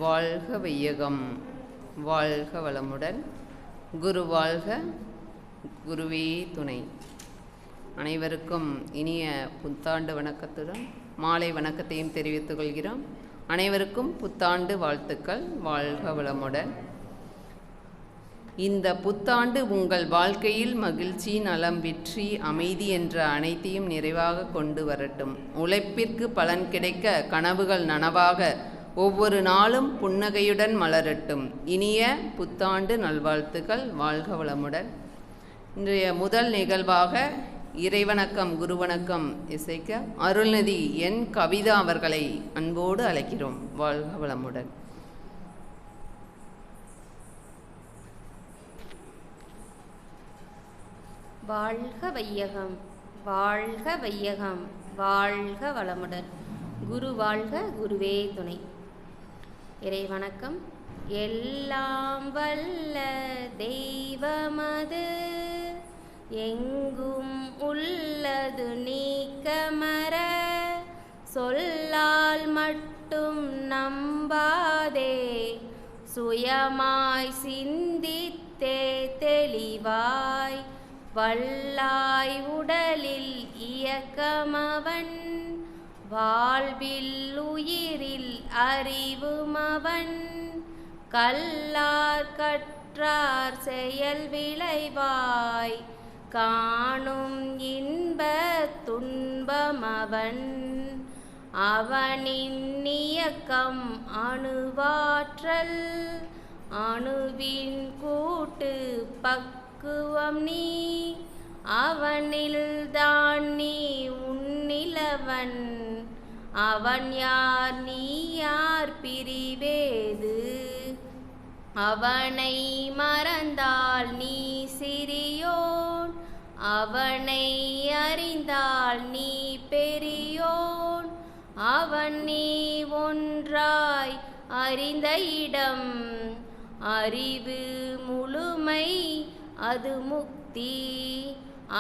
வாழ்க வையகம், வாழ்க வளமுடன். குரு வாழ்க, குருவே துணை. அனைவருக்கும் இனிய புத்தாண்டு வணக்கத்துடன் மாலை வணக்கத்தையும் தெரிவித்துக் கொள்கிறோம். அனைவருக்கும் புத்தாண்டு வாழ்த்துக்கள். வாழ்க வளமுடன். இந்த புத்தாண்டு உங்கள் வாழ்க்கையில் மகிழ்ச்சி, நலம், வெற்றி, அமைதி என்ற அனைத்தையும் நிறைவாக கொண்டு வரட்டும். உழைப்பிற்கு பலன் கிடைக்க, கனவுகள் நனவாக, ஒவ்வொரு நாளும் புன்னகையுடன் மலரட்டும். இனிய புத்தாண்டு நல்வாழ்த்துக்கள். வாழ்க வளமுடன். இன்றைய முதல் நிகழ்வாக இறைவணக்கம், குருவணக்கம் இசைக்க அருள்நிதி என் கவிதா அவர்களை அன்போடு அழைக்கிறோம். வாழ்க வளமுடன். வாழ்க வையகம், வாழ்க வையகம், வாழ்க வளமுடன். குரு வாழ்க, குருவே துணை. இறை வணக்கம். எல்லாம் வல்ல தெய்வமது எங்கும் உள்ளது நீக்கமற, சொல்லால் மட்டும் நம்பாதே, சுயமாய் சிந்தித்தே தெளிவாய் வல்லாய் உடலில் இயக்கமவன், வாழ்வில் உயிரில் அறிவுமவன், கல்லார் கற்றார் செயல் விளைவாய் காணும் இன்ப துன்பமவன், அவனின் இயக்கம் அணுவாற்றல், அணுவின் கூட்டு பக்குவம் நீ, அவனில் தான் நீ உன்னிலவன், அவன் யார் நீ யார் பிரிவேது, அவனை மறந்தால் நீ சிறியோன், அவனை அறிந்தால் நீ பெரியோன், அவன் நீ ஒன்றாய் அறிந்த இடம், அறிவு முழுமை அது முக்தி,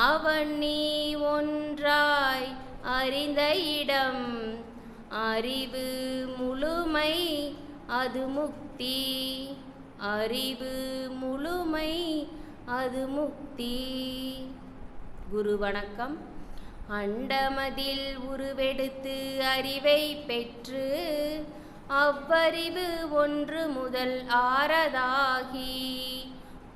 அவன் நீ ஒன்றாய் அறிந்த இடம், அறிவு முழுமை அது முக்தி, அறிவு முழுமை அது முக்தி. குரு வணக்கம். அண்டமதில் உருவெடுத்து அறிவை பெற்று, அவ்வறிவு ஒன்று முதல் ஆறதாகி,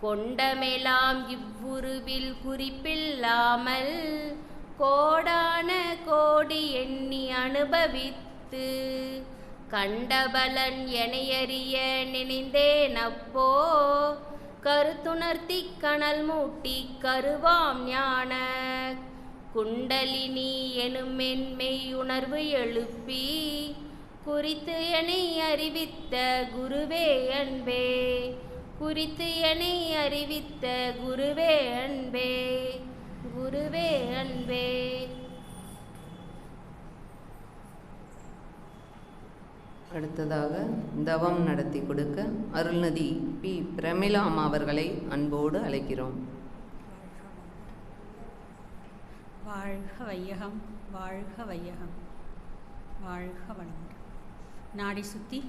கொண்டமெலாம் இவ்வுருவில் குறிப்பில்லாமல் கோடான கோடி எண்ணி அனுபவித்து, கண்டபலன் எனையறிய நினைந்தேன் அப்போ, கருத்துணர்த்தி கனல் மூட்டி கருவாம் ஞான குண்டலினி எனும் மென்மெய் உணர்வு எழுப்பி, குறித்து என்னை அறிவித்த குருவே அன்பே, குறித்து என்னை அறிவித்த குருவே அன்பே, குருவே அன்பே. அடுத்ததாக தவம் நடத்தி கொடுக்க அருள்நிதி பி. பிரமிளா அம்மா அவர்களை அன்போடு அழைக்கிறோம். வாழ்க வையகம், வாழ்க வையகம், வாழ்க வளமுடன். நாடி சுத்தி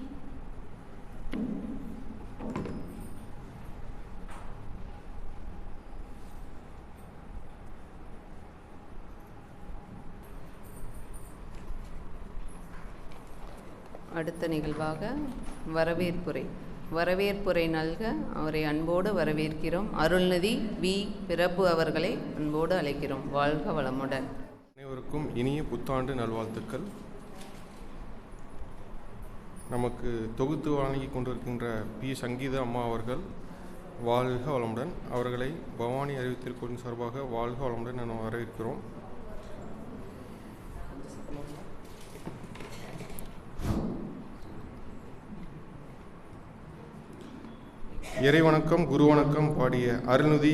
அடுத்த நிகழ்வாக வரவேற்புரை நல்க அவரை அன்போடு வரவேற்கிறோம். அருள்நிதி வி. பிரபு அவர்களை அன்போடு அழைக்கிறோம். வாழ்க வளமுடன். அனைவருக்கும் இனிய புத்தாண்டு நல்வாழ்த்துக்கள். நமக்கு தொகுத்து வழங்கி கொண்டிருக்கின்ற பி. சங்கீதா அம்மா அவர்கள் வாழ்க வளமுடன். அவர்களை பவானி அறிவித்தல் குழுவின் சார்பாக வாழ்க வளமுடன் என வரவேற்கிறோம். இறைவணக்கம், குருவணக்கம் பாடிய அருள்நிதி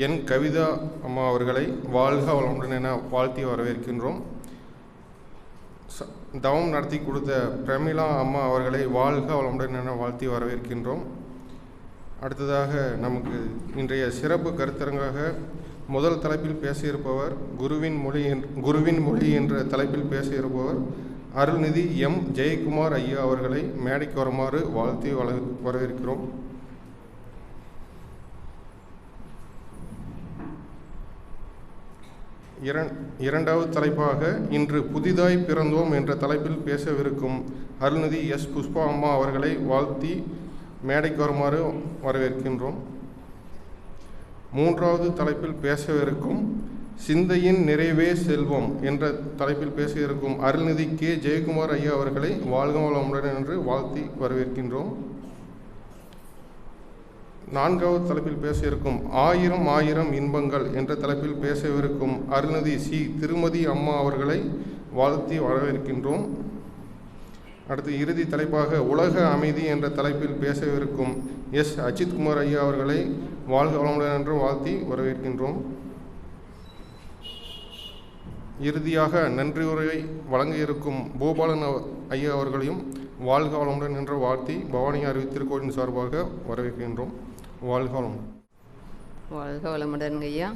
என் கவிதா அம்மா அவர்களை வாழ்க வளமுடன் என வாழ்த்தி வரவேற்கின்றோம். தவம் நடத்தி கொடுத்த பிரமிளா அம்மா அவர்களை வாழ்க வளமுடன் என வாழ்த்தி வரவேற்கின்றோம். அடுத்ததாக நமக்கு இன்றைய சிறப்பு கருத்தரங்காக முதல் தலைப்பில் பேசியிருப்பவர் குருவின் மொழி என்ற தலைப்பில் பேசியிருப்பவர் அருள்நிதி எம் ஜெயக்குமார் ஐயா அவர்களை மேடைக்கு வருமாறு வாழ்த்தி வரவேற்கிறோம். இரண்டாவது தலைப்பாக இன்று புதிதாய் பிறந்தோம் என்ற தலைப்பில் பேசவிருக்கும் அருள்நிதி எஸ் புஷ்பா அம்மா அவர்களை வாழ்த்தி மேடைக்கு வருமாறு வரவேற்கின்றோம். மூன்றாவது தலைப்பில் பேசவிருக்கும் சிந்தையின் நிறைவே செல்வம் என்ற தலைப்பில் பேசவிருக்கும் அருள்நிதி கே ஜெயக்குமார் ஐயா அவர்களை வாழ்க வளமுடன் என்று வாழ்த்தி வரவேற்கின்றோம். நான்காவது தலைப்பில் பேச இருக்கும் ஆயிரம் ஆயிரம் இன்பங்கள் என்ற தலைப்பில் பேசவிருக்கும் அருள்நிதி சி திருமதி அம்மா அவர்களை வாழ்த்தி வரவேற்கின்றோம். அடுத்து இறுதி தலைப்பாக உலக அமைதி என்ற தலைப்பில் பேசவிருக்கும் எஸ் அஜித்குமார் ஐயா அவர்களை வாழ்க வளமுடன் என்று வாழ்த்தி வரவேற்கின்றோம். இறுதியாக நன்றியுரை வழங்க இருக்கும் பூபாலன் ஐயா அவர்களையும் வாழ்க வளமுடன் என்று வாழ்த்தி பவானி அறிவித்திருக்கோளின் சார்பாக வரவேற்கின்றோம். வாழ்க வளமுடன். வாழ்க வளமுடன் ஐயா.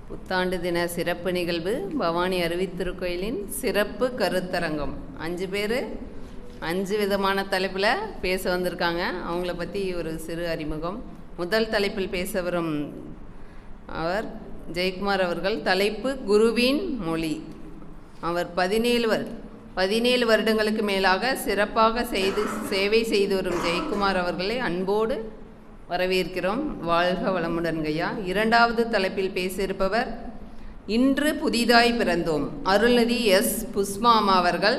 புத்தாண்டு தின சிறப்பு நிகழ்வு பவானி அறிவித்திருக்கோயிலின் சிறப்பு கருத்தரங்கம். 5 பேர் 5 விதமான தலைப்பில் பேச வந்திருக்காங்க. அவங்கள பற்றி ஒரு சிறு அறிமுகம். முதல் தலைப்பில் பேச வரும் அவர் ஜெயக்குமார் அவர்கள். தலைப்பு குருவின் மொழி. அவர் 17 வருடங்களுக்கு மேலாக சிறப்பாக சேவை செய்து வரும் ஜெயக்குமார் அவர்களை அன்போடு வரவேற்கிறோம். வாழ்க வளமுடன் ஐயா. இரண்டாவது தலைப்பில் பேசியிருப்பவர் இன்று புதிதாய் பிறந்தோம் அருள்நிதி எஸ் புஷ்பா அம்மா அவர்கள்.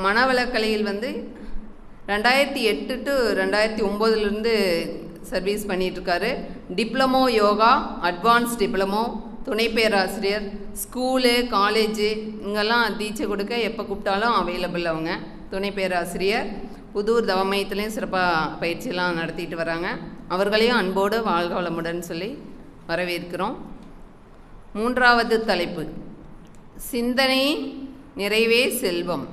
மனவளக்கலையில் 2008 to 2009 சர்வீஸ் பண்ணிகிட்ருக்காரு. டிப்ளமோ யோகா, அட்வான்ஸ் டிப்ளமோ, துணை பேராசிரியர், ஸ்கூலு காலேஜு இங்கெல்லாம் தீட்சை கொடுக்க எப்போ கூப்பிட்டாலும் அவைலபிள். அவங்க துணை பேராசிரியர். புதூர் தவமயத்துலேயும் சிறப்பாக பயிற்சியெல்லாம் நடத்திட்டு வராங்க. அவர்களையும் அன்போடு வாழ்க வளமுடன் சொல்லி வரவேற்கிறோம். மூன்றாவது தலைப்பு சிந்தனை நிறைவே செல்வம்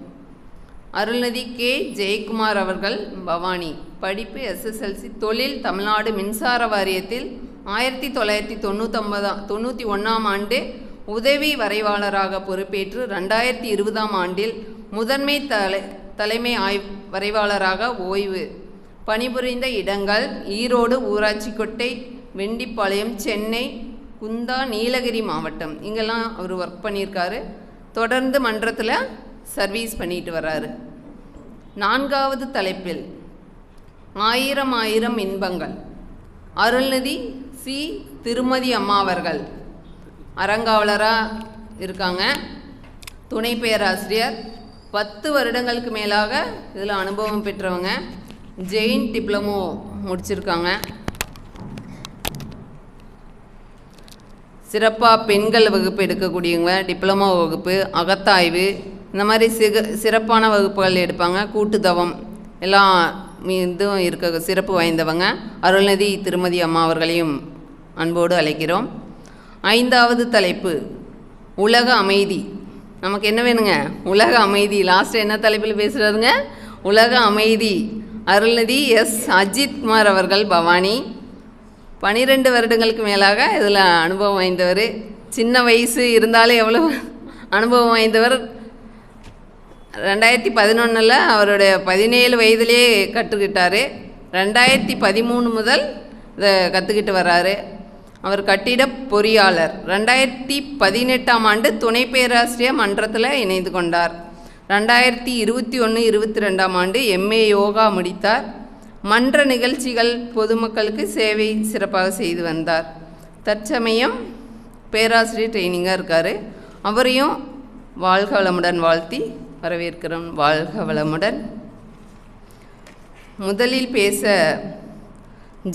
அருள்நிதி கே ஜெயக்குமார் அவர்கள். பவானி. படிப்பு SSLC. தொழில் தமிழ்நாடு மின்சார வாரியத்தில் 1991 ஆண்டு உதவி வரைவாளராக பொறுப்பேற்று 2020 ஆண்டில் முதன்மை தலைமை வரைவாளராக ஓய்வு. பணிபுரிந்த இடங்கள் ஈரோடு, ஊராட்சிக்கோட்டை, வெண்டிப்பாளையம், சென்னை, குந்தா, நீலகிரி மாவட்டம். இங்கெல்லாம் அவர் ஒர்க் பண்ணியிருக்காரு. தொடர்ந்து மன்றத்தில் சர்வீஸ் பண்ணிட்டு வர்றாரு. நான்காவது தலைப்பில் ஆயிரம் ஆயிரம் இன்பங்கள் அருள்நிதி சி திருமதி அம்மா அவர்கள். அறங்காவலராக இருக்காங்க. துணை பேராசிரியர். 10 வருடங்களுக்கு மேலாக இதில் அனுபவம் பெற்றவங்க. ஜெயின் டிப்ளமோ முடிச்சிருக்காங்க. சிறப்பாக பெண்கள் வகுப்பு எடுக்கக்கூடியவங்க. டிப்ளமோ வகுப்பு, அகத்தாய்வு, இந்த மாதிரி சிறப்பான வகுப்புகள் எடுப்பாங்க. கூட்டுத்தவம் எல்லாம் இதுவும் இருக்க சிறப்பு வாய்ந்தவங்க. அருள்நிதி திருமதி அம்மா அவர்களையும் அன்போடு அழைக்கிறோம். ஐந்தாவது தலைப்பு உலக அமைதி. நமக்கு என்ன வேணுங்க? உலக அமைதி. லாஸ்ட்டு என்ன தலைப்பில் பேசுகிறதுங்க? உலக அமைதி. அருள்நிதி எஸ் அஜித்குமார் அவர்கள். பவானி. 12 வருடங்களுக்கு மேலாக இதில் அனுபவம் வாய்ந்தவர். சின்ன வயசு இருந்தாலும் எவ்வளோ அனுபவம் வாய்ந்தவர். 2011 அவருடைய 17 வயதிலே கற்றுக்கிட்டார். 2013 முதல் இதை கற்றுக்கிட்டு வர்றாரு. அவர் கட்டிட பொறியாளர். 2018 ஆண்டு துணை பேராசிரியர் மன்றத்தில் இணைந்து கொண்டார். 2021-22 ஆண்டு MA யோகா முடித்தார். மன்ற நிகழ்ச்சிகள் பொதுமக்களுக்கு சேவை சிறப்பாக செய்து வந்தார். தற்சமயம் பேராசிரியர் ட்ரைனிங்காக இருக்கார். அவரையும் வாழ்க வளமுடன் வாழ்த்தி வரவேற்கிறோம். வாழ்க வளமுடன். முதலில் பேச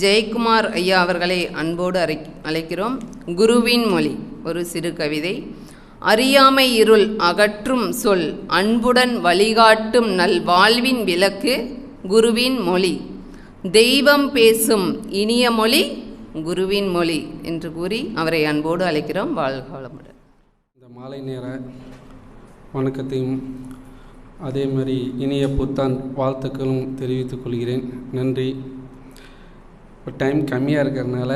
ஜெயக்குமார் ஐயா அவர்களை அன்போடு அழைக்கிறோம். குருவின் மொழி. ஒரு சிறு கவிதை. அறியாமை இருள் அகற்றும் சொல், அன்புடன் வழிகாட்டும் நல் வாழ்வின் விளக்கு குருவின் மொழி. தெய்வம் பேசும் இனிய மொழி குருவின் மொழி என்று கூறி அவரை அன்போடு அழைக்கிறோம். வாழ்க வளமுடன். இந்த மாலை நேர வணக்கத்தையும் அதே மாதிரி இனிய புத்தாண்டு வாழ்த்துக்களும் தெரிவித்துக் கொள்கிறேன். நன்றி. இப்போ டைம் கம்மியாக இருக்கிறதுனால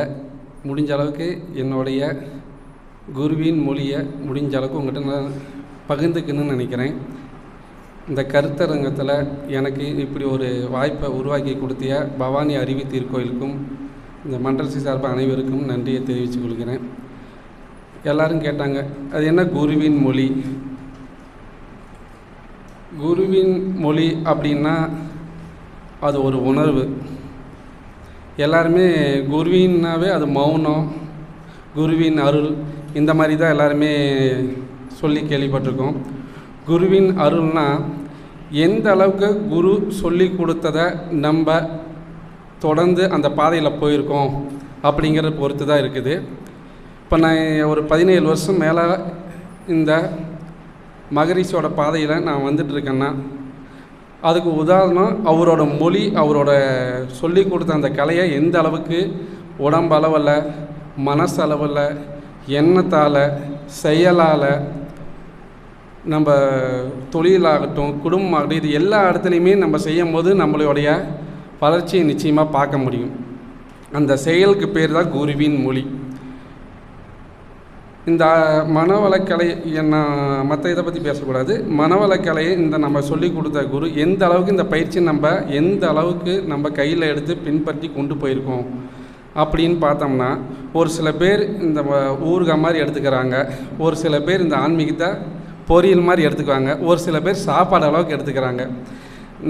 முடிஞ்ச அளவுக்கு என்னுடைய குருவின் மொழியை முடிஞ்ச அளவுக்கு உங்கள்கிட்ட நான் பகிர்ந்துக்கணும்னு நினைக்கிறேன். இந்த கருத்தரங்கத்தில் எனக்கு இப்படி ஒரு வாய்ப்பை உருவாக்கி கொடுத்திய பவானி அருவி திருக்கோயிலுக்கும் இந்த மண்டலசி சார்பாக அனைவருக்கும் நன்றியை தெரிவித்துக் கொள்கிறேன். எல்லோரும் கேட்டாங்க, அது என்ன குருவின் மொழி? குருவின் மொழி அப்படின்னா அது ஒரு உணர்வு. எல்லாருமே குருவின்னாவே அது மௌனம், குருவின் அருள், இந்த மாதிரி தான் எல்லாருமே சொல்லி கேள்விப்பட்டிருக்கோம். குருவின் அருள்னா எந்த அளவுக்கு குரு சொல்லி கொடுத்ததை நம்ம தொடர்ந்து அந்த பாதையில் போயிருக்கோம் அப்படிங்கிறத பொறுத்து தான் இருக்குது. இப்போ நான் ஒரு 17 வருஷம் மேலே இந்த மகரிஷியோட பாதையில் நான் வந்துட்டுருக்கேன்னா அதுக்கு உதாரணம் அவரோட மொழி, அவரோட சொல்லி கொடுத்த அந்த கலையை எந்த அளவுக்கு உடம்பளவில், மனசளவில், எண்ணத்தால், செயலால், நம்ம தொழிலாகட்டும், குடும்பமாகட்டும், இது எல்லா இடத்துலையுமே நம்ம செய்யும் போது நம்மளுடைய வளர்ச்சியை நிச்சயமாக பார்க்க முடியும். அந்த செயலுக்கு பேர் தான் குருவின் மொழி. இந்த மனவளக்கலை என்ன மற்ற இதை பற்றி பேசக்கூடாது. மனவளக்கலையை இந்த நம்ம சொல்லி கொடுத்த குரு எந்த அளவுக்கு இந்த பயிற்சி நம்ம எந்த அளவுக்கு நம்ம கையில் எடுத்து பின்பற்றி கொண்டு போயிருக்கோம் அப்படின்னு பார்த்தோம்னா, ஒரு சில பேர் இந்த ஊறுகாய் மாதிரி எடுத்துக்கிறாங்க, ஒரு சில பேர் இந்த ஆன்மீகத்தை பொரியல் மாதிரி எடுத்துக்குவாங்க, ஒரு சில பேர் சாப்பாடு அளவுக்கு எடுத்துக்கிறாங்க.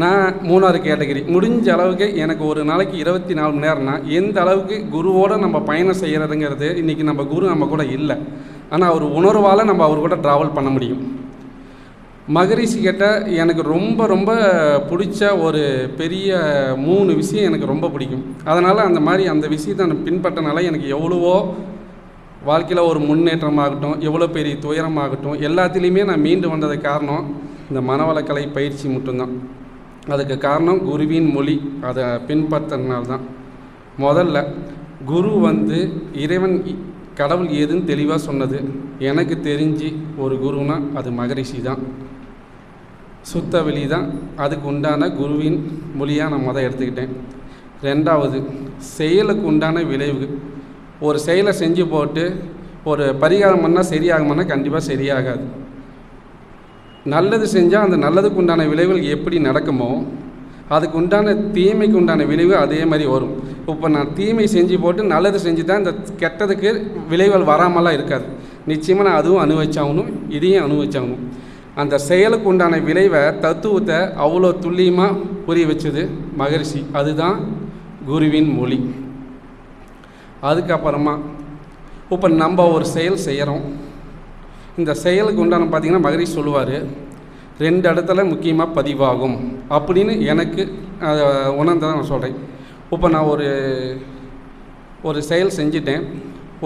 நான் 3வது கேட்டகரி. முடிஞ்ச அளவுக்கு எனக்கு ஒரு நாளைக்கு 24 மணி நேரம்னா எந்த அளவுக்கு குருவோடு நம்ம பயணம் செய்கிறதுங்கிறது. இன்றைக்கி நம்ம குரு நம்ம கூட இல்லை, ஆனால் அவர் உணர்வால் நம்ம அவர் கூட ட்ராவல் பண்ண முடியும். மகரிஷி கிட்ட எனக்கு ரொம்ப ரொம்ப பிடிச்ச ஒரு பெரிய 3 விஷயம் எனக்கு ரொம்ப பிடிக்கும். அதனால் அந்த மாதிரி அந்த விஷயத்தை நான் பின்பற்றனால எனக்கு எவ்வளவோ வாழ்க்கையில் ஒரு முன்னேற்றமாகட்டும், எவ்வளோ பெரிய துயரமாகட்டும், எல்லாத்துலேயுமே நான் மீண்டு வந்ததுக்கு காரணம் இந்த மனவளக்கலை பயிற்சி மட்டும்தான். அதுக்கு காரணம் குருவின் மொழி, அதை பின்பற்றினால்தான். முதல்ல குரு இறைவன் கடவுள் ஏதுன்னு தெளிவாக சொன்னது எனக்கு தெரிஞ்சு ஒரு குருனா அது மகரிஷி தான், சுத்த வெளி தான். அதுக்கு உண்டான குருவின் மொழியாக நான் எடுத்துக்கிட்டேன். 2வது செயலுக்கு உண்டான விளைவு. ஒரு செயலை செஞ்சு போட்டு ஒரு பரிகாரம் பண்ணால் சரியாகுமானா கண்டிப்பாக சரியாகாது. நல்லது செஞ்சால் அந்த நல்லதுக்கு உண்டான விளைவுகள் எப்படி நடக்குமோ அதுக்கு உண்டான தீமைக்கு உண்டான விளைவு அதே மாதிரி வரும். இப்போ நான் தீமை செஞ்சு போட்டு நல்லது செஞ்சு தான் இந்த கெட்டதுக்கு விளைவுகள் வராமலாம் இருக்காது. நிச்சயமாக நான் அதுவும் அனுபவிச்சாகணும், இதையும் அனுபவிச்சாகணும். அந்த செயலுக்கு உண்டான விளைவை தத்துவத்தை அவ்வளோ துல்லியமாக புரிய வச்சது மகரிஷி. அதுதான் குருவின் மொழி. அதுக்கப்புறமா இப்போ நம்ம ஒரு செயல் செய்கிறோம். இந்த செயலுக்கு உண்டான பார்த்திங்கன்னா மகரிஷி சொல்லுவார், 2 இடத்துல முக்கியமாக பதிவாகும் அப்படின்னு எனக்கு உணர்ந்ததான் நான் சொல்கிறேன். இப்போ நான் ஒரு செயல் செஞ்சிட்டேன்,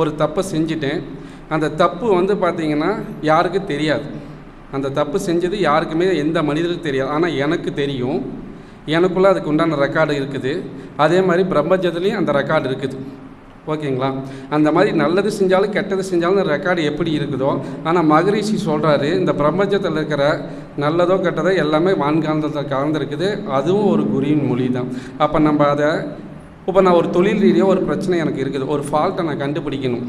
ஒரு தப்பை செஞ்சிட்டேன். அந்த தப்பு பார்த்திங்கன்னா யாருக்கும் தெரியாது. அந்த தப்பு செஞ்சது யாருக்குமே எந்த மனிதருக்கும் தெரியாது. ஆனால் எனக்கு தெரியும், எனக்குள்ளே அதுக்கு உண்டான ரெக்கார்டு இருக்குது. அதே மாதிரி பிரபஞ்சத்துலேயும் அந்த ரெக்கார்டு இருக்குது. ஓகேங்களா? அந்த மாதிரி நல்லது செஞ்சாலும் கெட்டது செஞ்சாலும் ரெக்கார்டு எப்படி இருக்குதோ, ஆனால் மகரிஷி சொல்கிறாரு இந்த பிரபஞ்சத்தில் இருக்கிற நல்லதோ கெட்டதோ எல்லாமே வான்காந்தத்தில் கலந்துருக்குது. அதுவும் ஒரு குருவின் மொழி தான். அப்போ நம்ம அதை இப்போ நான் ஒரு தொழில் ரீதியாக ஒரு பிரச்சனை எனக்கு இருக்குது, ஒரு ஃபால்ட்டை நான் கண்டுபிடிக்கணும்,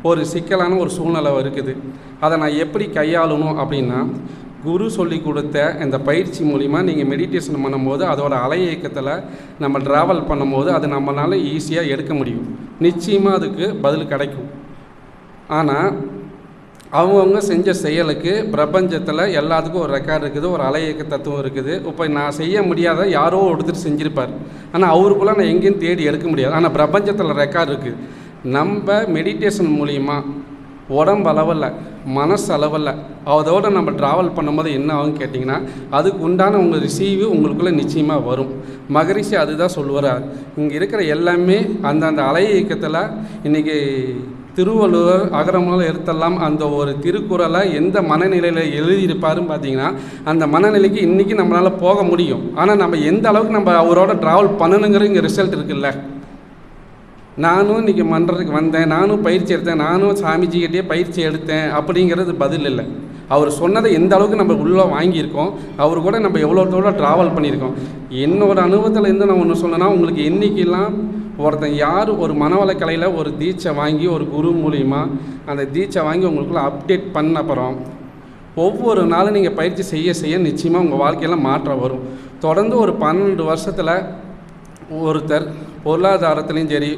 ஒரு சிக்கலான ஒரு சூழ்நிலை இருக்குது, அதை நான் எப்படி கையாளணும் அப்படின்னா குரு சொல்லி கொடுத்த இந்த பயிற்சி மூலிமா நீங்கள் மெடிடேஷன் பண்ணும்போது அதோட அலை இயக்கத்தில் நம்ம ட்ராவல் பண்ணும்போது அது நம்மளால் ஈஸியாக எடுக்க முடியும். நிச்சயமாக அதுக்கு பதில் கிடைக்கும். ஆனால் அவங்கவுங்க செஞ்ச செயலுக்கு பிரபஞ்சத்தில் எல்லாத்துக்கும் ஒரு ரெக்கார்டு இருக்குது, ஒரு அலை இயக்க தத்துவம் இருக்குது. இப்போ நான் செய்ய முடியாத யாரோ ஒருத்தர் செஞ்சுருப்பார், ஆனால் அவருக்குள்ளே நான் எங்கேயும் தேடி எடுக்க முடியாது. ஆனால் பிரபஞ்சத்தில் ரெக்கார்டு இருக்குது. நம்ம மெடிடேஷன் மூலிமா உடம்பளவில், மனசளவில் அதோடு நம்ம ட்ராவல் பண்ணும்போது என்ன ஆகும் கேட்டிங்கன்னா அதுக்கு உண்டான உங்கள் ரிசீவு உங்களுக்குள்ளே நிச்சயமாக வரும். மகரிஷி அதுதான் சொல்லுவார். இங்கே இருக்கிற எல்லாமே அந்தந்த அலை இயக்கத்தில் இன்றைக்கி திருவள்ளுவர் அகரமுதல் எழுத்தெல்லாம் அந்த ஒரு திருக்குறளை எந்த மனநிலையில் எழுதியிருப்பாருன்னு பார்த்தீங்கன்னா அந்த மனநிலைக்கு இன்றைக்கி நம்மளால் போக முடியும். ஆனால் நம்ம எந்த அளவுக்கு நம்ம அவரோட ட்ராவல் பண்ணணுங்கிற இங்கே ரிசல்ட் இருக்குல்ல. நானும் இன்றைக்கி மன்றத்துக்கு வந்தேன், நானும் பயிற்சி எடுத்தேன், நானும் சாமிஜிக்கிட்டே பயிற்சி எடுத்தேன் அப்படிங்கிறது பதில் இல்லை. அவர் சொன்னதை எந்த அளவுக்கு நம்ம உள்ளே வாங்கியிருக்கோம், அவர் கூட நம்ம எவ்வளோ தூரம் ட்ராவல் பண்ணியிருக்கோம். என்னோடய அனுபவத்தில் இருந்து நான் ஒன்று சொன்னேன்னா உங்களுக்கு என்றைக்கெல்லாம் ஒருத்தன் யார் ஒரு மனவளக்கலையில் ஒரு தீட்சை வாங்கி ஒரு குரு மூலிமா அந்த தீட்சை வாங்கி உங்களுக்குள்ள அப்டேட் பண்ண அப்புறம் ஒவ்வொரு நாளும் நீங்கள் பயிற்சி செய்ய செய்ய நிச்சயமாக உங்கள் வாழ்க்கையில் மாற்றம் வரும். தொடர்ந்து ஒரு 12 வருஷத்தில் ஒருத்தர் பொருளாதாரத்துலேயும் சரி,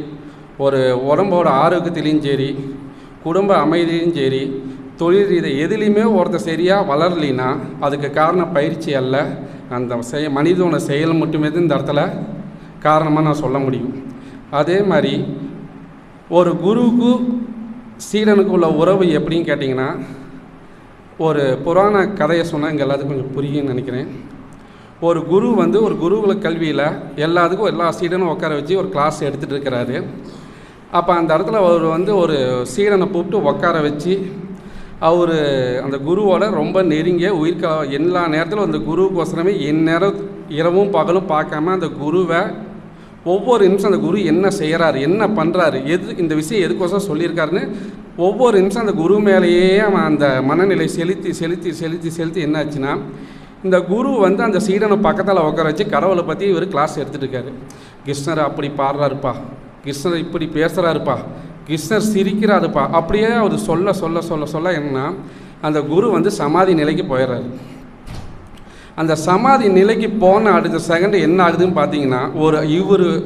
ஒரு உடம்போட ஆரோக்கியத்துலேயும் சரி, குடும்ப அமைதியிலையும் சரி, தொழில் ரீதி எதுலேயுமே ஒருத்தர் சரியாக வளரலினா அதுக்கு காரணம் பயிற்சி அல்ல, அந்த மனிதனோட செயல் மட்டுமே தான் இந்த இடத்துல காரணமாக நான் சொல்ல முடியும். அதே மாதிரி ஒரு குருவுக்கு சீடனுக்கு உள்ள உறவு எப்படின்னு கேட்டிங்கன்னா, ஒரு புராண கதையை சொன்னால் இங்கே எல்லாத்துக்கும் கொஞ்சம் புரியும்னு நினைக்கிறேன். ஒரு குரு வந்து ஒரு குருகுல கல்வியில் எல்லாத்துக்கும் எல்லா சீடனும் உட்கார வச்சு ஒரு கிளாஸ் எடுத்துகிட்டு இருக்கிறாரு. அப்போ அந்த இடத்துல அவர் வந்து ஒரு சீடனை கூப்பிட்டு உட்கார வச்சு அவர் அந்த குருவோட ரொம்ப நெருங்கிய எல்லா நேரத்திலும் அந்த குருவுக்கோசரமே எந்நேரம் இரவும் பகலும் பார்க்காம அந்த குருவை ஒவ்வொரு நிமிஷம் அந்த குரு என்ன செய்கிறாரு, என்ன பண்ணுறாரு, இந்த விஷயம் எதுக்கோசரம் சொல்லியிருக்காருன்னு ஒவ்வொரு நிமிஷம் அந்த குரு மேலேயே அவன் அந்த மனநிலை செலுத்தி செலுத்தி செலுத்தி செலுத்தி என்னாச்சுன்னா, இந்த குரு வந்து அந்த சீடனை பக்கத்தில் உட்கார வச்சு கடவுளை பற்றி இவர் கிளாஸ் எடுத்துகிட்டு இருக்காரு. கிருஷ்ணர் அப்படி பாடுறாருப்பா, கிருஷ்ணர் இப்படி பேசுகிறாருப்பா, கிருஷ்ணர் சிரிக்கிறாருப்பா, அப்படியே அவர் சொல்ல சொல்ல சொல்ல சொல்ல என்னன்னா அந்த குரு வந்து சமாதி நிலைக்கு போயிடுறாரு. அந்த சமாதி நிலைக்கு போன அடுத்த செகண்ட் என்ன ஆகுதுன்னு பார்த்தீங்கன்னா,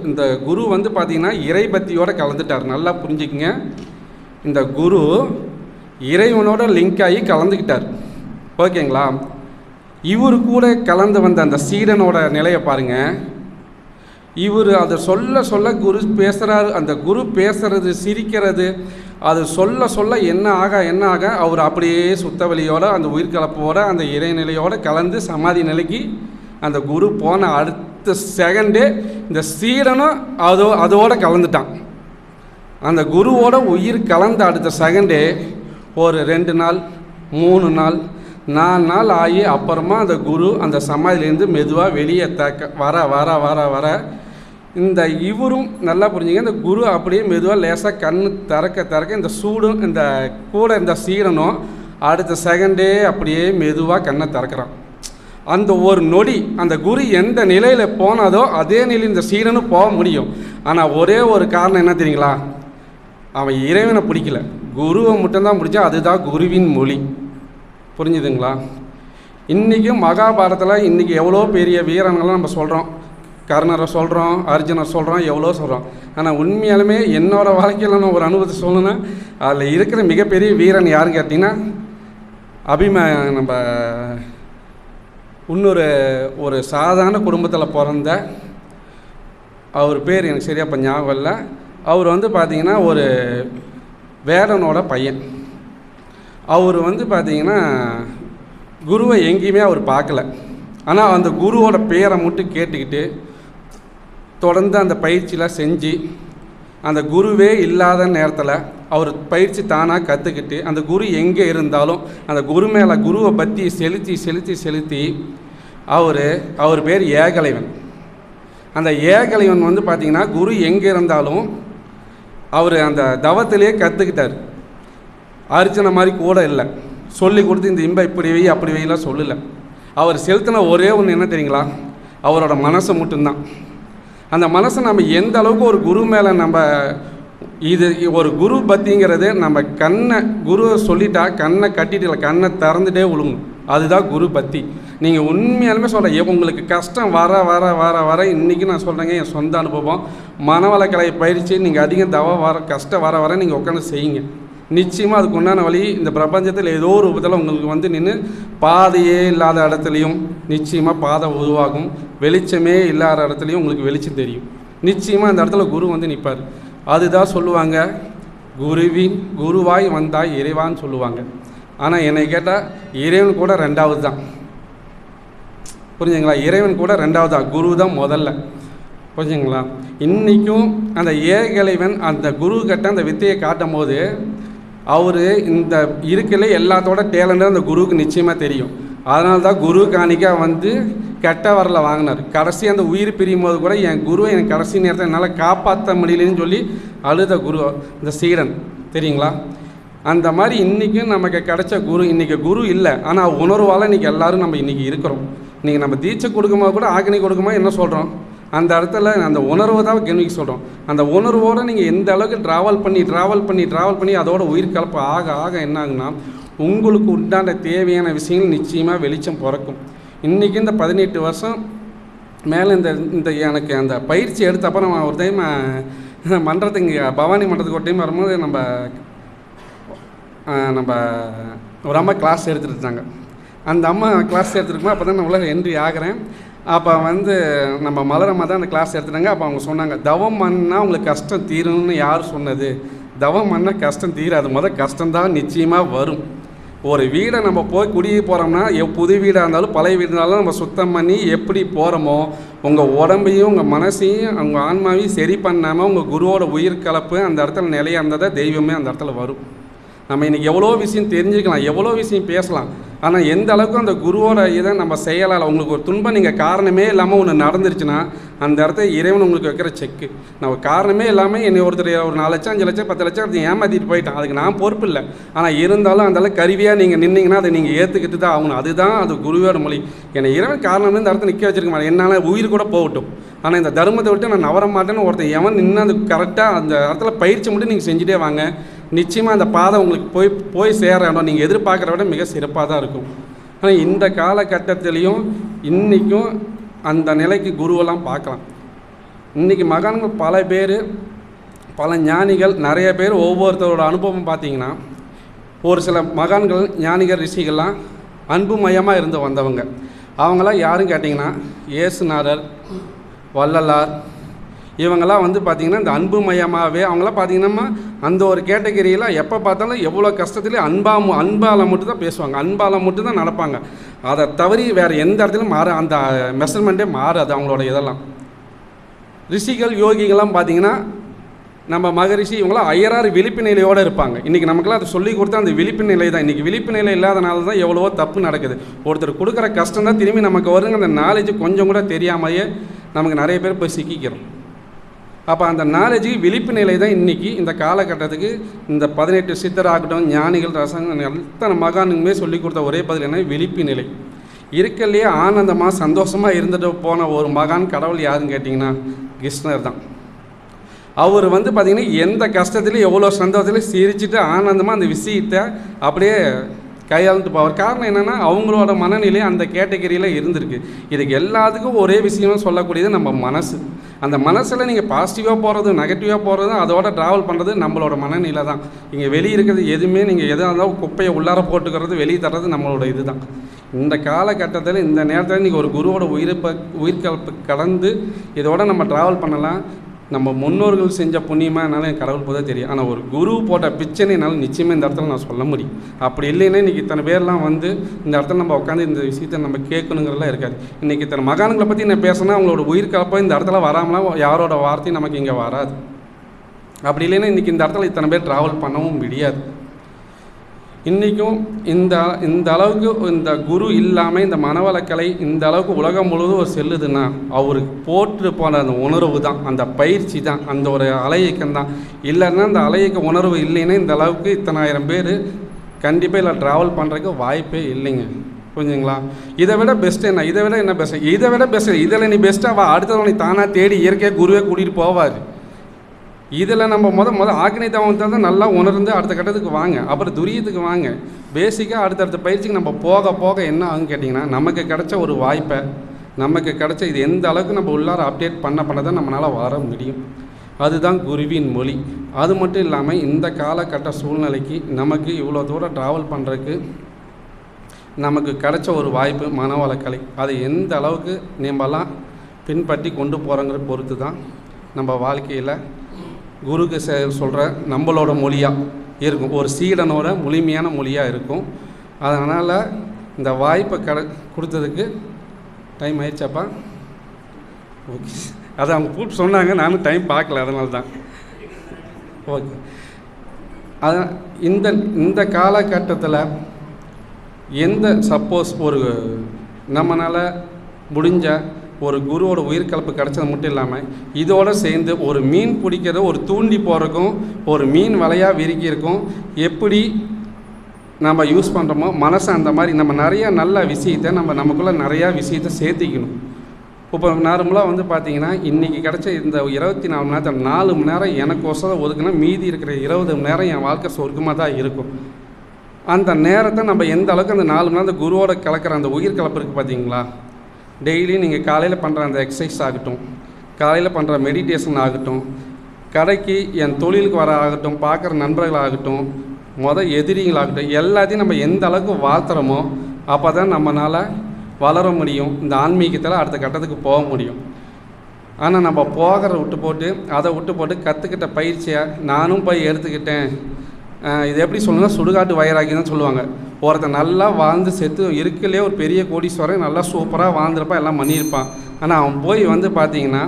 இந்த குரு வந்து பார்த்தீங்கன்னா இறைபக்தியோடு கலந்துட்டார். நல்லா புரிஞ்சுக்குங்க, இந்த குரு இறைவனோட லிங்க் ஆகி கலந்துக்கிட்டார். ஓகேங்களா? இவர் கூட கலந்து வந்த அந்த சீடனோட நிலையை பாருங்கள். இவர் அதை சொல்ல சொல்ல குரு பேசுகிறாரு, அந்த குரு பேசுகிறது சிரிக்கிறது அது சொல்ல சொல்ல என்ன ஆக அவர் அப்படியே சுத்தவெளியோட அந்த உயிர்கலப்போட அந்த இறைநிலையோடு கலந்து சமாதி நிலைக்கு அந்த குரு போன அடுத்த செகண்டே இந்த சீடனும் அதோடு கலந்துட்டான். அந்த குருவோட உயிர் கலந்த அடுத்த செகண்டே ஒரு 2 நாள் 3 நாள் 4 நாள் ஆகி அப்புறமா அந்த குரு அந்த சமாதியிலேருந்து மெதுவாக வெளியே வர வர வர வர இந்த இவரும் நல்லா புரிஞ்சுங்க, இந்த குரு அப்படியே மெதுவாக லேசாக கண் திறக்க இந்த சூடும் இந்த கூட இந்த சீடனும் அடுத்த செகண்டே அப்படியே மெதுவாக கண்ணை திறக்கிறான். அந்த ஒரு நொடி அந்த குரு எந்த நிலையில் போனதோ அதே நிலையில் இந்த சீடனும் போக முடியும். ஆனால் ஒரே ஒரு காரணம் என்ன தெரியுங்களா? அவன் இறைவனை பிடிக்கல, குருவை மட்டும்தான் பிடிச்சா. அதுதான் குருவின் மொழி. புரிஞ்சுதுங்களா? இன்றைக்கும் மகாபாரதத்தில் இன்றைக்கி எவ்வளோ பெரிய வீரன்களை நம்ம சொல்கிறோம், கர்ணரை சொல்கிறோம், அர்ஜுனர் சொல்கிறோம், எவ்வளோ சொல்கிறோம். ஆனால் உண்மையாலுமே என்னோடய வாழ்க்கையில் நான் ஒரு அனுபவத்தை சொல்லணுன்னா அதில் இருக்கிற மிகப்பெரிய வீரன் யாருன்னு கேட்டிங்கன்னா நம்ம ஒரு சாதாரண குடும்பத்தில் பிறந்த அவர் பேர் எனக்கு சரியாக இப்போ ஞாபகம் இல்லை. அவர் வந்து பார்த்திங்கன்னா ஒரு வேடனோட பையன். அவர் வந்து பார்த்திங்கன்னா குருவை எங்கேயுமே அவர் பார்க்கல. ஆனால் அந்த குருவோட பேரை மட்டும் கேட்டுக்கிட்டு தொடர்ந்து அந்த பயிற்சியில் செஞ்சு அந்த குருவே இல்லாத நேரத்தில் அவர் பயிற்சி தானாக கற்றுக்கிட்டு அந்த குரு எங்கே இருந்தாலும் அந்த குரு மேலே குருவை பற்றி செலுத்தி செலுத்தி செலுத்தி அவர் பேர் ஏகலைவன். அந்த ஏகலைவன் வந்து பார்த்திங்கன்னா குரு எங்கே இருந்தாலும் அவர் அந்த தவத்திலே கற்றுக்கிட்டார். அர்ச்சனை மாதிரி கூட இல்லை, சொல்லி கொடுத்து இந்த இன்பம் இப்படி வை அப்படி வைலாம் சொல்லலை. அவர் செலுத்தின ஒரே ஒன்று என்ன தெரியுங்களா? அவரோட மனசை மட்டும்தான். அந்த மனசை நம்ம எந்த அளவுக்கு ஒரு குரு மேலே நம்ம ஒரு குரு பக்திங்கிறது நம்ம குருவை சொல்லிட்டா கண்ணை கட்டிட்டு கண்ணை திறந்துட்டே விழுங்கணும். அதுதான் குரு பக்தி. நீங்கள் உண்மையாலுமே சொல்கிறேன், உங்களுக்கு கஷ்டம் வர வர வர வர இன்றைக்கி நான் சொல்கிறேங்க, என் சொந்த அனுபவம். மனவளக்கலை பயிற்சி நீங்கள் அதிகம் கஷ்டம் வர வர நீங்கள் உட்காந்து செய்யுங்க. நிச்சயமாக அதுக்கு உண்டான வழி இந்த பிரபஞ்சத்தில் ஏதோ ஒரு ரூபத்தில் உங்களுக்கு வந்து நின்று பாதையே இல்லாத இடத்துலையும் நிச்சயமாக பாதை உருவாகும். வெளிச்சமே இல்லாத இடத்துலையும் உங்களுக்கு வெளிச்சம் தெரியும். நிச்சயமாக அந்த இடத்துல குரு வந்து நிற்பார். அதுதான் சொல்லுவாங்க, குருவாய் வந்தாய் இறைவான்னு சொல்லுவாங்க. ஆனால் என்னை கேட்டால் இறைவன் கூட 2வது தான். புரிஞ்சுங்களா? இறைவன் கூட 2வது தான், குரு தான் முதல்ல. புரிஞ்சுங்களா? இன்றைக்கும் அந்த ஏகலைவன் அந்த குரு கிட்ட அந்த வித்தையை காட்டும் போது அவர் இந்த இருக்கல எல்லாத்தோட டேலண்ட்டும் அந்த குருவுக்கு நிச்சயமாக தெரியும். அதனால தான் குரு காணிக்கா வந்து கெட்ட வரல வாங்கினார். கடைசி அந்த உயிர் பிரியும் போது கூட என் குருவை எனக்கு கடைசி நேரத்தை என்னால் காப்பாற்ற முடியலன்னு சொல்லி அழுத குரு இந்த சீடன், தெரியுங்களா? அந்த மாதிரி இன்றைக்கும் நமக்கு கிடைச்ச குரு. இன்றைக்கி குரு இல்லை, ஆனால் உணர்வால் இன்றைக்கி எல்லோரும் நம்ம இன்றைக்கி இருக்கிறோம். இன்றைக்கி நம்ம தீட்சை கொடுக்கும்போது கூட ஆக்னி கொடுக்கும்போது என்ன சொல்கிறோம்? அந்த இடத்துல அந்த உணர்வை தான் கவனிக்க சொல்கிறோம். அந்த உணர்வோடு நீங்கள் எந்த அளவுக்கு ட்ராவல் பண்ணி அதோட உயிர் கலப்பு ஆக என்ன ஆகுனா உங்களுக்கு உண்டான தேவையான விஷயங்கள் நிச்சயமாக வெளிச்சம் பிறக்கும். இன்றைக்கி இந்த 18 வருஷம் மேலே இந்த எனக்கு அந்த பயிற்சி எடுத்தப்போ நம்ம ஒரு டைம் மன்றத்துக்கு பவானி மன்றத்துக்கு ஒரு டைம் வரும்போது நம்ம ஒரு அம்மா கிளாஸ் எடுத்துகிட்டு இருந்தாங்க. அந்த அம்மா கிளாஸ் எடுத்துருக்கும்போது அப்போ தான் நான் உலக என்ட்ரி ஆகிறேன். அப்போ நம்ம மலரம்மா தான் அந்த கிளாஸ் எடுத்துட்டாங்க. அப்போ அவங்க சொன்னாங்க, தவம் பண்ணால் உங்களுக்கு கஷ்டம் தீரும்னு யார் சொன்னது? தவம் பண்ணால் கஷ்டம் தீராது, கஷ்டம்தான் நிச்சயமாக வரும். ஒரு வீடை நம்ம போய் குடியே போகிறோம்னா புது வீடாக இருந்தாலும் பழைய வீடு இருந்தாலும் நம்ம சுத்தம் பண்ணி எப்படி போகிறோமோ உங்கள் உடம்பையும் உங்கள் மனசையும் உங்கள் ஆன்மாவையும் சரி பண்ணாமல் உங்கள் குருவோட உயிர் கலப்பு அந்த இடத்துல நிலையாக இருந்தால் தான் தெய்வமே அந்த இடத்துல வரும். நம்ம இன்றைக்கி எவ்வளோ விஷயம் தெரிஞ்சுக்கலாம், எவ்வளோ விஷயம் பேசலாம். ஆனால் எந்த அளவுக்கு அந்த குருவோட இதை நம்ம செய்யலாம். உங்களுக்கு ஒரு துன்பம் நீங்கள் காரணமே இல்லாமல் ஒன்று நடந்துருச்சுன்னா அந்த இடத்த இறைவன் உங்களுக்கு வைக்கிற செக்கு. நான் காரணமே இல்லாமல் என்னை ஒருத்தர் ஒரு 4 லட்சம் 5 லட்சம் 10 லட்சம் அதை ஏமாற்றிட்டு போயிட்டான், அதுக்கு நான் பொறுப்பு இல்லை. ஆனால் இருந்தாலும் அந்தளவுக்கு கருவியாக நீங்கள் நின்னீங்கன்னா அதை நீங்கள் ஏற்றுக்கிட்டு தான் ஆகணும். அதுதான் அது குருவோட மொழி. என்னை இறைவன் காரணம் இந்த இடத்த நிற்க வச்சிருக்க மாட்டேன், என்னால் உயிர் கூட போகட்டும், ஆனால் இந்த தர்மத்தை விட்டு நான் நவர மாட்டேன்னு ஒருத்தன் எவன் நின்று அது கரெக்டாக அந்த இடத்துல பயிற்சி மட்டும் நீங்கள் செஞ்சுட்டே வாங்க. நிச்சயமாக அந்த பாதை உங்களுக்கு போய் சேர இடம் நீங்கள் எதிர்பார்க்குற விட மிக சிறப்பாக தான் இருக்கும். ஆனால் இந்த காலகட்டத்திலையும் இன்றைக்கும் அந்த நிலைக்கு குருவெல்லாம் பார்க்கலாம். இன்றைக்கி மகான்கள் பல பேர், பல ஞானிகள், நிறைய பேர் ஒவ்வொருத்தரோட அனுபவம் பார்த்திங்கன்னா ஒரு சில மகான்கள் ஞானிகள் ரிஷிகள்லாம் அன்புமயமாக இருந்து வந்தவங்க. அவங்களாம் யாரும் கேட்டிங்கன்னா இயேசுநாதர், வள்ளலார், இவங்கெல்லாம் பார்த்திங்கன்னா இந்த அன்புமயமாகவே அவங்களாம் பார்த்திங்கன்னா அந்த ஒரு கேட்டகரியில் எப்போ பார்த்தாலும் எவ்வளோ கஷ்டத்துலேயும் அன்பால் மட்டும் தான் பேசுவாங்க, அன்பால் மட்டும் தான் நடப்பாங்க. அதை தவறி வேறு எந்த இடத்துலையும் அந்த மெஷர்மெண்ட்டே மாறாது அவங்களோட இதெல்லாம். ரிஷிகள் யோகிகள்லாம் பார்த்திங்கன்னா நம்ம மகரிஷி இவங்களாம் அயராறு விழிப்பு நிலையோடு இருப்பாங்க. இன்றைக்கி நமக்குலாம் அதை சொல்லி கொடுத்தா அந்த விழிப்பு நிலை தான். இன்றைக்கி விழிப்பு நிலை இல்லாதனால தான் எவ்வளவோ தப்பு நடக்குது. ஒருத்தர் கொடுக்குற கஷ்டம் தான் திரும்பி நமக்கு வருங்க. அந்த நாலேஜ் கொஞ்சம் கூட தெரியாமையே நமக்கு நிறைய பேர் போய் சிக்கிக்கிறோம். அப்போ அந்த நாலேஜுக்கு விழிப்பு நிலை தான் இன்றைக்கி இந்த காலகட்டத்துக்கு இந்த 18 சித்தராகட்டும், ஞானிகள், ரசங்க, எத்தனை மகானுமே சொல்லி கொடுத்த ஒரே பதில் என்ன? விழிப்பு நிலை. இருக்கலையே ஆனந்தமாக சந்தோஷமாக இருந்துட்டு போன ஒரு மகான் கடவுள் யாருன்னு கேட்டிங்கன்னா கிருஷ்ணர் தான். அவர் பார்த்திங்கன்னா எந்த கஷ்டத்துலையும் எவ்வளோ சந்தோஷத்துலையும் சிரிச்சுட்டு ஆனந்தமாக அந்த விஷயத்தை அப்படியே கையாளுட்டு போவார். காரணம் என்னென்னா அவங்களோட மனநிலை அந்த கேட்டகரியில் இருந்திருக்கு. இதுக்கு எல்லாத்துக்கும் ஒரே விஷயமும் சொல்லக்கூடியது நம்ம மனசு. அந்த மனசில் நீங்கள் பாசிட்டிவாக போகிறது நெகட்டிவாக போகிறது அதோட ட்ராவல் பண்ணுறது நம்மளோட மனநிலை தான். இங்கே வெளியே இருக்கிறது எதுவுமே நீங்கள் எதாக இருந்தாலும் குப்பையை உள்ளார போட்டுக்கிறது வெளியே தர்றது நம்மளோட இது தான். இந்த காலகட்டத்தில் இந்த நேரத்தில் நீங்கள் ஒரு குருவோட உயிர்கலப்பு கடந்து இதோட நம்ம ட்ராவல் பண்ணலாம். நம்ம முன்னோர்கள் செஞ்ச புண்ணியமாக என்னால் கடவுள் போதே தெரியும். ஆனால் ஒரு குரு போட்ட பிச்சனை என்னால் நிச்சயமாக இந்த இடத்துல நான் சொல்ல முடியும். அப்படி இல்லைன்னா இன்றைக்கி இத்தனை பேர்லாம் இந்த இடத்துல நம்ம உட்காந்து இந்த விஷயத்தை நம்ம கேட்கணுங்கிறதுலாம் இருக்காது. இன்றைக்கி இத்தனை மகான்களை பற்றி நான் பேசினா அவங்களோட உயிர் கலப்போ இந்த இடத்துல வராமலாம் யாரோட வார்த்தையும் நமக்கு இங்கே வராது. அப்படி இல்லைன்னா இன்றைக்கி இந்த இடத்துல இத்தனை பேர் ட்ராவல் பண்ணவும் முடியாது. இன்றைக்கும் இந்த அளவுக்கு இந்த குரு இல்லாமல் இந்த மனவளக்கலை இந்த அளவுக்கு உலகம் முழுவதும் ஒரு செல்லுதுன்னா அவருக்கு போட்டு போன அந்த உணர்வு தான், அந்த பயிற்சி தான், அந்த ஒரு அலையக்கம் தான். இல்லைன்னா அந்த அலையக்க உணர்வு இல்லைன்னா இந்த அளவுக்கு இத்தனை ஆயிரம் பேர் கண்டிப்பாக இல்லை ட்ராவல் பண்ணுறதுக்கு வாய்ப்பே இல்லைங்க. புரிஞ்சுங்களா? இதை விட பெஸ்ட்டு என்ன? இதை விட என்ன பெஸ்ட்டு? இதை விட பெஸ்ட்டு. இதில் நீ பெஸ்ட்டாக அடுத்தவனை தானாக தேடி இயற்கையாக குருவே கூட்டிகிட்டு போவார். இதில் நம்ம முதல் ஆக்னிதவத்தை தான் நல்லா உணர்ந்து அடுத்த கட்டத்துக்கு வாங்க, அப்புறம் துரியத்துக்கு வாங்க. பேசிக்காக அடுத்தடுத்த பயிற்சிக்கு நம்ம போக போக என்ன ஆகுன்னு கேட்டிங்கன்னா நமக்கு கிடைச்ச ஒரு வாய்ப்பை, நமக்கு கிடைச்ச இது எந்த அளவுக்கு நம்ம உள்ளார அப்டேட் பண்ண தான் நம்மளால் வர முடியும். அதுதான் குருவின் மொழி. அது மட்டும் இல்லாமல் இந்த காலகட்ட சூழ்நிலைக்கு நமக்கு இவ்வளோ தூரம் ட்ராவல் பண்ணுறதுக்கு நமக்கு கிடைச்ச ஒரு வாய்ப்பு மனவளக்கலை. அதை எந்த அளவுக்கு நம்மலாம் பின்பற்றி கொண்டு போகிறோங்கிற பொறுத்து தான் நம்ம வாழ்க்கையில் குருக்கு சொல்கிற நம்மளோட மொழியாக இருக்கும், ஒரு சீடனோட முழுமையான மொழியாக இருக்கும். அதனால் இந்த வாய்ப்பை கொடுத்ததுக்கு டைம் ஆயிடுச்சாப்பா? ஓகே, அதை அவங்க கூப்பிட்டு சொன்னாங்க, நானும் டைம் பார்க்கல, அதனால தான். ஓகே, அதான் இந்த காலகட்டத்தில் சப்போஸ் ஒரு நம்மளால் முடிஞ்ச ஒரு குருவோட உயிர்கலப்பு கிடச்சது மட்டும் இல்லாமல் இதோடு சேர்ந்து ஒரு மீன் பிடிக்கிறத ஒரு தூண்டி போகிறக்கும் ஒரு மீன் வலையாக விரிக்கிறக்கும் எப்படி நம்ம யூஸ் பண்ணுறோமோ மனசை அந்த மாதிரி நம்ம நிறையா நல்ல விஷயத்தை நமக்குள்ளே நிறையா விஷயத்தை சேர்த்திக்கணும். இப்போ நார்மலாக வந்து பார்த்திங்கன்னா இன்றைக்கி கிடச்ச இந்த 24 மணி நேரத்தில் 4 மணி நேரம் எனக்கோசரம் ஒதுக்குனா மீதி இருக்கிற 20 மணி நேரம் என் வாழ்க்கை சொர்க்கமாக தான் இருக்கும். அந்த நேரத்தை நம்ம எந்த அளவுக்கு அந்த 4 மணி நேரம் அந்த குருவோட கலக்கிற அந்த உயிர் கலப்பு இருக்குது பார்த்தீங்களா. டெய்லி நீங்கள் காலையில் பண்ணுற அந்த எக்ஸசைஸ் ஆகட்டும், காலையில் பண்ணுற மெடிடேஷன் ஆகட்டும், கடைக்கு என் தொழிலுக்கு வர ஆகட்டும், பார்க்குற நண்பர்களாகட்டும், எதிரிகளாகட்டும், எல்லாத்தையும் நம்ம எந்த அளவுக்கு வாழ்த்துறோமோ அப்போ தான் நம்மளால் வளர முடியும், இந்த ஆன்மீகத்தில் அடுத்த கட்டத்துக்கு போக முடியும். ஆனால் நம்ம போகிறத விட்டு போட்டு கற்றுக்கிட்ட பயிற்சியை நானும் போய் எடுத்துக்கிட்டேன். இது எப்படி சொல்லணும்னா சுடுகாட்டு வைராகியம் தான் சொல்லுவாங்க. ஒருத்தன் நல்லா வாழ்ந்து செத்து இருக்கலே ஒரு பெரிய கோடீஸ்வரன் நல்லா சூப்பராக வாழ்ந்துருப்பான், எல்லாம் பண்ணியிருப்பான். ஆனால் அவன் போய் வந்து பார்த்திங்கன்னா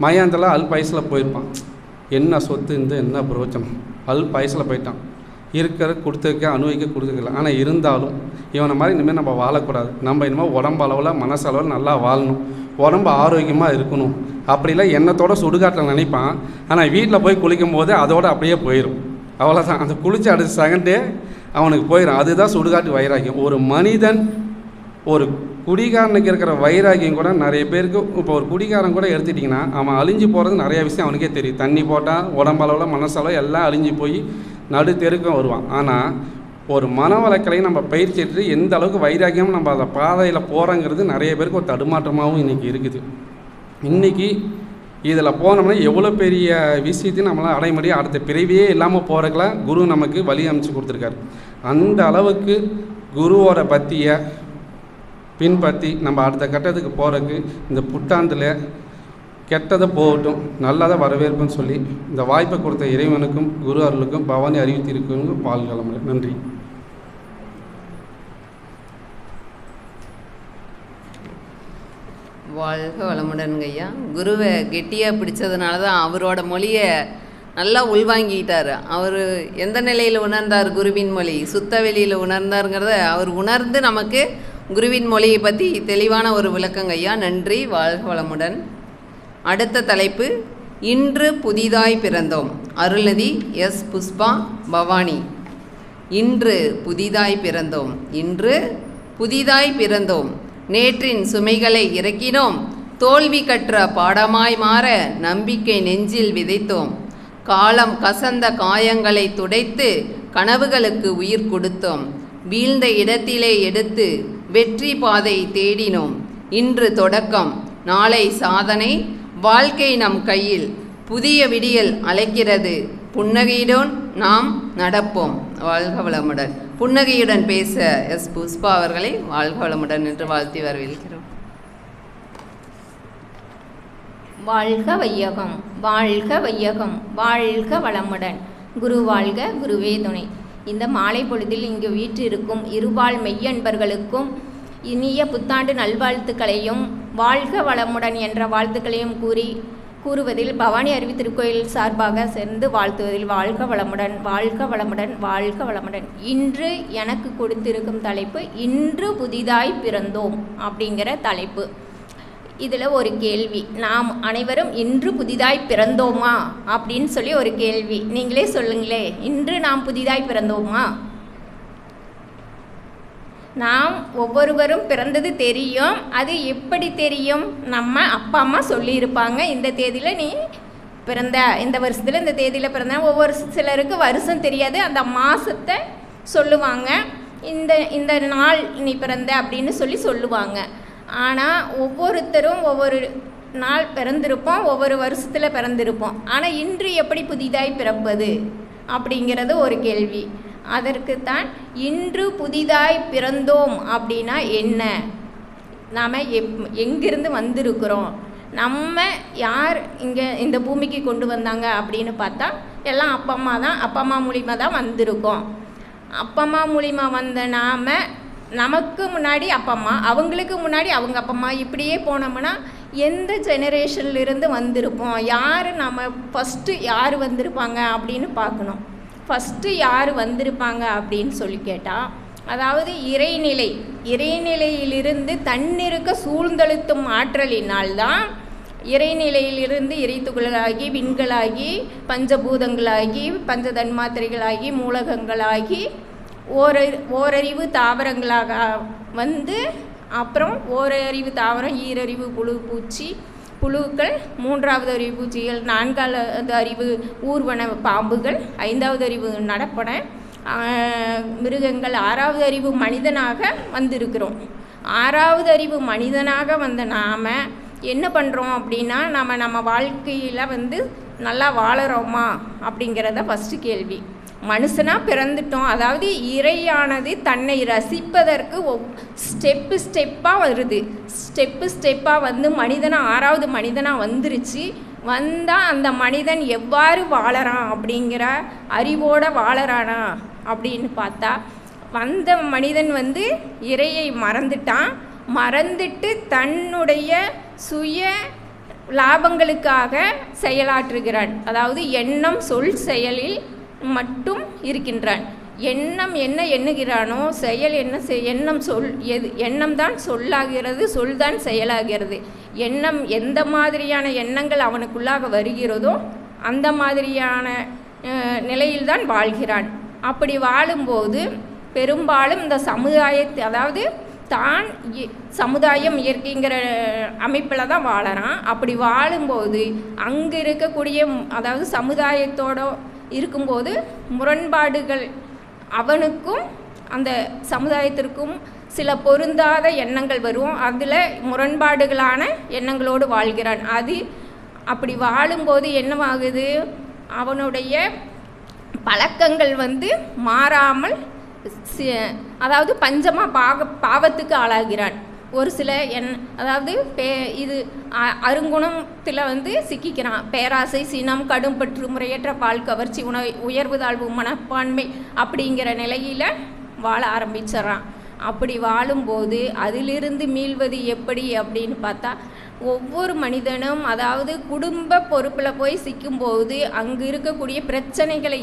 மயாந்தெல்லாம் அல்பாயசில் போயிருப்பான். என்ன சொத்து என்ன பிரயோஜனம், அல்பாயசில் போயிட்டான். இருக்கிற கொடுத்துருக்க அனுபவிக்க கொடுத்துருக்கல. ஆனால் இருந்தாலும் இவனை மாதிரி இனிமேல் நம்ம வாழக்கூடாது. நம்ம இனிமேல் உடம்பு அளவில் மனசளவில் நல்லா வாழணும், உடம்பு ஆரோக்கியமாக இருக்கணும். அப்படிலாம் எண்ணத்தோட சுடுகாட்டில் நினைப்பான். ஆனால் வீட்டில் போய் குளிக்கும் போது அதோடு அப்படியே போயிடும். அவ்வளோதான், அந்த குளிச்சு அடுத்த செகண்டே அவனுக்கு போயிடும். அதுதான் சுடுகாட்டு வைராகியம். ஒரு மனிதன், ஒரு குடிகாரனுக்கு இருக்கிற வைராகியம் கூட நிறைய பேருக்கு, இப்போ ஒரு குடிகாரன் கூட எடுத்துட்டிங்கன்னா அவன் அழிஞ்சு போகிறது நிறைய விஷயம் அவனுக்கே தெரியும். தண்ணி போட்டால் உடம்பளவில் மனசளவு எல்லாம் அழிஞ்சு போய் நடு தெருக்கம் வருவான். ஆனால் ஒரு மனவளக்கலை நம்ம பயிற்சி எடுத்து எந்த அளவுக்கு வைராகியம் நம்ம அந்த பாதையில் போகிறோங்கிறது நிறைய பேருக்கு ஒரு தடுமாற்றமாகவும் இன்றைக்கி இருக்குது. இன்றைக்கி இதில் போனோம்னா எவ்வளோ பெரிய விஷயத்தையும் நம்மளால் அடைய முடியும். அடுத்த பிறவியே இல்லாமல் போகிறதுக்குலாம் குரு நமக்கு வழி அமைச்சு கொடுத்துருக்காரு. அந்த அளவுக்கு குருவோட பற்றியை பின்பற்றி நம்ம அடுத்த கட்டத்துக்கு போகிறதுக்கு இந்த புத்தாண்டில் கெட்டதை போகட்டும், நல்லதை வரவேற்புன்னு சொல்லி இந்த வாய்ப்பை கொடுத்த இறைவனுக்கும் குரு அருளுக்கும் பவானி அறிவித்திருக்கும் வாழ்களமுறை. நன்றி. வாழ்க வளமுடனுங்க ஐயா. குருவை கெட்டியாக பிடிச்சதுனால தான் அவரோட மொழியை நல்லா உள்வாங்கிட்டார். அவர் எந்த நிலையில் உணர்ந்தார் குருவின் மொழி, சுத்த வெளியில் உணர்ந்தாருங்கிறத அவர் உணர்ந்து நமக்கு குருவின் மொழியை பற்றி தெளிவான ஒரு விளக்கங்க ஐயா. நன்றி. வாழ்க வளமுடன். அடுத்த தலைப்பு, இன்று புதிதாய் பிறந்தோம். அருள்நிதி எஸ். புஷ்பா, பவானி. இன்று புதிதாய் பிறந்தோம், இன்று புதிதாய் பிறந்தோம், நேற்றின் சுமைகளை இறக்கினோம், தோல்வி கற்ற பாடமாய் மாற நம்பிக்கை நெஞ்சில் விதைத்தோம், காலம் கசந்த காயங்களை துடைத்து கனவுகளுக்கு உயிர் கொடுத்தோம், வீழ்ந்த இடத்திலே எடுத்து வெற்றி பாதை தேடினோம், இன்று தொடக்கம் நாளை சாதனை, வாழ்க்கை நம் கையில், புதிய விடியல் அழைக்கிறது, புன்னகையுடன் நாம் நடப்போம். வாழ்க வளமுடன். புன்னகையுடன் பேச எஸ். புஷ்பா அவர்களை வாழ்க வளமுடன் என்று வாழ்த்தி வரவேற்கிறோம். வாழ்க வையகம், வாழ்க வையகம், வாழ்க வளமுடன். குரு வாழ்க, குருவே துணை. இந்த மாலை பொழுதில் இங்கு வீற்றிருக்கும் இருபால் மெய்யன்பர்களுக்கும் இனிய புத்தாண்டு நல்வாழ்த்துக்களையும் வாழ்க வளமுடன் என்ற வாழ்த்துக்களையும் கூறுவதில் பவானி அருவி திருக்கோயில் சார்பாக சேர்ந்து வாழ்த்துவதில் வாழ்க வளமுடன், வாழ்க வளமுடன், வாழ்க வளமுடன். இன்று எனக்கு கொடுத்திருக்கும் தலைப்பு இன்று புதிதாய் பிறந்தோம் அப்படிங்கிற தலைப்பு. இதில் ஒரு கேள்வி, நாம் அனைவரும் இன்று புதிதாய் பிறந்தோமா அப்படின்னு சொல்லி ஒரு கேள்வி. நீங்களே சொல்லுங்களே, இன்று நாம் புதிதாய் பிறந்தோமா? நாம் ஒவ்வொருவரும் பிறந்தது தெரியும். அது எப்படி தெரியும்? நம்ம அப்பா அம்மா சொல்லியிருப்பாங்க, இந்த தேதியில் நீ பிறந்த, இந்த வருஷத்தில் இந்த தேதியில் பிறந்த. ஒவ்வொரு சிலருக்கு வருஷம் தெரியாது, அந்த மாதத்தை சொல்லுவாங்க, இந்த நாள் நீ பிறந்த அப்படின்னு சொல்லுவாங்க. ஆனால் ஒவ்வொருத்தரும் ஒவ்வொரு நாள் பிறந்திருப்போம், ஒவ்வொரு வருஷத்தில் பிறந்திருப்போம். ஆனால் இன்று எப்படி புதிதாய் பிறப்பது அப்படிங்கிறது ஒரு கேள்வி. அதற்குத்தான் இன்று புதிதாய் பிறந்தோம் அப்படின்னா என்ன, நாம் எங்கிருந்து வந்திருக்கிறோம், நம்ம யார் இங்கே இந்த பூமிக்கு கொண்டு வந்தாங்க அப்படின்னு பார்த்தா எல்லாம் அப்பா அம்மா தான். அப்பா அம்மா மூலிமா தான் வந்திருக்கோம். அப்பா அம்மா மூலிமா வந்த நாம், நமக்கு முன்னாடி அப்பா அம்மா, அவங்களுக்கு முன்னாடி அவங்க அப்பா அம்மா, இப்படியே போனோம்னா எந்த ஜெனரேஷன்லேருந்து வந்திருப்போம், யார் நம்ம ஃபஸ்ட்டு யார் வந்திருப்பாங்க அப்படின்னு பார்க்கணும். ஃபஸ்ட்டு யார் வந்திருப்பாங்க அப்படின்னு சொல்லி கேட்டால், அதாவது இறைநிலையிலிருந்து தன்னிருக்க சூழ்ந்தழுத்தும் ஆற்றலினால்தான் இறைநிலையிலிருந்து இறைத்துகளாகி, விண்களாகி, பஞ்சபூதங்களாகி, பஞ்ச தன்மாத்திரைகளாகி, மூலகங்களாகி, ஓரறிவு தாவரங்களாக வந்து அப்புறம் ஓரறிவு தாவரம், ஈரறிவு புழு பூச்சி புழுக்கள், மூன்றாவது அறிவு பூச்சிகள், நான்காவது அறிவு ஊர்வன பாம்புகள், ஐந்தாவது அறிவு நடப்பன மிருகங்கள், ஆறாவது அறிவு மனிதனாக வந்திருக்கிறோம். ஆறாவது அறிவு மனிதனாக வந்த நாம் என்ன பண்ணுறோம் அப்படின்னா, நம்ம வாழ்க்கையில் நல்லா வாழறோமா அப்படிங்கிறத ஃபஸ்ட்டு கேள்வி. மனுஷனாக பிறந்துட்டோம், அதாவது இறையானது தன்னை ரசிப்பதற்கு ஸ்டெப்பாக வருது. ஸ்டெப்பாக மனிதனாக ஆறாவது மனிதனாக வந்துருச்சு. வந்தால் அந்த மனிதன் எவ்வாறு வாழறான் அப்படிங்கிற அறிவோடு வாழறானா அப்படின்னு பார்த்தா, வந்த மனிதன் இறையை மறந்துட்டு தன்னுடைய சுய லாபங்களுக்காக செயலாற்றுகிறான். அதாவது எண்ணம் சொல் செயலில் மட்டும் இருக்கின்றான். எண்ணம் என்ன எண்ணுகிறானோ செயல் என்ன எண்ணம் சொல் எண்ணம் தான் சொல்லாகிறது, சொல் தான் செயலாகிறது. எண்ணம் எந்த மாதிரியான எண்ணங்கள் அவனுக்குள்ளாக வருகிறதோ அந்த மாதிரியான நிலையில்தான் வாழ்கிறான். அப்படி வாழும்போது பெரும்பாலும் இந்த சமுதாயத்தை, அதாவது தான் சமுதாயம் இயற்கைங்கிற அமைப்பில் தான் வாழறான். அப்படி வாழும்போது அங்கே இருக்கக்கூடிய, அதாவது சமுதாயத்தோடு இருக்கும்போது முரண்பாடுகள், அவனுக்கும் அந்த சமுதாயத்திற்கும் சில பொருந்தாத எண்ணங்கள் வரும். அதில் முரண்பாடுகளான எண்ணங்களோடு வாழ்கிறான். அப்படி வாழும்போது என்னவாகுது, அவனுடைய பழக்கங்கள் மாறாமல் அதாவது பாவத்துக்கு ஆளாகிறான். ஒரு சில அதாவது இது அருங்குணத்தில் சிக்கிக்கிறான். பேராசை, சினம், கடும்பற்று, முறையற்ற பால் கவர்ச்சி, உயர்வு தாழ்வு மனப்பான்மை அப்படிங்கிற நிலையில் வாழ ஆரம்பிச்சிட்றான். அப்படி வாழும்போது அதிலிருந்து மீள்வது எப்படி அப்படின்னு பார்த்தா, ஒவ்வொரு மனிதனும் அதாவது குடும்ப பொறுப்பில் போய் சிக்கும்போது அங்கு இருக்கக்கூடிய பிரச்சனைகளை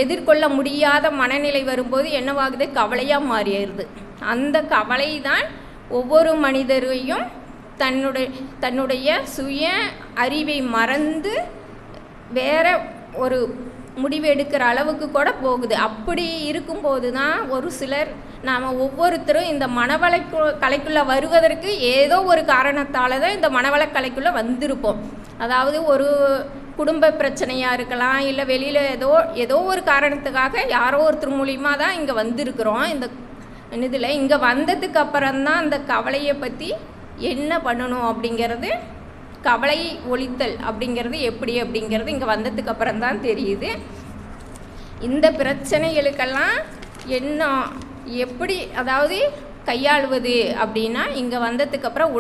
எதிர்கொள்ள முடியாத மனநிலை வரும்போது என்னவாகுது, கவலையாக மாறிடுது. அந்த கவலை தான் ஒவ்வொரு மனிதரையும் தன்னுடைய சுய அறிவை மறந்து வேற ஒரு முடிவு எடுக்கிற அளவுக்கு கூட போகுது. அப்படி இருக்கும்போது தான் ஒரு சிலர், நாம் ஒவ்வொருத்தரும் இந்த கலைக்குள்ளே வருவதற்கு ஏதோ ஒரு காரணத்தால் தான் இந்த கலைக்குள்ளே வந்திருப்போம். அதாவது ஒரு குடும்ப பிரச்சனையாக இருக்கலாம், இல்லை வெளியில் ஏதோ ஒரு காரணத்துக்காக யாரோ ஒருத்தர் மூலிமா தான் இங்கே வந்திருக்கிறோம். இந்த இதில் இங்கே வந்ததுக்கு அப்புறம்தான் அந்த கவலையை பற்றி என்ன பண்ணணும் அப்படிங்கிறது, கவலை ஒழித்தல் அப்படிங்கிறது எப்படி அப்படிங்கிறது இங்கே வந்ததுக்கு அப்புறம்தான் தெரியுது. இந்த பிரச்சனைகளுக்கெல்லாம் என்ன எப்படி அதாவது கையாளுவது அப்படின்னா, இங்கே வந்ததுக்கப்புறம்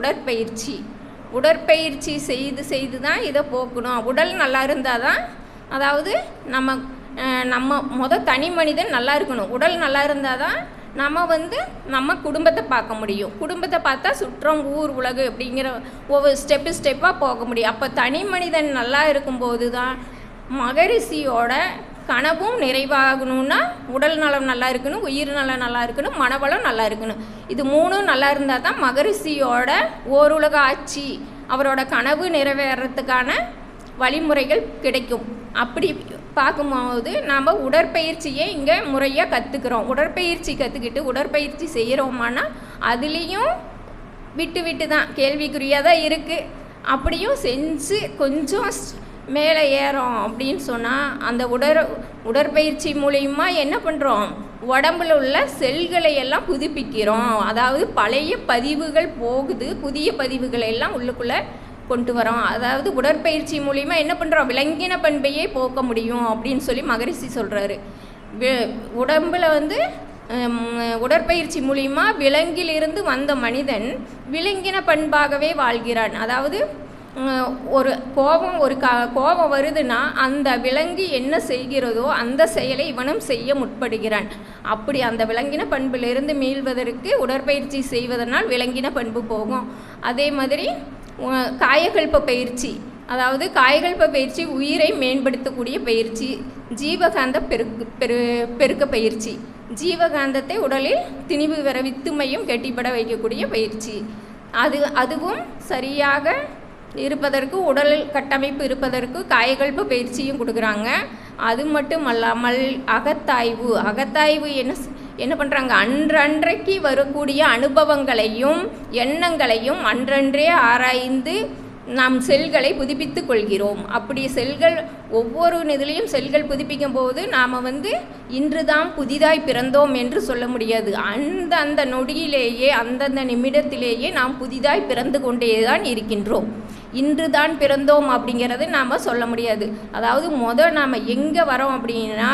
உடற்பயிற்சி செய்து தான் இதை போக்கணும். உடல் நல்லா இருந்தால் தான், அதாவது நம்ம தனி மனிதன் நல்லா இருக்கணும். உடல் நல்லா இருந்தால் தான் நம்ம குடும்பத்தை பார்க்க முடியும். குடும்பத்தை பார்த்தா சுற்றம், ஊர், உலகு அப்படிங்கிற ஒவ்வொரு ஸ்டெப்பாக போக முடியும். அப்போ தனி மனிதன் நல்லா இருக்கும்போது தான் மகரிஷியோட கனவும் நிறைவாகணும்னா உடல் நலம் நல்லா இருக்கணும், உயிர் நலம் நல்லா இருக்கணும், மனவளம் நல்லா இருக்கணும். இது மூணும் நல்லா இருந்தால் தான் மகரிஷியோட ஓருலக ஆட்சி, அவரோட கனவு நிறைவேறத்துக்கான வழிமுறைகள் கிடைக்கும். அப்படி பார்க்கும்போது நாம் உடற்பயிற்சியை இங்கே முறையாக கற்றுக்கிறோம். உடற்பயிற்சி கற்றுக்கிட்டு உடற்பயிற்சி செய்கிறோமானா அதுலேயும் விட்டு தான் கேள்விக்குறியாக தான் இருக்குது. அப்படியும் செஞ்சு கொஞ்சம் மேலே ஏறோம் அப்படின்னு சொன்னால் அந்த உடற்பயிற்சி மூலிமா என்ன பண்ணுறோம், உடம்புல உள்ள செல்களை எல்லாம் புதுப்பிக்கிறோம். அதாவது பழைய பதிவுகள் போகுது, புதிய பதிவுகளை எல்லாம் உள்ளுக்குள்ளே கொண்டு வரோம். அதாவது உடற்பயிற்சி மூலிமா என்ன பண்ணுறோம், விலங்கின பண்பையே போக்க முடியும் அப்படின்னு சொல்லி மகரிஷி சொல்கிறாரு. உடம்பில் உடற்பயிற்சி மூலிமா விலங்கிலிருந்து வந்த மனிதன் விலங்கின பண்பாகவே வாழ்கிறான். அதாவது ஒரு கோபம் வருதுன்னா அந்த விலங்கு என்ன செய்கிறதோ அந்த செயலை இவனும் செய்ய முற்படுகிறான். அப்படி அந்த விலங்கின பண்பிலிருந்து மீள்வதற்கு உடற்பயிற்சி செய்வதனால் விலங்கின பண்பு போகும். அதே மாதிரி காயகல்ப பயிற்சி, அதாவது காயகல்ப பயிற்சி உயிரை மேம்படுத்தக்கூடிய பயிற்சி. ஜீவகாந்த பெருக்க பயிற்சி, ஜீவகாந்தத்தை உடலில் திணிவு வர வித்துமையும் கெட்டிப்பட வைக்கக்கூடிய பயிற்சி. அதுவும் சரியாக இருப்பதற்கு, உடல் கட்டமைப்பு இருப்பதற்கு காயகல்ப பயிற்சியும் கொடுக்குறாங்க. அது மட்டும் அல்லாமல் அகத்தாய்வு என்ன பண்ணுறாங்க, அன்றன்றைக்கு வரக்கூடிய அனுபவங்களையும் எண்ணங்களையும் அன்றன்றே ஆராய்ந்து நாம் செல்களை புதுப்பித்து கொள்கிறோம். அப்படி செல்கள் ஒவ்வொரு இதுலேயும் செல்கள் புதுப்பிக்கும் போது நாம் இன்று தான் புதிதாய் பிறந்தோம் என்று சொல்ல முடியாது. அந்த நொடியிலேயே அந்தந்த நிமிடத்திலேயே நாம் புதிதாய் பிறந்து கொண்டே தான் இருக்கின்றோம். இன்று தான் பிறந்தோம் அப்படிங்கிறது நாம் சொல்ல முடியாது. அதாவது நாம் எங்கே வரோம் அப்படின்னா,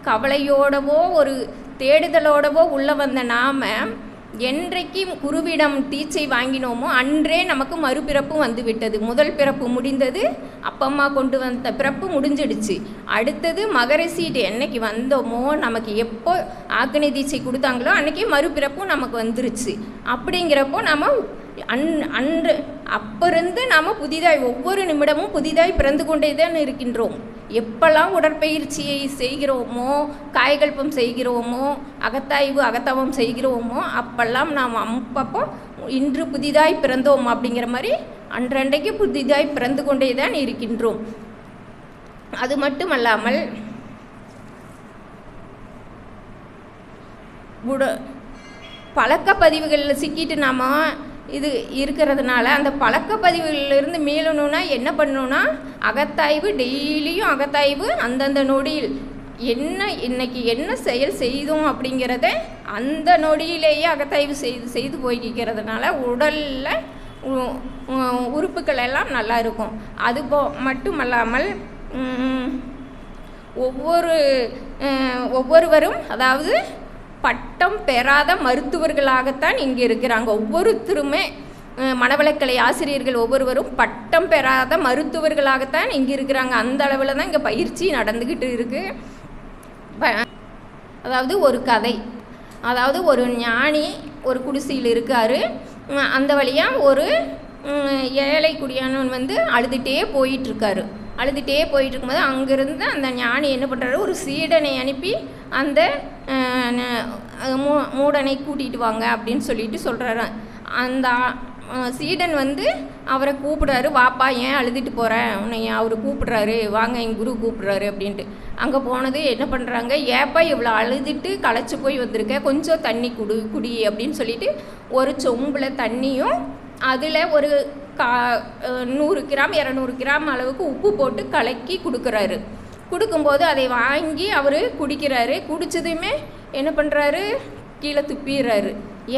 கவலையோடவோ ஒரு தேடுதலோடவோ உள்ளே வந்த நாம் என்றைக்கு குருவிடம் டீச்சை வாங்கினோமோ அன்றே நமக்கு மறுபிறப்பு வந்து விட்டது. முதல் பிறப்பு முடிந்தது, அப்பா அம்மா கொண்டு வந்த பிறப்பு முடிஞ்சிடுச்சு. அடுத்தது மகரிஷிட்டு என்னைக்கு வந்தோமோ, நமக்கு எப்போ ஆக்னி தீட்சை கொடுத்தாங்களோ அன்றைக்கி மறுபிறப்பும் நமக்கு வந்துருச்சு. அப்படிங்கிறப்போ நம்ம அன்று அப்போருந்து நாம் புதிதாய் ஒவ்வொரு நிமிடமும் புதிதாய் பிறந்து கொண்டே தான் இருக்கின்றோம். எப்பெல்லாம் உடற்பயிற்சியை செய்கிறோமோ, காயகல்பம் செய்கிறோமோ, அகத்தவம் செய்கிறோமோ அப்பெல்லாம் நாம் அப்பப்போ இன்று புதிதாய் பிறந்தோம் அப்படிங்கிற மாதிரி அன்றன்றைக்கு புதிதாய் பிறந்து கொண்டே தான் இருக்கின்றோம். அது மட்டுமல்லாமல் பழக்க பதிவுகளில் சிக்கிட்டு நாம் இது இருக்கிறதுனால அந்த பழக்க பதிவுகளிலிருந்து மீளணும்னா என்ன பண்ணணும்னா, அகத்தாய்வு, டெய்லியும் அகத்தாய்வு. அந்தந்த நொடியில் இன்னைக்கு என்ன செயல் செய்தோம் அப்படிங்கிறத அந்த நொடியிலேயே அகத்தாய்வு செய்து போய்க்கிறதுனால உடலில் உறுப்புகள் எல்லாம் நல்லா இருக்கும். அது மட்டுமல்லாமல் ஒவ்வொருவரும் அதாவது பட்டம் பெறாத மருத்துவர்களாகத்தான் இங்கே இருக்கிறாங்க. ஒவ்வொருத்தருமே மனவளக்கலை ஆசிரியர்கள் ஒவ்வொருவரும் பட்டம் பெறாத மருத்துவர்களாகத்தான் இங்கே இருக்கிறாங்க. அந்த அளவில் தான் இங்கே பயிற்சி நடந்துக்கிட்டு இருக்குது. அதாவது ஒரு கதை, அதாவது ஒரு ஞானி ஒரு குடிசையில் இருக்கார். அந்த வழியாக ஒரு ஏழை குடியானவன் அழுதுகிட்டே போயிட்டுருக்காரு. அழுதுகிட்டே போயிட்டுருக்கும்போது அங்கேருந்து அந்த ஞானி என்ன பண்ணுறாரு, ஒரு சீடனை அனுப்பி அந்த மூடனை கூட்டிகிட்டு வாங்க அப்படின்னு சொல்லிட்டு சொல்கிறாரு. அந்த சீடன் அவரை கூப்பிடுறாரு, வாப்பா ஏன் அழுதுட்டு போகிறேன், உன்னை அவர் கூப்பிடுறாரு, வாங்க எங்கள் குரு கூப்பிடுறாரு அப்படின்ட்டு. அங்கே போனது என்ன பண்ணுறாங்க, ஏப்பா இவ்வளோ அழுதுட்டு களைச்சி போய் வந்திருக்க, கொஞ்சம் தண்ணி குடி அப்படின்னு சொல்லிட்டு ஒரு சொம்பில் தண்ணியும் அதில் ஒரு 100 கிராம் 200 கிராம் அளவுக்கு உப்பு போட்டு கலக்கி கொடுக்குறாரு. கொடுக்கும்போது அதை வாங்கி அவர் குடிக்கிறாரு. குடித்ததுமே என்ன பண்ணுறாரு, கீழே துப்பிடுறாரு.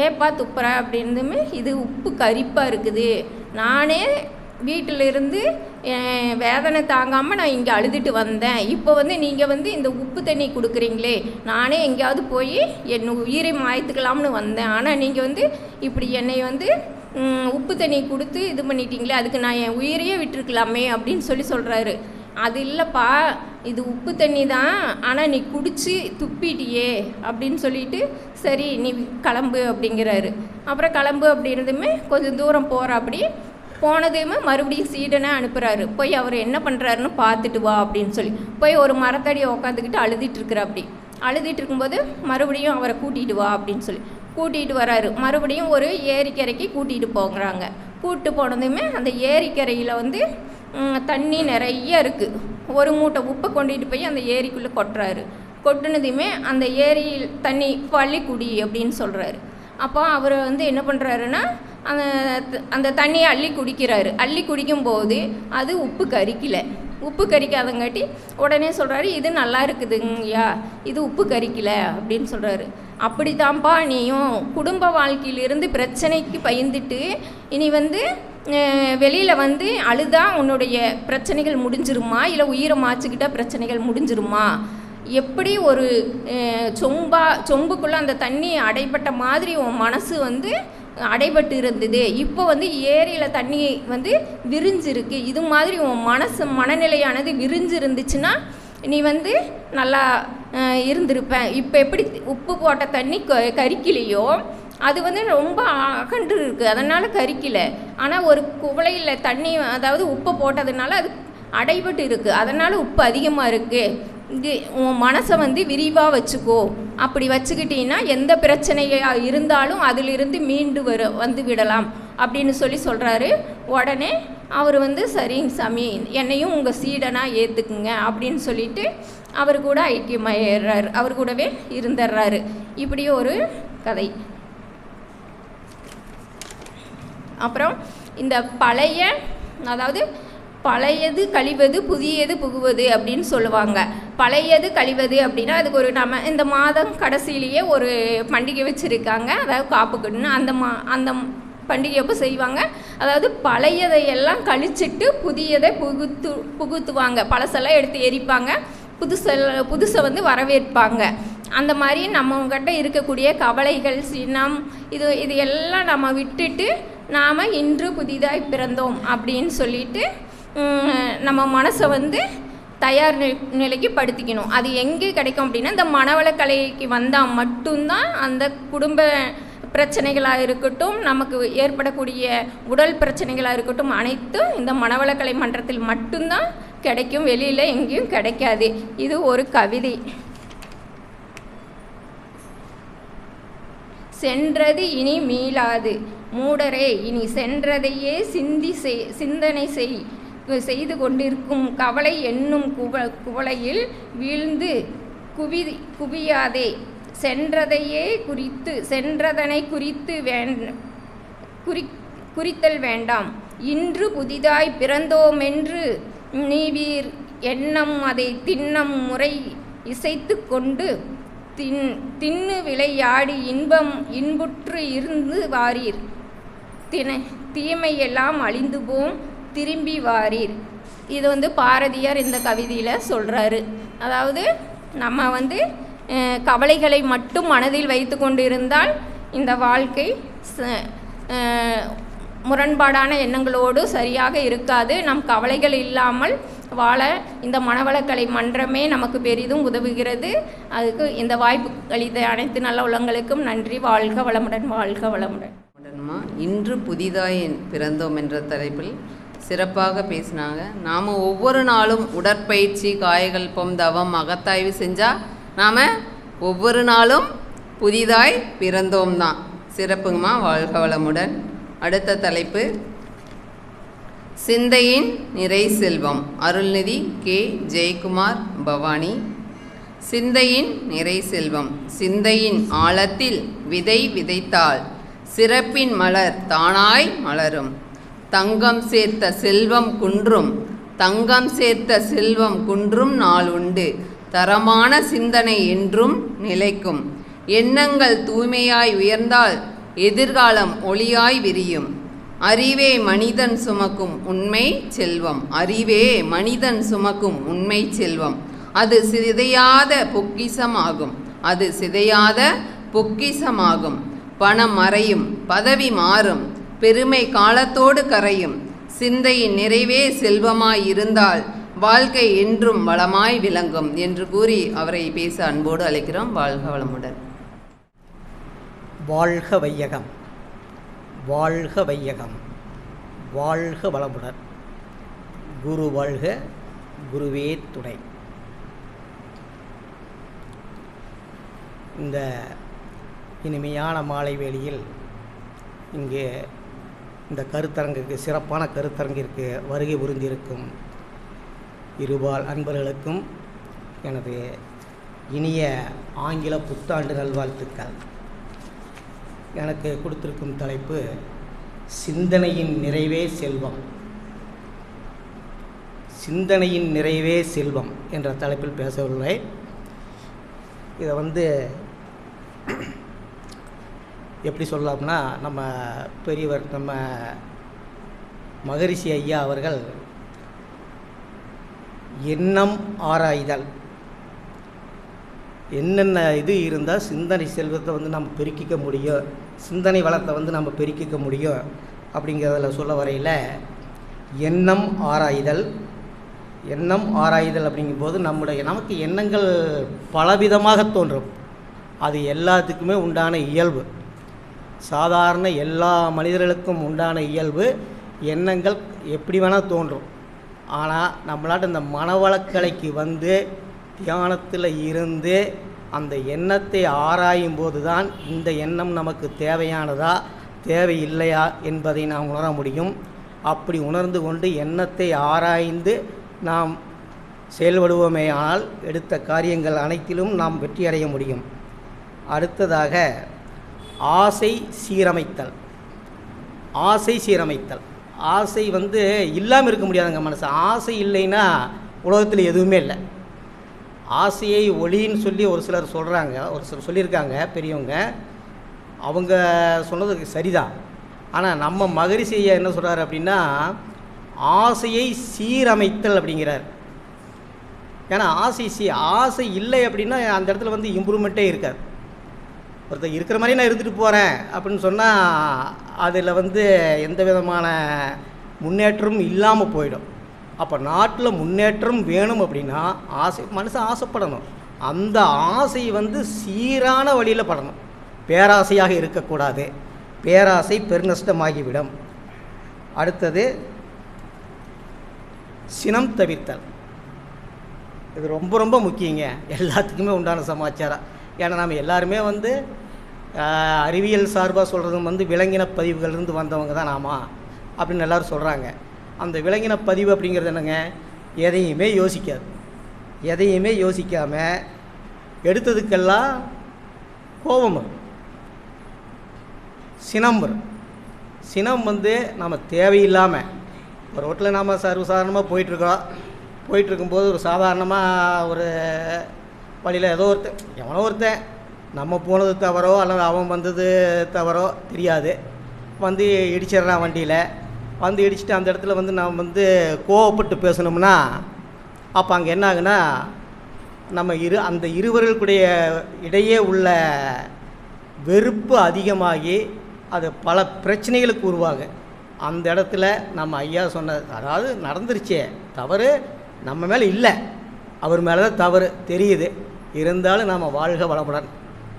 ஏப்பா துப்புற அப்படின்னுமே, இது உப்பு கரிப்பாக இருக்குது, நானே வீட்டிலிருந்து வேதனை தாங்காமல் நான் இங்கே அழுதுட்டு வந்தேன், இப்போ நீங்கள் இந்த உப்பு தண்ணி கொடுக்குறீங்களே, நானே எங்கேயாவது போய் என் உயிரை மாய்த்துக்கலாம்னு வந்தேன், ஆனால் நீங்கள் இப்படி என்னை உப்பு தண்ணி கொடுத்து இது பண்ணிட்டீங்களே, அதுக்கு நான் என் உயிரையே விட்டுருக்கலாமே அப்படின்னு சொல்கிறாரு. அது இல்லைப்பா, இது உப்பு தண்ணி தான், ஆனால் நீ குடித்து துப்பிட்டியே அப்படின்னு சொல்லிட்டு சரி நீ கிளம்பு அப்படிங்கிறாரு. அப்புறம் கிளம்பு அப்படின்றதுமே கொஞ்சம் தூரம் அப்படி போனதுமே மறுபடியும் சீடனை அனுப்புகிறாரு. போய் அவர் என்ன பண்ணுறாருன்னு பார்த்துட்டு வா அப்படின்னு சொல்லி போய் ஒரு மரத்தடியை உட்காந்துக்கிட்டு அழுதுகிட்டு இருக்கும்போது மறுபடியும் அவரை கூட்டிகிட்டு வா அப்படின்னு சொல்லி கூட்டிகிட்டு வராரு. மறுபடியும் ஒரு ஏரிக்கரைக்கு கூட்டிகிட்டு போகிறாங்க. கூப்பிட்டு போனதுமே அந்த ஏரிக்கரையில் தண்ணி நிறைய இருக்குது. ஒரு மூட்டை உப்பை கொண்டுகிட்டு போய் அந்த ஏரிக்குள்ளே கொட்டுறாரு. கொட்டினதுமே அந்த ஏரியில் தண்ணி பள்ளி குடி அப்படின்னு சொல்கிறாரு. அப்போ அவர் என்ன பண்ணுறாருன்னா அந்த தண்ணியை அள்ளி குடிக்கிறாரு. அள்ளி குடிக்கும்போது அது உப்பு கரிக்காதங்காட்டி உடனே சொல்கிறாரு, இது நல்லா இருக்குதுங்கய்யா, இது உப்பு கரிக்கலை அப்படின்னு சொல்கிறாரு. அப்படித்தான்ப்பா நீயும் குடும்ப வாழ்க்கையிலிருந்து பிரச்சனைக்கு பயந்துட்டு இனி வெளியில் அழுதா உன்னுடைய பிரச்சனைகள் முடிஞ்சிருமா, இல்லை உயிரை மாச்சிக்கிட்டால் பிரச்சனைகள் முடிஞ்சிருமா, எப்படி ஒரு சொம்புக்குள்ளே அந்த தண்ணி அடைபட்ட மாதிரி உன் மனசு அடைபட்டு இருந்தது, இப்போ ஏரியில் தண்ணி விரிஞ்சிருக்கு, இது மாதிரி உன் மனநிலையானது விரிஞ்சு இருந்துச்சுன்னா நீ நல்லா இருந்திருப்பேன். இப்போ எப்படி உப்பு போட்ட தண்ணி கரிக்கலையோ அது ரொம்ப அகன்று இருக்குது, அதனால் கரிக்கலை. ஆனால் ஒரு குவளையில் தண்ணி அதாவது உப்பை போட்டதுனால அது அடைபட்டு இருக்குது, அதனால் உப்பு அதிகமாக இருக்குது. இது உன் மனசை விரிவாக வச்சுக்கோ, அப்படி வச்சுக்கிட்டீங்கன்னா எந்த பிரச்சனையாக இருந்தாலும் அதிலிருந்து மீண்டு விடலாம் அப்படின்னு சொல்கிறாரு. உடனே அவர் வந்து சரிங்க சாமி என்னையும் உங்கள் சீடனாக ஏற்றுக்குங்க அப்படின்னு சொல்லிட்டு அவர் கூட ஐக்கியமாயிடுறாரு, அவர் கூடவே இருந்துடுறாரு. இப்படி ஒரு கதை. அப்புறம் இந்த பழைய, அதாவது பழையது கழிவது புதியது புகுவது அப்படின்னு சொல்லுவாங்க. பழையது கழிவது அப்படின்னா அதுக்கு ஒரு நம்ம இந்த மாதம் கடைசியிலேயே ஒரு பண்டிகை வச்சுருக்காங்க, அதாவது காப்புக்கட்டுன்னு அந்த பண்டிகை எப்போ செய்வாங்க. அதாவது பழையதையெல்லாம் கழிச்சிட்டு புதியதை புகுத்துவாங்க. பழசெல்லாம் எடுத்து எரிப்பாங்க, புதுசை வந்து வரவேற்பாங்க. அந்த மாதிரி நம்மகிட்ட இருக்கக்கூடிய கவலைகள், சினம், இது எல்லாம் நம்ம விட்டுட்டு நாம் இன்று புதிதாய் பிறந்தோம் அப்படின்னு சொல்லிட்டு நம்ம மனசை வந்து தயார் நிலைக்கு படுத்திக்கணும். அது எங்கே கிடைக்கும் அப்படின்னா இந்த மனவளக்கலைக்கு வந்தால் மட்டும்தான் அந்த குடும்ப பிரச்சனைகளாக இருக்கட்டும், நமக்கு ஏற்படக்கூடிய உடல் பிரச்சனைகளாக இருக்கட்டும், அனைத்தும் இந்த மனவளக்கலை மன்றத்தில் மட்டும்தான் கிடைக்கும், வெளியில் எங்கேயும் கிடைக்காது. இது ஒரு கவிதை. சென்றது இனி மீளாது மூடரே, இனி சென்றதையே சிந்தனை செய்து கொண்டிருக்கும் கவலை என்னும் குவளையில் வீழ்ந்து குவியாதே. சென்றதனை குறித்தல் வேண்டாம். இன்று புதிதாய் பிறந்தோமென்று நீவீர் எண்ணம் அதை திண்ணம் முறை இசைத்து கொண்டு தின்னு விளையாடி இன்புற்று இருந்து வாரீர். தீமையெல்லாம் அழிந்து போம் திரும்பி வாரீர். இது வந்து பாரதியார் இந்த கவிதையில் சொல்கிறாரு. அதாவது நம்ம வந்து கவலைகளை மட்டும் மனதில் வைத்து கொண்டு இருந்தால் இந்த வாழ்க்கை முரண்பாடான எண்ணங்களோடு சரியாக இருக்காது. நம் கவலைகள் இல்லாமல் வாழ இந்த மனவளக்கலை மன்றமே நமக்கு பெரிதும் உதவுகிறது. அதுக்கு இந்த வாய்ப்பு அளித்த அனைத்து நல்ல உள்ளங்களுக்கும் நன்றி. வாழ்க வளமுடன், வாழ்க வளமுடன். இன்று புதிதாய் பிறந்தோம் என்ற தலைப்பில் சிறப்பாக பேசினாங்க. நாம் ஒவ்வொரு நாளும் உடற்பயிற்சி, காயகல்பம், தவம், அகத்தாய்வு செஞ்சால் நாம் ஒவ்வொரு நாளும் புதிதாய் பிறந்தோம் தான். சிறப்புங்கம்மா, வாழ்க வளமுடன். அடுத்த தலைப்பு சிந்தையின் நிறை செல்வம். அருள்நிதி கே. ஜெயக்குமார், பவானி. சிந்தையின் நிறை செல்வம். சிந்தையின் ஆழத்தில் விதை விதைத்தால் சிறப்பின் மலர் தானாய் மலரும். தங்கம் சேர்த்த செல்வம் குன்றும், தங்கம் சேர்த்த செல்வம் குன்றும் நாள் உண்டு. தரமான சிந்தனை என்றும் நிலைக்கும். எண்ணங்கள் தூய்மையாய் உயர்ந்தால் எதிர்காலம் ஒளியாய் விரியும். அறிவே மனிதன் சுமக்கும் உண்மை செல்வம். அறிவே மனிதன் சுமக்கும் உண்மை செல்வம். அது சிதையாத பொக்கிசமாகும். அது சிதையாத பொக்கிசமாகும். பணம் மறையும், பதவி மாறும், பெருமை காலத்தோடு கரையும். சிந்தையின் நிறைவே செல்வமாய் இருந்தால் வாழ்க்கை என்றும் வளமாய் விளங்கும் என்று கூறி அவரை பேச அன்போடு அழைக்கிறோம். வாழ்க வளமுடன். வாழ்க வையகம், வாழ்க வையகம், வாழ்க வளமுடன். குரு வாழ்க, குருவே துணை. இந்த இனிமையான மாலை வேளையில் இங்கே இந்த கருத்தரங்குக்கு, சிறப்பான கருத்தரங்கிற்கு வருகை புரிந்திருக்கும் இருபால் அன்பர்களுக்கும் எனது இனிய ஆங்கில புத்தாண்டு நல்வாழ்த்துக்கள். எனக்கு கொடுத்திருக்கும் தலைப்பு சிந்தனையின் நிறைவே செல்வம். சிந்தனையின் நிறைவே செல்வம் என்ற தலைப்பில் பேச உள்ளேன். இதை வந்து எப்படி சொல்லலாம்னா, நம்ம பெரியவர் நம்ம மகரிஷி ஐயா அவர்கள் எண்ணம் ஆராய்தல், என்னென்ன இது இருந்தால் சிந்தனை செல்வத்தை வந்து நம்ம பெருக்கிக்க முடியும், சிந்தனை வளத்தை வந்து நம்ம பெருக்கிக்க முடியும் அப்படிங்கிறதில் சொல்ல வரையில் எண்ணம் ஆராய்தல். எண்ணம் ஆராய்தல் அப்படிங்கும்போது நமக்கு எண்ணங்கள் பலவிதமாக தோன்றும். அது எல்லாத்துக்குமே உண்டான இயல்பு. சாதாரண எல்லா மனிதர்களுக்கும் உண்டான இயல்பு எண்ணங்கள் எப்படி வேணால் தோன்றும். ஆனால் நம்மளாட்ட இந்த மனவளக்கலைக்கு வந்து தியானத்தில் இருந்து அந்த எண்ணத்தை ஆராயும் போது தான் இந்த எண்ணம் நமக்கு தேவையானதா தேவையில்லையா என்பதை நாம் உணர முடியும். அப்படி உணர்ந்து கொண்டு எண்ணத்தை ஆராய்ந்து நாம் செயல்படுவோமேயானால் எடுத்த காரியங்கள் அனைத்திலும் நாம் வெற்றியடைய முடியும். அடுத்ததாக ஆசை சீரமைத்தல். ஆசை சீரமைத்தல். ஆசை இல்லாமல் இருக்க முடியாதுங்க மனசு. ஆசை இல்லைன்னா உலகத்தில் எதுவுமே இல்லை. ஆசையை ஒளின்னு சொல்லி ஒரு சிலர் சொல்கிறாங்க, ஒரு சிலர் சொல்லியிருக்காங்க பெரியவங்க. அவங்க சொன்னது சரிதான். ஆனால் நம்ம மகரிஷி ஐயா என்ன சொல்கிறார் அப்படின்னா, ஆசையை சீரமைத்தல் அப்படிங்கிறார். ஏன்னா ஆசை இல்லை அப்படின்னா அந்த இடத்துல இம்ப்ரூவ்மெண்ட்டே இருக்காது. ஒருத்தர் இருக்கிற மாதிரி நான் இருந்துட்டு போகிறேன் அப்படின்னு சொன்னால் அதில் எந்த விதமான முன்னேற்றமும் இல்லாமல் போயிடும். அப்போ நாட்டில் முன்னேற்றம் வேணும் அப்படின்னா மனுஷன் ஆசைப்படணும். அந்த ஆசை சீரான வழியில் படணும். பேராசையாக இருக்கக்கூடாது. பேராசை பெருநஷ்டமாகிவிடும். அடுத்தது சினம் தவிர்த்தல். இது ரொம்ப ரொம்ப முக்கியங்க, எல்லாத்துக்குமே உண்டான சமாச்சாரம். ஏன்னா நம்ம எல்லாருமே அறிவியல் சார்பாக சொல்கிறது விலங்கின பதிவுகள்லேருந்து வந்தவங்க தான் நாம அப்படின்னு எல்லோரும் சொல்கிறாங்க. அந்த விலங்கின பதிவு அப்படிங்கிறது என்னங்க, எதையுமே யோசிக்காது. எதையுமே யோசிக்காமல் எடுத்ததுக்கெல்லாம் கோபம் வரும், சினம் வரும். சினம் நம்ம தேவையில்லாமல் ஒரு ரோட்டில் நாம் சர்வசாதாரணமாக போயிட்டுருக்கும்போது ஒரு சாதாரணமாக ஒரு வழியில் ஏதோ எவனோ ஒருத்தன் நம்ம போனது தவறோ அல்லது அவன் வந்தது தவறோ தெரியாது, இடிச்சிட்றான் வண்டியில். இடிச்சிட்டு அந்த இடத்துல நாம் கோவப்பட்டு பேசணும்னா அப்போ அங்கே என்ன ஆகுனா, நம்ம அந்த இருவர்களுடைய இடையே உள்ள வெறுப்பு அதிகமாகி அது பல பிரச்சனைகளுக்கு உருவாகும். அந்த இடத்துல நம்ம ஐயா சொன்னது, அதாவது நடந்துருச்சே தவறு நம்ம மேலே இல்லை, அவர் மேலே தான் தவறு தெரியுது, இருந்தாலும் நாம் வாழ்க வளமுடன்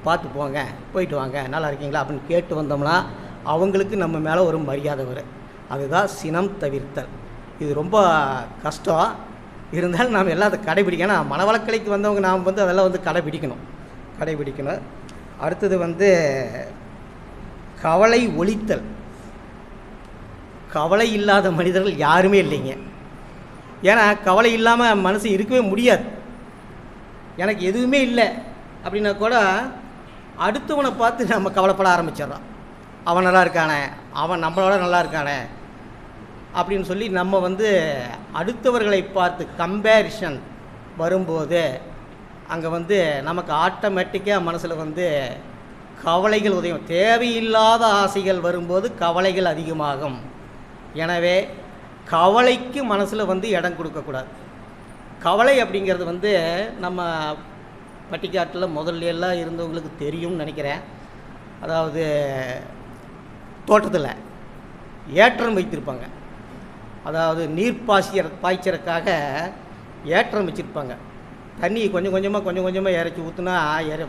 பார்த்து போங்க, போயிட்டு வாங்க, நல்லா இருக்கீங்களா அப்படின்னு கேட்டு வந்தோம்னா அவங்களுக்கு நம்ம மேலே ஒரு மரியாதை வரும். அதுதான் சினம் தவிர்த்தல். இது ரொம்ப கஷ்டம், இருந்தாலும் நாம் எல்லாம் அதை கடைபிடிக்கணும். மனவளக்கலைக்கு வந்தவங்க நாம் அதெல்லாம் கடைபிடிக்கணும். அடுத்தது கவலை ஒழித்தல். கவலை இல்லாத மனிதர்கள் யாருமே இல்லைங்க. ஏன்னா கவலை இல்லாமல் மனசு இருக்கவே முடியாது. எனக்கு எதுவுமே இல்லை அப்படின்னா கூட அடுத்தவனை பார்த்து நம்ம கவலைப்பட ஆரம்பிச்சிடறோம். அவன் நல்லா இருக்கானே, அவன் நம்மளோட நல்லா இருக்கானே அப்படின்னு சொல்லி நம்ம அடுத்தவர்களை பார்த்து கம்பேரிஷன் வரும்போது அங்கே நமக்கு ஆட்டோமேட்டிக்காக மனசில் கவலைகள் உதயம். தேவையில்லாத ஆசைகள் வரும்போது கவலைகள் அதிகமாகும். எனவே கவலைக்கு மனசில் இடம் கொடுக்கக்கூடாது. கவலை அப்படிங்கிறது நம்ம பட்டிக்காட்டில் முதல்ல எல்லாம் இருந்தவங்களுக்கு தெரியும்னு நினைக்கிறேன். அதாவது தோட்டத்தில் ஏற்றம் வைத்திருப்பாங்க. அதாவது நீர் பாய்ச்சறக்காக ஏற்றம் வச்சுருப்பாங்க. தண்ணி கொஞ்சம் கொஞ்சமாக இறச்சி ஊற்றுனா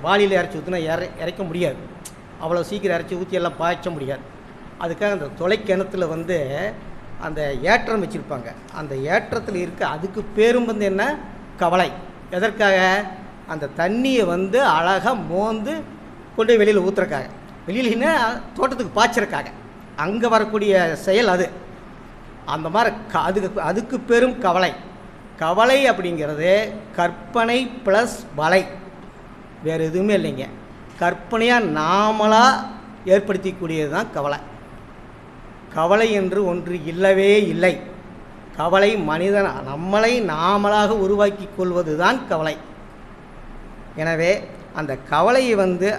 வாளியில் இறச்சி ஊற்றுனா இறைக்க முடியாது, அவ்வளோ சீக்கிரம் இறச்சி ஊற்றி எல்லாம் பாய்ச்ச முடியாது. அதுக்காக அந்த தொலைக்கிணத்துல அந்த ஏற்றம் வச்சுருப்பாங்க. அந்த ஏற்றத்தில் இருக்க அதுக்கு பேரும் என்ன, கவலை. எதற்காக? அந்த தண்ணியை அழகாக மோந்து கொண்டு வெளியில் ஊற்றுறக்காக, வெளியிலன்னா தோட்டத்துக்கு பாய்ச்சறக்காக அங்கே வரக்கூடிய செயல் அது. அந்த மாதிரி அதுக்கு பேரும் கவலை. கவலை அப்படிங்கிறது கற்பனை ப்ளஸ் வலை, வேறு எதுவுமே இல்லைங்க. கற்பனையாக நாமளாக ஏற்படுத்திக்கூடியது தான் கவலை. கவலை என்று ஒன்று இல்லவே இல்லை. கவலை மனிதன் நம்மளை நாமளாக உருவாக்கி கொள்வது தான் கவலை. எனவே அந்த கவலையை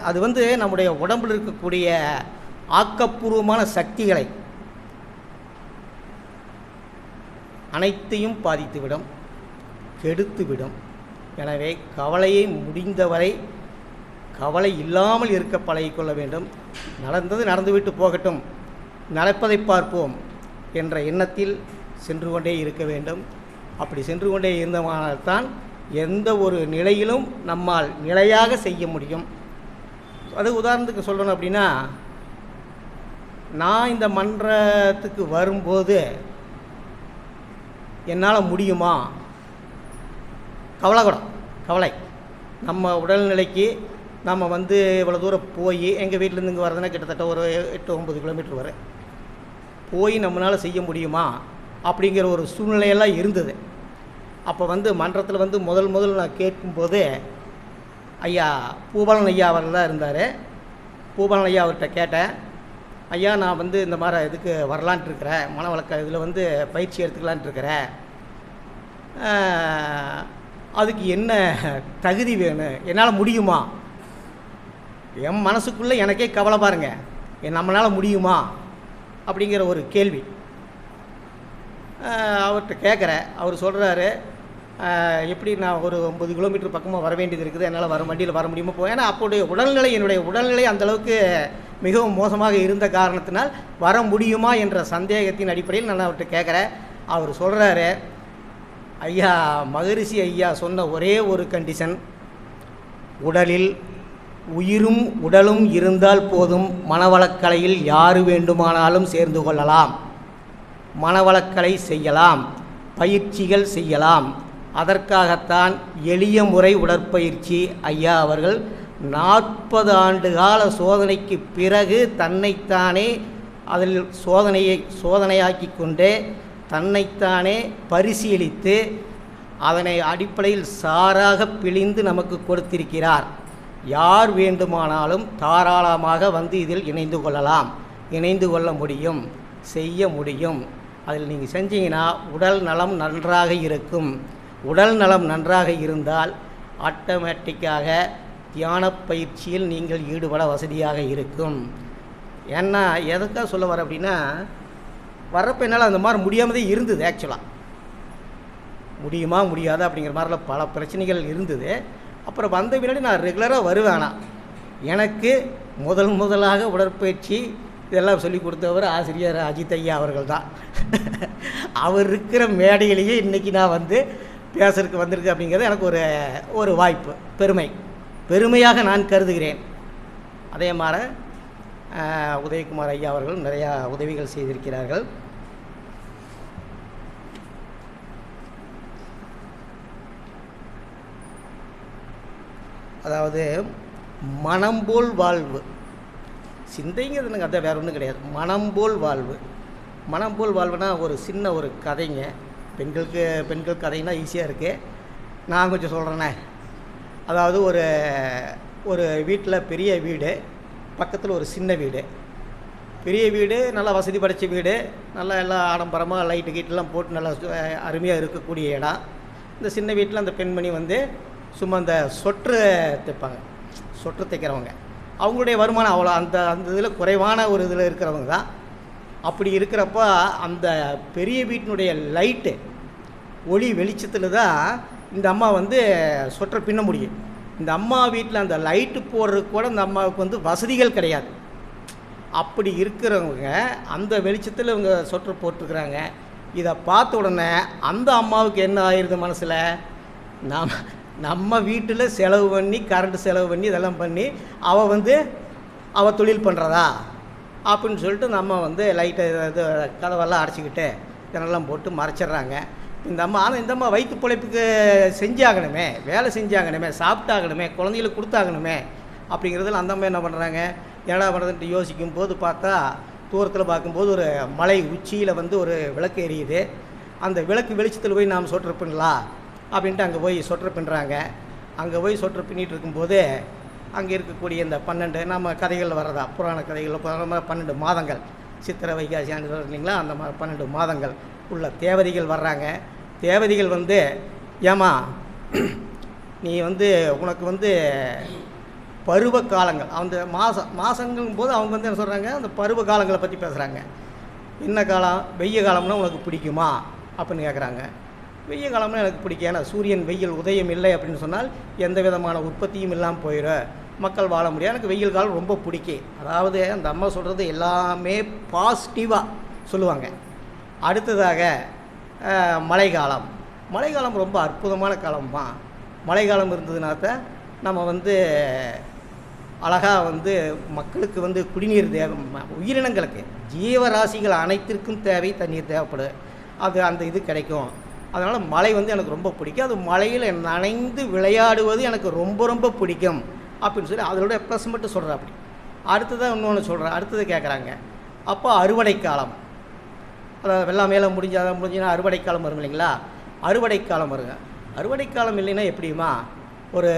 அது நம்முடைய உடம்பில் இருக்கக்கூடிய ஆக்கப்பூர்வமான சக்திகளை அனைத்தையும் பாதித்துவிடும், கெடுத்துவிடும். எனவே கவலையை முடிந்தவரை கவலை இல்லாமல் இருக்க பழகிக்கொள்ள வேண்டும். நடந்தது நடந்துவிட்டு போகட்டும், நடப்பதை பார்ப்போம் என்ற எண்ணத்தில் சென்று கொண்டே இருக்க வேண்டும். அப்படி சென்று கொண்டே இருந்தமானால்தான் எந்த ஒரு நிலையிலும் நம்மால் நிலையாக செய்ய முடியும். அது உதாரணத்துக்கு சொல்லணும் அப்படின்னா, நான் இந்த மன்றத்துக்கு வரும்போது என்னால் முடியுமா, கவலை நம்ம உடல்நிலைக்கு நம்ம இவ்வளோ தூரம் போய் எங்கள் வீட்டிலேருந்து இங்கே வரதுன்னா கிட்டத்தட்ட ஒரு 8-9 கிலோமீட்டர் வரும். போய் நம்மளால் செய்ய முடியுமா அப்படிங்கிற ஒரு சூழ்நிலையெல்லாம் இருந்தது. அப்போ வந்து மன்றத்தில் வந்து முதல் நான் கேட்கும்போது ஐயா பூபாலன் ஐயா அவர் தான் இருந்தார். பூபாலன் ஐயா அவர்கிட்ட கேட்டேன், ஐயா நான் வந்து இந்த மாதிரி இதுக்கு வரலான்ட்டு இருக்கிறேன், மனவளக்க இதில் வந்து பயிற்சி எடுத்துக்கலான்ட்டு இருக்கிறேன், அதுக்கு என்ன தகுதி வேணும், என்னால் முடியுமா? என் மனசுக்குள்ளே எனக்கே கவலை பாருங்க, நம்மளால் முடியுமா அப்படிங்கிற ஒரு கேள்வி அவர்கிட்ட கேட்குறேன். அவர் சொல்கிறாரு, எப்படி நான் ஒரு 9 கிலோமீட்டர் பக்கமாக வர வேண்டியது இருக்குது, என்னால் வண்டியில் வர முடியுமா போய், ஏன்னா அப்போடைய என்னுடைய உடல்நிலை அந்தளவுக்கு மிகவும் மோசமாக இருந்த காரணத்தினால் வர முடியுமா என்ற சந்தேகத்தின் அடிப்படையில் நான் அவர்கிட்ட கேட்குறேன். அவர் சொல்கிறாரு, ஐயா மகரிஷி ஐயா சொன்ன ஒரே ஒரு கண்டிஷன், உடலில் உயிரும் உடலும் இருந்தால் போதும், மனவளக்கலையில் யார் வேண்டுமானாலும் சேர்ந்து கொள்ளலாம், மனவளக்கலை செய்யலாம், பயிற்சிகள் செய்யலாம். அதற்காகத்தான் எளிய முறை உடற்பயிற்சி ஐயா அவர்கள் 40 ஆண்டு கால சோதனைக்கு பிறகு தன்னைத்தானே அதில் சோதனையாக்கி கொண்டே தன்னைத்தானே பரிசீலித்து அதனை அடிப்படையில் சாராக பிழிந்து நமக்கு கொடுத்திருக்கிறார். யார் வேண்டுமானாலும் தாராளமாக வந்து இதில் இணைந்து கொள்ளலாம், இணைந்து கொள்ள முடியும், செய்ய முடியும். அதில் நீங்கள் செஞ்சீங்கன்னா உடல் நலம் நன்றாக இருக்கும். உடல் நலம் நன்றாக இருந்தால் ஆட்டோமேட்டிக்காக தியான பயிற்சியில் நீங்கள் ஈடுபட வசதியாக இருக்கும். ஏன்னா எதுக்காக சொல்ல வர அப்படின்னா, வர்றப்ப என்னால் அந்த மாதிரி முடியாமதே இருந்தது. ஆக்சுவலாக முடியுமா முடியாதா அப்படிங்கிற மாதிரிலாம் பல பிரச்சனைகள் இருந்தது. அப்புறம் வந்த பின்னாடி நான் ரெகுலராக வருவேனா, எனக்கு முதலாக உடற்பயிற்சி இதெல்லாம் சொல்லி கொடுத்தவர் ஆசிரியர் அஜித் ஐயா அவர்கள் தான். அவர் இருக்கிற மேடையிலேயே இன்றைக்கி நான் வந்து பேசுறதுக்கு வந்திருக்கு அப்படிங்கிறது எனக்கு ஒரு வாய்ப்பு, பெருமையாக நான் கருதுகிறேன். அதே மாதிரி உதயகுமார் ஐயா அவர்கள் நிறையா உதவிகள் செய்திருக்கிறார்கள். அதாவது மனம் போல் வாழ்வு, சிந்தைங்கிறது எனக்கு அதான் வேறு ஒன்றும் கிடையாது. மனம் போல் வாழ்வுனா ஒரு கதைங்க. பெண்கள் கதைன்னா ஈஸியாக இருக்குது, நான் கொஞ்சம் சொல்கிறேனே. அதாவது ஒரு வீட்டில் பெரிய வீடு, பக்கத்தில் ஒரு சின்ன வீடு. பெரிய வீடு நல்லா வசதி படைத்த வீடு, நல்லா எல்லாம் ஆடம்பரமாக லைட்டு கீட்டெல்லாம் போட்டு நல்லா அருமையாக இருக்கக்கூடிய இடம். இந்த சின்ன வீட்டில் அந்த பெண்மணி வந்து சும்மா அந்த சொற்று தைக்கிறவங்க, அவங்களுடைய வருமானம் அவ்வளோ அந்த இதில் குறைவான ஒரு இதில் இருக்கிறவங்க தான். அப்படி இருக்கிறப்ப அந்த பெரிய வீட்டினுடைய லைட்டு ஒளி வெளிச்சத்தில் தான் இந்த அம்மா வந்து சொற்றை பின்ன முடியும். இந்த அம்மா வீட்டில் அந்த லைட்டு போடுறதுக்கு கூட இந்த அம்மாவுக்கு வந்து வசதிகள் கிடையாது. அப்படி இருக்கிறவங்க அந்த வெளிச்சத்தில் இவங்க சொற்று போட்டிருக்கிறாங்க. இதை பார்த்த உடனே அந்த அம்மாவுக்கு என்ன ஆயிடுது மனசில், நம்ம வீட்டில் செலவு பண்ணி கரண்ட் செலவு பண்ணி இதெல்லாம் பண்ணி அவள் தொழில் பண்ணுறதா அப்படின்னு சொல்லிட்டு நம்ம வந்து லைட்டை இது கதவெல்லாம் அடைச்சிக்கிட்டு இதெல்லாம் போட்டு மறைச்சிட்றாங்க. இந்த அம்மா வயிற்று பிழைப்புக்கு செஞ்சாகணுமே, வேலை செஞ்சாகணுமே, சாப்பிட்டாகணுமே, குழந்தைகளுக்கு கொடுத்தாகணுமே அப்படிங்கிறதுல அந்த அம்மா என்ன பண்ணுறாங்க, ஏடா பண்ணுறதுன்ட்டு யோசிக்கும் போது பார்த்தா தூரத்தில் பார்க்கும்போது ஒரு மலை உச்சியில் வந்து ஒரு விளக்கு எரியுது. அந்த விளக்கு வெளிச்சத்தில் போய் நாம் சொற்று பின்னலாம் அப்படின்ட்டு அங்கே போய் சொற்று பின்னுறாங்க. அங்கே போய் சொற்று பின்னிட்டு இருக்கும்போது அங்கே இருக்கக்கூடிய இந்த 12 நம்ம கதைகளில் வர்றதா புராண கதைகளில் 12 மாதங்கள், சித்திரை வைகாசி ஆண்டு இல்லைங்களா, அந்த 12 மாதங்கள் உள்ள தேவதைகள் வர்றாங்க. தேவதைகள் வந்து, ஏமா நீ வந்து உனக்கு வந்து பருவ காலங்கள், அந்த மாதங்கும் போது அவங்க வந்து என்ன சொல்கிறாங்க, அந்த பருவ காலங்களை பற்றி பேசுகிறாங்க. என்ன காலம், வெய்ய காலம்னா உனக்கு பிடிக்குமா அப்படின்னு கேட்குறாங்க. வெய்ய காலம்னா எனக்கு பிடிக்கும், ஏன்னா சூரியன் வெயில் உதயம் இல்லை அப்படின்னு சொன்னால் எந்த விதமான உற்பத்தியும் இல்லாமல் போயிடும், மக்கள் வாழ முடியாது, எனக்கு வெயில் காலம் ரொம்ப பிடிக்கும். அதாவது அந்த அம்மா சொல்கிறது எல்லாமே பாசிட்டிவாக சொல்லுவாங்க. அடுத்ததாக மழைக்காலம் ரொம்ப அற்புதமான காலம்மா. மழைக்காலம் இருந்ததுனாத்தான் நம்ம வந்து அழகாக வந்து மக்களுக்கு வந்து குடிநீர் தேவை, உயிரினங்களுக்கு ஜீவராசிகள் அனைத்திற்கும் தேவை தண்ணீர் தேவைப்படுது, அது அந்த இது கிடைக்கும். அதனால் மழை வந்து எனக்கு ரொம்ப பிடிக்கும், அது மழையில் நனைந்து விளையாடுவது எனக்கு ரொம்ப ரொம்ப பிடிக்கும் அப்படின்னு சொல்லி அதோட ப்ளஸ் மட்டும் சொல்கிறேன். அப்படி அடுத்ததாக இன்னொன்று சொல்கிறேன். அடுத்தது கேட்குறாங்க, அப்போ அறுவடை காலம், அதாவது வெள்ளம் மேலே முடிஞ்சுன்னா அறுவடை காலம் வரும் இல்லைங்களா? அறுவடை காலம் வருங்க. அறுவடை காலம் இல்லைன்னா எப்படிமா, ஒரு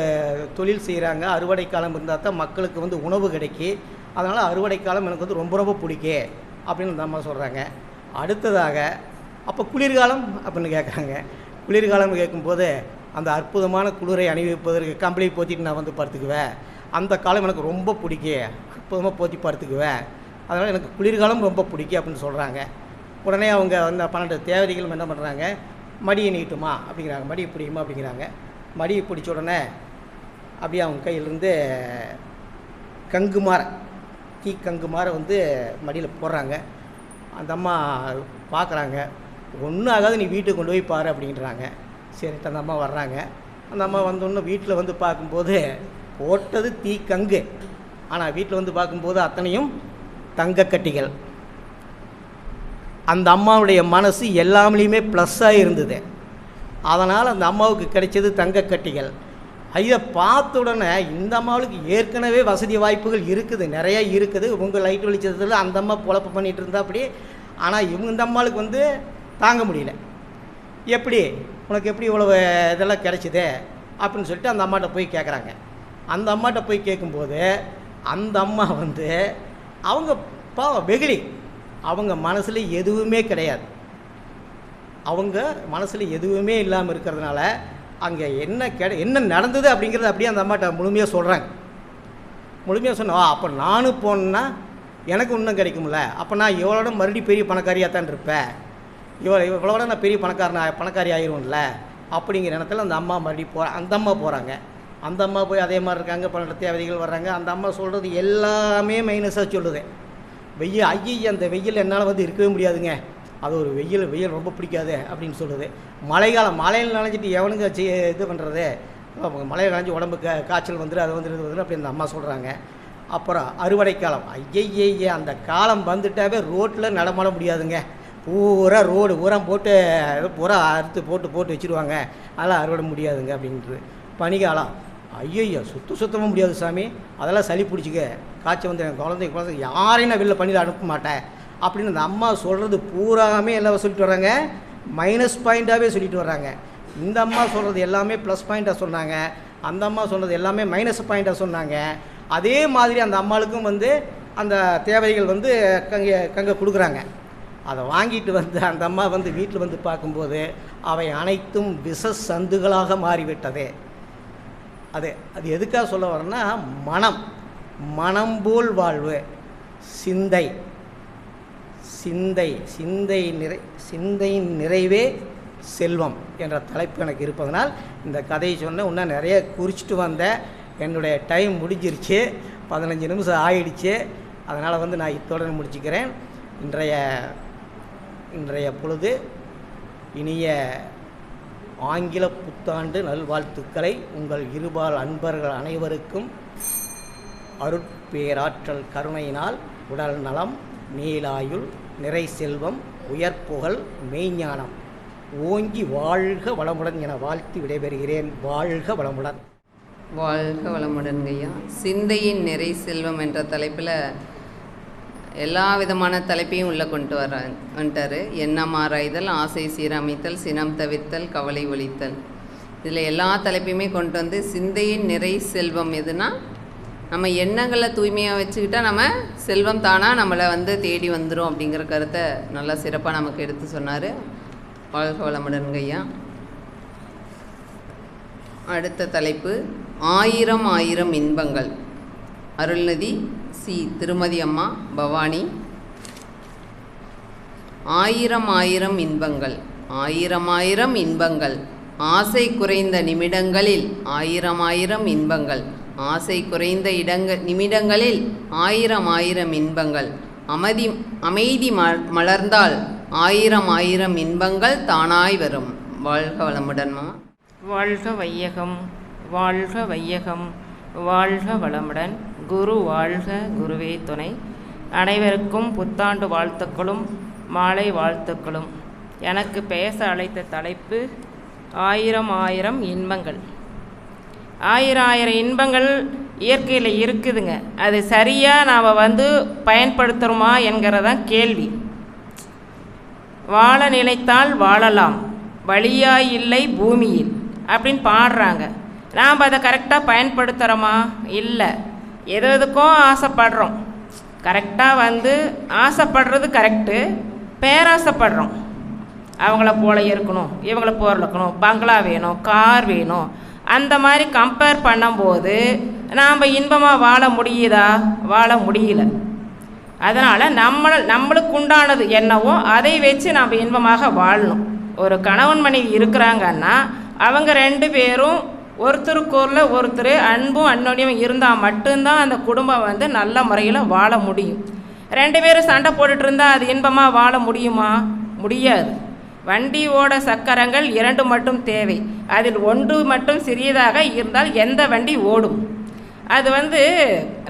தொழில் செய்கிறாங்க, அறுவடை காலம் இருந்தால் தான் மக்களுக்கு வந்து உணவு கிடைக்கி, அதனால் அறுவடை காலம் எனக்கு வந்து ரொம்ப ரொம்ப பிடிக்கும் அப்படின்னு அந்த அம்மா சொல்கிறாங்க. அடுத்ததாக அப்போ குளிர்காலம் அப்படின்னு கேட்குறாங்க. குளிர்காலம்னு கேட்கும்போது அந்த அற்புதமான குளிரை அணிவிப்பதற்கு கம்பளி போத்திட்டு நான் வந்து படுத்துக்குவேன், அந்த காலம் எனக்கு ரொம்ப பிடிக்கும், அற்புதமாக போத்தி படுத்துக்குவேன், அதனால் எனக்கு குளிர்காலம் ரொம்ப பிடிக்கும் அப்படின்னு சொல்கிறாங்க. உடனே அவங்க வந்து 12 தேவதைகளும் என்ன பண்ணுறாங்க, மடியை நீட்டுமா அப்படிங்கிறாங்க, மடியை பிடிக்குமா அப்படிங்கிறாங்க. மடியை பிடிச்ச உடனே அப்படியே அவங்க கையிலேருந்து கங்குமார கங்குமார வந்து மடியில் போடுறாங்க. அந்த அம்மா பார்க்குறாங்க, ஒன்றும் ஆகாது, நீ வீட்டுக்கு கொண்டு போய் பாரு அப்படின்றாங்க. சரிட்டு அந்த அம்மா வர்றாங்க. அந்த அம்மா வந்தோடனே வீட்டில் வந்து பார்க்கும்போது போட்டது கங்கு, ஆனால் வீட்டில் வந்து பார்க்கும்போது அத்தனையும் தங்கக்கட்டிகள். அந்த அம்மாவுடைய மனசு எல்லாமேலேயுமே ப்ளஸ்ஸாக இருந்தது. அதனால் அந்த அம்மாவுக்கு கிடைச்சது தங்கக்கட்டிகள். இதை பார்த்த உடனே இந்த அம்மாவுக்கு ஏற்கனவே வசதி வாய்ப்புகள் இருக்குது, நிறையா இருக்குது. உங்கள் லைட் வெளிச்சத்தில் அந்த அம்மா பொழப்பு பண்ணிகிட்டு இருந்தா அப்படி. ஆனால் இந்த அம்மாவுக்கு வந்து தாங்க முடியல. எப்படி உனக்கு எப்படி இவ்வளோ இதெல்லாம் கிடைச்சிது அப்படின்னு சொல்லிட்டு அந்த அம்மாட்ட போய் கேட்குறாங்க. அந்த அம்மாட்ட போய் கேட்கும்போது அந்த அம்மா வந்து அவங்க பாவம் வெகுளி, அவங்க மனசில் எதுவுமே கிடையாது. அவங்க மனசில் எதுவுமே இல்லாமல் இருக்கிறதுனால அங்கே என்ன நடந்தது அப்படிங்கிறது அப்படியே அந்த அம்மாட்ட முழுமையாக சொல்கிறாங்க. முழுமையாக சொன்னால் அப்போ நானும் போனேன்னா எனக்கு இன்னும் கிடைக்கும்ல, அப்போ நான் இவளோட மறுபடியும் பெரிய பணக்காரியாக தான் இருப்பேன், இவளோட நான் பெரிய பணக்காரி ஆயிடும்ல அப்படிங்கிற இடத்துல அந்த அம்மா மறுபடியும் அந்த அம்மா போகிறாங்க. அந்த அம்மா போய் அதே மாதிரி இருக்காங்க, 12 தேவதைகள் வர்றாங்க. அந்த அம்மா சொல்கிறது எல்லாமே மைனஸாக சொல்லுது. வெயில் அந்த வெயில் என்னால் வந்து இருக்கவே முடியாதுங்க, அது ஒரு வெயில் ரொம்ப பிடிக்காது அப்படின்னு சொல்லுது. மழையில் நனைஞ்சிட்டு எவனுங்க இது பண்ணுறது, மழையில் நனைஞ்சி உடம்பு காய்ச்சல் வந்துடும், அது வந்துடுது அப்படி அந்த அம்மா சொல்கிறாங்க. அப்புறம் அறுவடை காலம், அந்த காலம் வந்துட்டாவே ரோட்டில் நடமாட முடியாதுங்க, பூரா ரோடு ஊரம் போட்டு பூரா அறுத்து போட்டு வச்சுருவாங்க, அதெல்லாம் அறுவடை முடியாதுங்க அப்படின்றது. பனிக்காலம், சுத்தமாக முடியாது சாமி, அதெல்லாம் சளி பிடிச்சிக்க, காய்ச்சல் வந்து என் குழந்தை யாரையும் நான் வெளில பண்ணியில் அனுப்ப மாட்டேன் அப்படின்னு அந்த அம்மா சொல்கிறது பூராமே எல்லாம் சொல்லிட்டு வர்றாங்க, மைனஸ் பாயிண்ட்டாகவே சொல்லிட்டு வர்றாங்க. இந்த அம்மா சொல்கிறது எல்லாமே ப்ளஸ் பாயிண்ட்டாக சொன்னாங்க, அந்த அம்மா சொல்கிறது எல்லாமே மைனஸ் பாயிண்ட்டாக சொன்னாங்க. அதே மாதிரி அந்த அம்மாளுக்கும் வந்து அந்த தேவைகள் வந்து கங்கை கொடுக்குறாங்க. அதை வாங்கிட்டு வந்து அந்த அம்மா வந்து வீட்டில் வந்து பார்க்கும்போது அவை அனைத்தும் விஷ சந்துகளாக மாறிவிட்டது. அது எதுக்காக சொல்ல வரேன்னா, மனம் போல் வாழ்வு, சிந்தையின் நிறைவே செல்வம் என்ற தலைப்பு எனக்கு இருப்பதனால் இந்த கதையை சொன்னேன். இன்னும் நிறைய குறிச்சிட்டு வந்தேன், என்னுடைய டைம் முடிஞ்சிருச்சு, 15 நிமிஷம் ஆயிடுச்சு. அதனால் வந்து நான் இத்துடன் முடிச்சுக்கிறேன். இன்றைய பொழுது இனிய ஆங்கில புத்தாண்டு நல்வாழ்த்துக்களை உங்கள் இருபால் அன்பர்கள் அனைவருக்கும் அருட்பேராற்றல் கருணையினால் உடல் நலம், நீலாயுள், நிறை செல்வம், உயர்ப்புகழ், மெய்ஞானம் ஓங்கி வாழ்க வளமுடன் என வாழ்த்தி விடைபெறுகிறேன். வாழ்க வளமுடன். வாழ்க வளமுடன் ஐயா. சிந்தையின் நிறை செல்வம் என்ற தலைப்பில் எல்லா விதமான தலைப்பையும் உள்ளே கொண்டு வந்துட்டார். எண்ணம் ஆராய்தல், ஆசை சீரமைத்தல், சினம் தவிர்த்தல், கவலை ஒழித்தல், இதில் எல்லா தலைப்பையுமே கொண்டு வந்து சிந்தையின் நிறை செல்வம் எதுனா, நம்ம எண்ணங்களை தூய்மையாக வச்சுக்கிட்டால் நம்ம செல்வம் தானாக நம்மளை வந்து தேடி வந்துடும் அப்படிங்கிற கருத்தை நல்லா சிறப்பாக நமக்கு எடுத்து சொன்னார். வாழ்க வளமுடன் ஐயா. அடுத்த தலைப்பு 1000 இன்பங்கள். அருள்நிதி சி. திருமதி அம்மா பவானி. 1000 இன்பங்கள், 1000 இன்பங்கள், ஆசை குறைந்த நிமிடங்களில் 1000 இன்பங்கள், ஆசை குறைந்த நிமிடங்களில் 1000 இன்பங்கள், அமைதி மலர்ந்தால் 1000 இன்பங்கள் தானாய் வரும். வாழ்க வளமுடன்மா. வாழ்க வையகம், வாழ்க வையகம், வாழ்க வளமுடன். குரு வாழ்க, குருவே துணை. அனைவருக்கும் புத்தாண்டு வாழ்த்துக்களும் மாலை வாழ்த்துக்களும். எனக்கு பேச அழைத்த தலைப்பு 1000 இன்பங்கள். 1000 இன்பங்கள் இயற்கையில் இருக்குதுங்க, அது சரியாக நாம் வந்து பயன்படுத்துகிறோமா என்கிறதான் கேள்வி. வாழ நினைத்தால் வாழலாம், வழியாய் இல்லை பூமியில் அப்படின்னு பாடுறாங்க. நாம் அதை கரெக்டாக பயன்படுத்துகிறோமா? இல்லை. எதுக்கும் ஆசைப்படுறோம். கரெக்டாக ஆசைப்படுறது கரெக்டு, பேராசைப்படுறோம். அவங்கள போல இருக்கணும், இவங்கள போல இருக்கணும், பங்களா வேணும், கார் வேணும், அந்த மாதிரி கம்பேர் பண்ணும்போது நாம் இன்பமாக வாழ முடியுதா? வாழ முடியல. அதனால் நம்மளுக்கு உண்டானது என்னவோ அதை வச்சு நாம் இன்பமாக வாழணும். ஒரு கணவன் மனைவி இருக்கிறாங்கன்னா அவங்க 2 பேரும் ஒருத்தருக்குள்ள ஒருத்தர் அன்பும் அன்னோன்யமும் இருந்தால் மட்டும்தான் அந்த குடும்பம் நல்ல முறையில் வாழ முடியும். 2 பேரும் சண்டை போட்டுட்டு இருந்தால் அது இன்பமாக வாழ முடியுமா? முடியாது. வண்டியோட சக்கரங்கள் 2 மட்டும் தேவை. அதில் 1 மட்டும் சிறியதாக இருந்தால் எந்த வண்டி ஓடும்? அது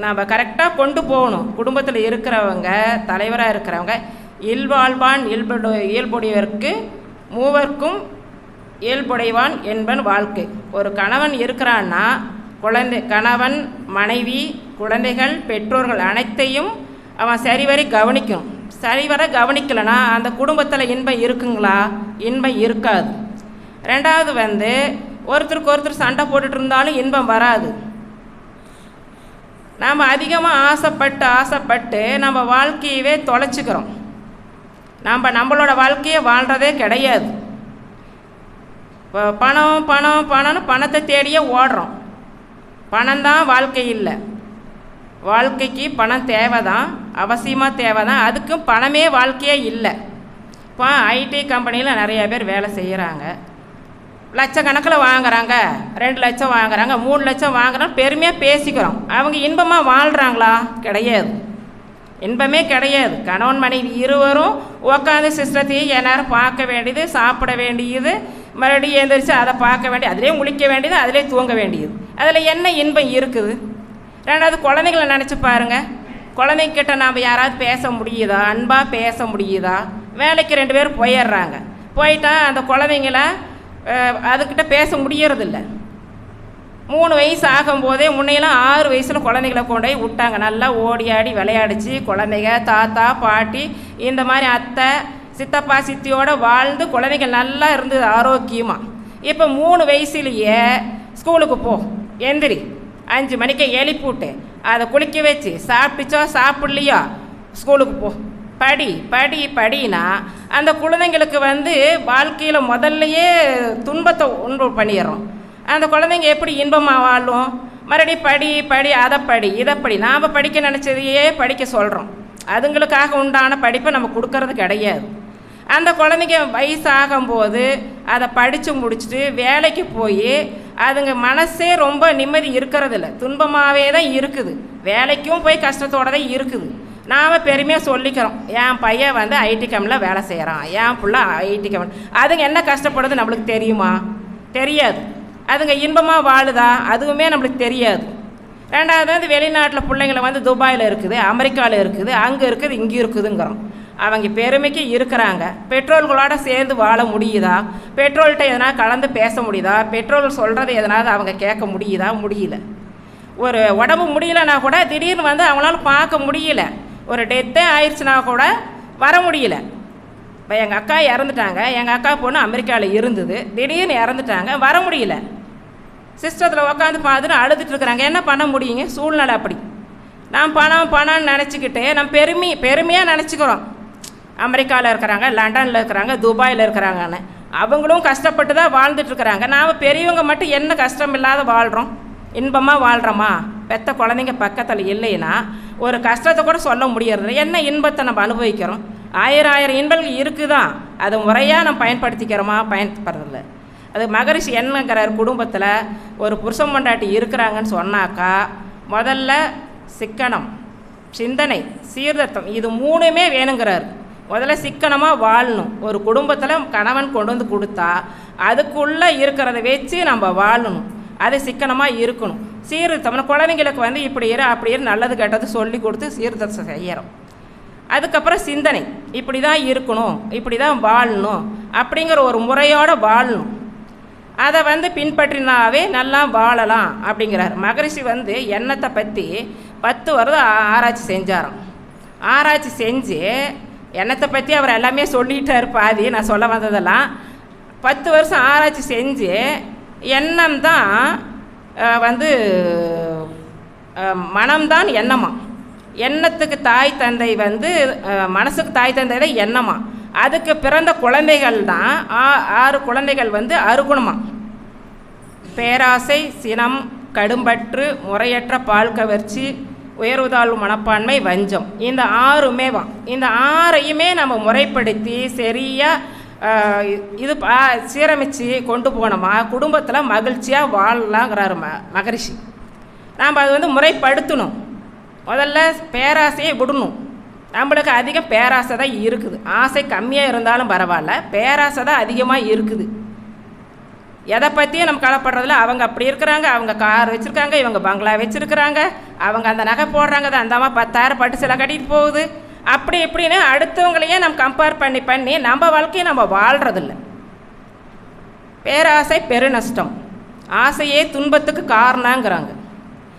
நாம் கரெக்டாக கொண்டு போகணும். குடும்பத்தில் இருக்கிறவங்க, தலைவராக இருக்கிறவங்க, இல்வாழ்வான் இயல்புடையவர்க்கு மூவர்க்கும் இயல்புடைவான் என்பன் வாழ்க்கை. ஒரு கணவன் இருக்கிறான்னா கணவன், மனைவி, குழந்தைகள், பெற்றோர்கள் அனைத்தையும் அவன் சரிவரை கவனிக்கணும். சரிவர கவனிக்கலைன்னா அந்த குடும்பத்தில் இன்பம் இருக்குங்களா? இன்பம் இருக்காது. 2வது ஒருத்தருக்கு ஒருத்தர் சண்டை போட்டுட்டு இருந்தாலும் இன்பம் வராது. நாம் அதிகமாக ஆசைப்பட்டு நம்ம வாழ்க்கையவே தொலைச்சிக்கிறோம். நம்மளோட வாழ்க்கையை வாழ்கிறதே கிடையாது. இப்போ பணம்னு பணத்தை தேடியே ஓடுறோம். பணம்தான் வாழ்க்கை இல்லை. வாழ்க்கைக்கு பணம் தேவை தான், அவசியமாக தேவை தான். அதுக்கும் பணமே வாழ்க்கையே இல்லை. இப்போ ஐடி கம்பெனியில் நிறைய பேர் வேலை செய்கிறாங்க. லட்சக்கணக்கில் வாங்குறாங்க, 2 லட்சம் வாங்குறாங்க, 3 லட்சம் வாங்குறாங்க, பெருமையாக பேசிக்கிறோம். அவங்க இன்பமாக வாழ்கிறாங்களா? கிடையாது. இன்பமே கிடையாது. கணவன் மனைவி இருவரும் உட்காந்து சிஸ்டத்தையும் நேரம் பார்க்க வேண்டியது, சாப்பிட வேண்டியது, மறுபடியும் எழுந்திரிச்சு அதை பார்க்க வேண்டியது, அதிலே முழிக்க வேண்டியது, அதிலே தூங்க வேண்டியது. அதில் என்ன இன்பம் இருக்குது? 2வது குழந்தைகளை நினச்சி பாருங்கள். குழந்தைங்கிட்ட நாம் யாராவது பேச முடியுதா? அன்பாக பேச முடியுதா? வேலைக்கு 2 பேர் போயிடுறாங்க. போயிட்டா அந்த குழந்தைங்கள அதுக்கிட்ட பேச முடியறதில்ல. 3 வயசு ஆகும்போதே, முன்னையெல்லாம் 6 வயசில் குழந்தைகளை கொண்டு போய் விட்டாங்க. நல்லா ஓடி ஆடி விளையாடிச்சு குழந்தைங்க, தாத்தா பாட்டி, இந்த மாதிரி அத்தை சித்தப்பா சித்தியோடு வாழ்ந்து குழந்தைகள் நல்லா இருந்தது ஆரோக்கியமாக. இப்போ 3 வயசுலேயே ஸ்கூலுக்கு போ, எந்திரி, 5 மணிக்கு எழுப்பிவிட்டு அதை குளிக்க வச்சு சாப்பிட்டுச்சோ சாப்பிட்லையோ ஸ்கூலுக்கு போ, படினா அந்த குழந்தைங்களுக்கு வாழ்க்கையில் முதல்லையே துன்பத்தை உண்டு பண்ணிடுறோம். அந்த குழந்தைங்க எப்படி இன்பமாக வாழும்? மறுபடியும் படி அதை படி இதை படி, நாம் படிக்க நினச்சதையே படிக்க சொல்கிறோம். அதுங்களுக்காக உண்டான படிப்பை நம்ம கொடுக்கறது கிடையாது. அந்த குழந்தைங்க வயசு ஆகும்போது அதை படித்து முடிச்சுட்டு வேலைக்கு போய் அதுங்க மனசே ரொம்ப நிம்மதி இருக்கிறதில்ல, துன்பமாகவே தான் இருக்குது. வேலைக்கும் போய் கஷ்டத்தோடு தான் இருக்குது. நாம் பெருமையாக சொல்லிக்கிறோம், என் பையன் ஐடி கம்பெனியில் வேலை செய்கிறான், என் பிள்ளை ஐடி கம்பெனி. அதுங்க என்ன கஷ்டப்படுது நம்மளுக்கு தெரியுமா? தெரியாது. அதுங்க இன்பமாக வாழுதா? அதுவுமே நம்மளுக்கு தெரியாது. 2வது வெளிநாட்டில் பிள்ளைங்களை துபாயில் இருக்குது, அமெரிக்காவில் இருக்குது, அங்கே இருக்குது, இங்கே இருக்குதுங்கிறோம். அவங்க பெருமைக்கு இருக்கிறாங்க. பெற்றோர்களோட சேர்ந்து வாழ முடியுதா? பெற்றோர்கிட்ட எதனா கலந்து பேச முடியுதா? பெற்றோர்கள் சொல்கிறது எதனாவது அவங்க கேட்க முடியுதா? முடியல. ஒரு உடம்பு முடியலன்னா கூட திடீர்னு அவங்களால பார்க்க முடியல. ஒரு டெத்தே ஆயிடுச்சுன்னா கூட வர முடியல. இப்போ எங்கள் அக்கா இறந்துட்டாங்க. எங்கள் அக்கா பொண்ணு அமெரிக்காவில் இருந்தது, திடீர்னு இறந்துட்டாங்க, வர முடியல. சிஸ்டத்தில் உட்காந்து பார்த்துட்டு அழுதுட்டுருக்குறாங்க. என்ன பண்ண முடியுங்க? சூழ்நிலை அப்படி. நான் பணம்னு நினச்சிக்கிட்டு நம்ம பெருமையாக நினச்சிக்கிறோம். அமெரிக்காவில் இருக்கிறாங்க, லண்டனில் இருக்கிறாங்க, துபாயில் இருக்கிறாங்கன்னு. அவங்களும் கஷ்டப்பட்டு தான் வாழ்ந்துட்டுருக்குறாங்க. நாம் பெரியவங்க மட்டும் என்ன கஷ்டம் இல்லாத வாழ்கிறோம்? இன்பமாக வாழ்கிறோமா? பெற்ற குழந்தைங்க பக்கத்தில் இல்லைன்னா ஒரு கஷ்டத்தை கூட சொல்ல முடியறது. என்ன இன்பத்தை நம்ம அனுபவிக்கிறோம்? 1000 இன்பங்கள் இருக்குதான், அதை முறையாக நம்ம பயன்படுத்திக்கிறோமா? பயன்படுறதில்ல. அது மகரிஷி என்னங்கிறார், குடும்பத்தில் ஒரு புருஷன் பொண்டாட்டி இருக்கிறாங்கன்னு சொன்னாக்கா முதல்ல சிக்கனம், சிந்தனை, சீர்திருத்தம், இது 3மே வேணுங்கிறார். முதல்ல சிக்கனமாக வாழணும். ஒரு குடும்பத்தில் கணவன் கொண்டு கொடுத்தா அதுக்குள்ளே இருக்கிறத வச்சு நம்ம வாழணும். அது சிக்கனமாக இருக்கணும். சீர்திருத்தம்னா குழந்தைங்களுக்கு இப்படி அப்படி நல்லது கெட்டது சொல்லி கொடுத்து சீர்திருத்தம் செய்யறோம். அதுக்கப்புறம் சிந்தனை, இப்படி தான் இருக்கணும், இப்படி தான் வாழணும் அப்படிங்கிற ஒரு முறையோடு வாழணும். அதை பின்பற்றினாவே நல்லா வாழலாம் அப்படிங்கிறார். மகரிஷி எண்ணத்தை பற்றி 10 வருடம் ஆராய்ச்சி செஞ்சாராம். ஆராய்ச்சி செஞ்சு எண்ணத்தை பற்றி அவர் எல்லாமே சொல்லிட்டார் பாதி நான் சொல்ல வந்ததெல்லாம். 10 வருஷம் ஆராய்ச்சி செஞ்சு எண்ணம் தான் வந்து மனம்தான் எண்ணமா. எண்ணத்துக்கு தாய் தந்தை வந்து மனசுக்கு தாய் தந்தை தான் எண்ணமா. அதுக்கு பிறந்த குழந்தைகள் தான் 6 குழந்தைகள் வந்து அருகுணமா. பேராசை, சினம், கடும்பற்று, முறையற்ற பால் கவர்ச்சி, உயர்வுதாழ்வு மனப்பான்மை, வஞ்சம். இந்த 6மே இந்த 6ஐயுமே நம்ம முறைப்படுத்தி சரியாக இது சீரமைச்சு கொண்டு போனோமா குடும்பத்தில் மகிழ்ச்சியாக வாழலாங்கிறாரு மகரிஷி. நாம் அது வந்து முறைப்படுத்தணும். முதல்ல பேராசையை விடணும். நம்மளுக்கு அதிகம் பேராசை தான் இருக்குது. ஆசை கம்மியாக இருந்தாலும் பரவாயில்ல, பேராசை தான் அதிகமாக இருக்குது. எதை பற்றியும் நம்ம கவலைப்படுறதில்ல. அவங்க அப்படி இருக்கிறாங்க, அவங்க கார் வச்சுருக்காங்க, இவங்க பங்களா வச்சுருக்குறாங்க, அவங்க அந்த நகை போடுறாங்க, தான் அந்த அம்மா 10,000 பட்டு சில கட்டிட்டு போகுது, அப்படி இப்படின்னு அடுத்தவங்களையே நம்ம கம்பேர் பண்ணி நம்ம வாழ்க்கையை நம்ம வாழ்கிறதில்ல. பேராசை பெருநஷ்டம், ஆசையே துன்பத்துக்கு காரணங்கிறாங்க.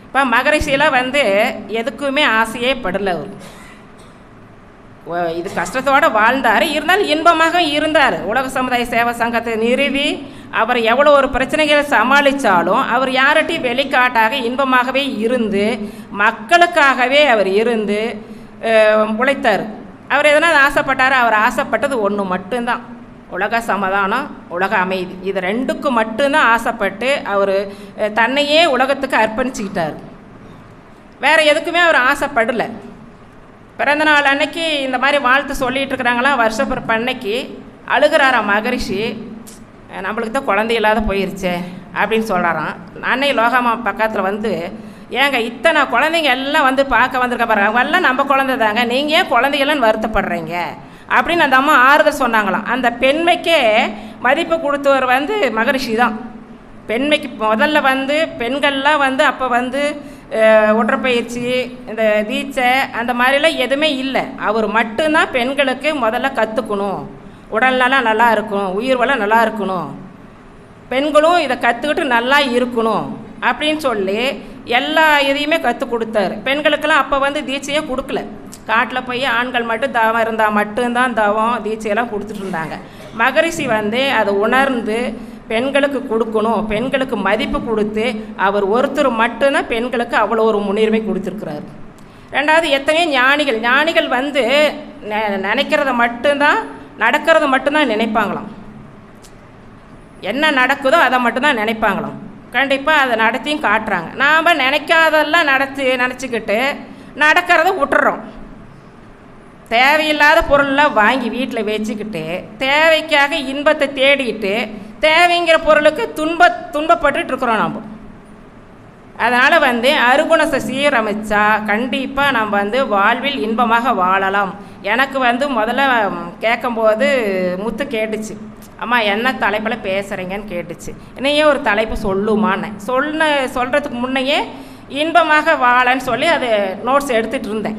இப்போ மகரிஷியில் வந்து எதுக்குமே ஆசையே படலை. அவர் இது கஷ்டத்தோடு வாழ்ந்தார், இருந்தாலும் இன்பமாக இருந்தார். உலக சமுதாய சேவை சங்கத்தை நிறுவி அவர் எவ்வளோ ஒரு பிரச்சனைகளை சமாளித்தாலும் அவர் யார்கிட்டையும் வெளிக்காட்டாக இன்பமாகவே இருந்து மக்களுக்காகவே அவர் இருந்து உழைத்தார். அவர் எதனால் ஆசைப்பட்டார்? அவர் ஆசைப்பட்டது ஒன்று மட்டும்தான், உலக சமாதானம், உலக அமைதி. இது 2க்கு மட்டும்தான் ஆசைப்பட்டு அவர் தன்னையே உலகத்துக்கு அர்ப்பணிச்சுக்கிட்டார். வேறு எதுக்குமே அவர் ஆசைப்படலை. பிறந்தநாள் அன்னைக்கு இந்த மாதிரி வாழ்த்து சொல்லிகிட்டு இருக்கிறாங்களாம். வருஷப்பிறப்பு அன்னைக்கு அழுகிறாராம் மகரிஷி. நம்மளுக்கு தான் குழந்தை இல்லாத போயிருச்சே அப்படின்னு சொல்கிறாராம். அன்னை லோகமா பக்கத்தில் வந்து, ஏங்க இத்தனை குழந்தைங்க எல்லாம் வந்து பார்க்க வந்திருக்க பாருங்க, அவங்க எல்லாம் நம்ம குழந்தை தாங்க, நீங்கள் ஏன் குழந்தைகள்னு வருத்தப்படுறீங்க அப்படின்னு அந்த அம்மா ஆறுதல் சொன்னாங்களாம். அந்த பெண்மைக்கே மதிப்பு கொடுத்தவர் வந்து மகரிஷி தான். பெண்மைக்கு முதல்ல வந்து பெண்கள்லாம் வந்து அப்போ வந்து உடற்பயிற்சி, இந்த தீட்சை அந்த மாதிரிலாம் எதுவுமே இல்லை. அவர் மட்டும்தான் பெண்களுக்கு முதல்ல கற்றுக்கணும், உடல்நலம் நல்லா இருக்கணும், உயிர் வளம் நல்லா இருக்கணும், பெண்களும் இதை கற்றுக்கிட்டு நல்லா இருக்கணும் அப்படின்னு சொல்லி எல்லா இதையுமே கற்றுக் கொடுத்தாரு. பெண்களுக்கெல்லாம் அப்போ வந்து தீட்சையே கொடுக்கல. காட்டில் போய் ஆண்கள் மட்டும் தவம் இருந்தால் மட்டும்தான் தவம் தீட்சையெல்லாம் கொடுத்துட்டு இருந்தாங்க. மகரிஷி வந்து அதை உணர்ந்து பெண்களுக்கு கொடுக்கணும், பெண்களுக்கு மதிப்பு கொடுத்து அவர் ஒருத்தர் மட்டும்தான் பெண்களுக்கு அவ்வளோ ஒரு முன்னுரிமை கொடுத்துருக்குறாரு. ரெண்டாவது, எத்தனையோ ஞானிகள் வந்து நினைக்கிறத மட்டும்தான், நடக்கிறத மட்டும்தான் நினைப்பாங்களாம். என்ன நடக்குதோ அதை மட்டும்தான் நினைப்பாங்களாம். கண்டிப்பாக அதை நடத்தியும் காட்டுறாங்க. நாம் நினைக்காதெல்லாம் நினச்சிக்கிட்டு நடக்கிறத விட்டுறோம். தேவையில்லாத பொருளெலாம் வாங்கி வீட்டில் வச்சுக்கிட்டு தேவைக்காக இன்பத்தை தேடிட்டு தேவைங்கிற பொருளுக்கு துன்பப்பட்டுட்டு இருக்கிறோம் நாம். அதனால் வந்து அருகுணத்தை சீரமைச்சா கண்டிப்பாக நம்ம வந்து வாழ்வில் இன்பமாக வாழலாம். எனக்கு வந்து முதல்ல கேட்கும்போது முத்து கேட்டுச்சு, அம்மா என்ன தலைப்பில் பேசுகிறீங்கன்னு கேட்டுச்சு. இன்னையே ஒரு தலைப்பு சொல்லுமான்னு சொல்கிறதுக்கு முன்னையே இன்பமாக வாழன்னு சொல்லி அது நோட்ஸ் எடுத்துகிட்டு இருந்தேன்.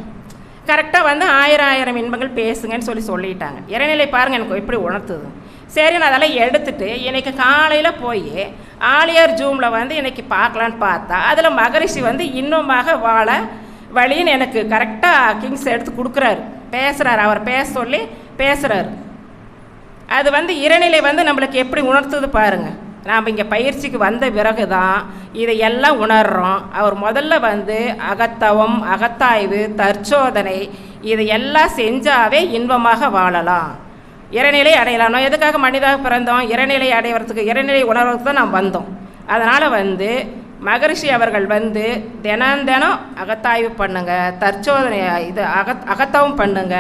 கரெக்டாக வந்து 1000 இன்பங்கள் பேசுங்கன்னு சொல்லிட்டாங்க. இறைநிலை பாருங்கள் எனக்கு எப்படி உணர்த்துது. சரி, நான் அதெல்லாம் எடுத்துகிட்டு இன்றைக்கி காலையில் போய் ஆலியார் ஜூமில் வந்து இன்றைக்கி பார்க்கலான்னு பார்த்தா அதில் மகரிஷி வந்து இன்னுமாக வாழ வழின்னு எனக்கு கரெக்டாக கிங்ஸ் எடுத்து கொடுக்குறாரு, பேசுகிறாரு. அவர் பேச சொல்லி பேசுகிறாரு. அது வந்து இறைநிலை வந்து நம்மளுக்கு எப்படி உணர்த்துது பாருங்கள். நாம் இங்கே பயிற்சிக்கு வந்த பிறகு தான் இதையெல்லாம் உணர்கிறோம். அவர் முதல்ல வந்து அகத்தவம், அகத்தாய்வு, தற்சோதனை இதையெல்லாம் செஞ்சாவே இன்பமாக வாழலாம், இறைநிலை அடையலாம். நம்ம எதுக்காக மனிதாக பிறந்தோம்? இறைநிலை அடைவதுக்கு, இறைநிலை உணர்வுக்கு தான் நாம் வந்தோம். அதனால் வந்து மகரிஷி அவர்கள் வந்து தினம் அகத்தாய்வு பண்ணுங்க, தற்சோதனை இது அகத்தவம் பண்ணுங்க,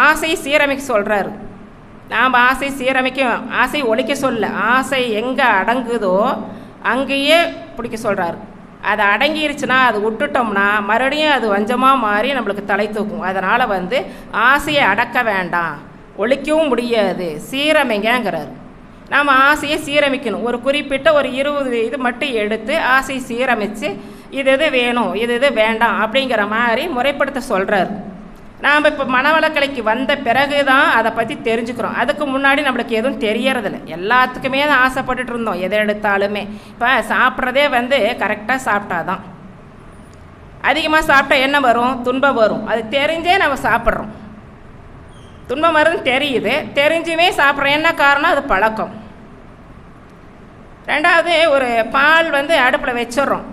ஆசை சீரமைக்க சொல்கிறாரு. நாம் ஆசை சீரமைக்கும், ஆசை ஒழிக்க சொல்ல, ஆசை எங்கே அடங்குதோ அங்கேயே பிடிக்க சொல்கிறாரு. அது அடங்கிருச்சுன்னா அது விட்டுட்டோம்னா மறுபடியும் அது வஞ்சமாக மாறி நம்மளுக்கு தலை தூக்கும். அதனால் வந்து ஆசையை அடக்க வேண்டாம், ஒழிக்கவும் முடியாது, சீரமைங்கிறார். நாம் ஆசையை சீரமைக்கணும். ஒரு குறிப்பிட்ட ஒரு 20 இது மட்டும் எடுத்து ஆசையை சீரமைச்சு இது வேணும் இது வேண்டாம் அப்படிங்கிற மாதிரி முறைப்படுத்த சொல்கிறார். நாம் இப்போ மனவளக்கலைக்கு வந்த பிறகு தான் அதை பற்றி தெரிஞ்சுக்கிறோம். அதுக்கு முன்னாடி நம்மளுக்கு எதுவும் தெரியறதில்ல. எல்லாத்துக்குமே தான் ஆசைப்பட்டுட்டு இருந்தோம், எதை எடுத்தாலுமே. இப்போ சாப்பிட்றதே வந்து கரெக்டாக சாப்பிட்டா தான். அதிகமாக சாப்பிட்டா என்ன வரும்? துன்பம் வரும். அது தெரிஞ்சே நம்ம சாப்பிட்றோம். துன்பம் வருதுன்னு தெரியுது, தெரிஞ்சுமே சாப்பிட்றோம். என்ன காரணம்? அது பழக்கம். ரெண்டாவது, ஒரு பால் வந்து அடுப்பில் வச்சிடுறோம்,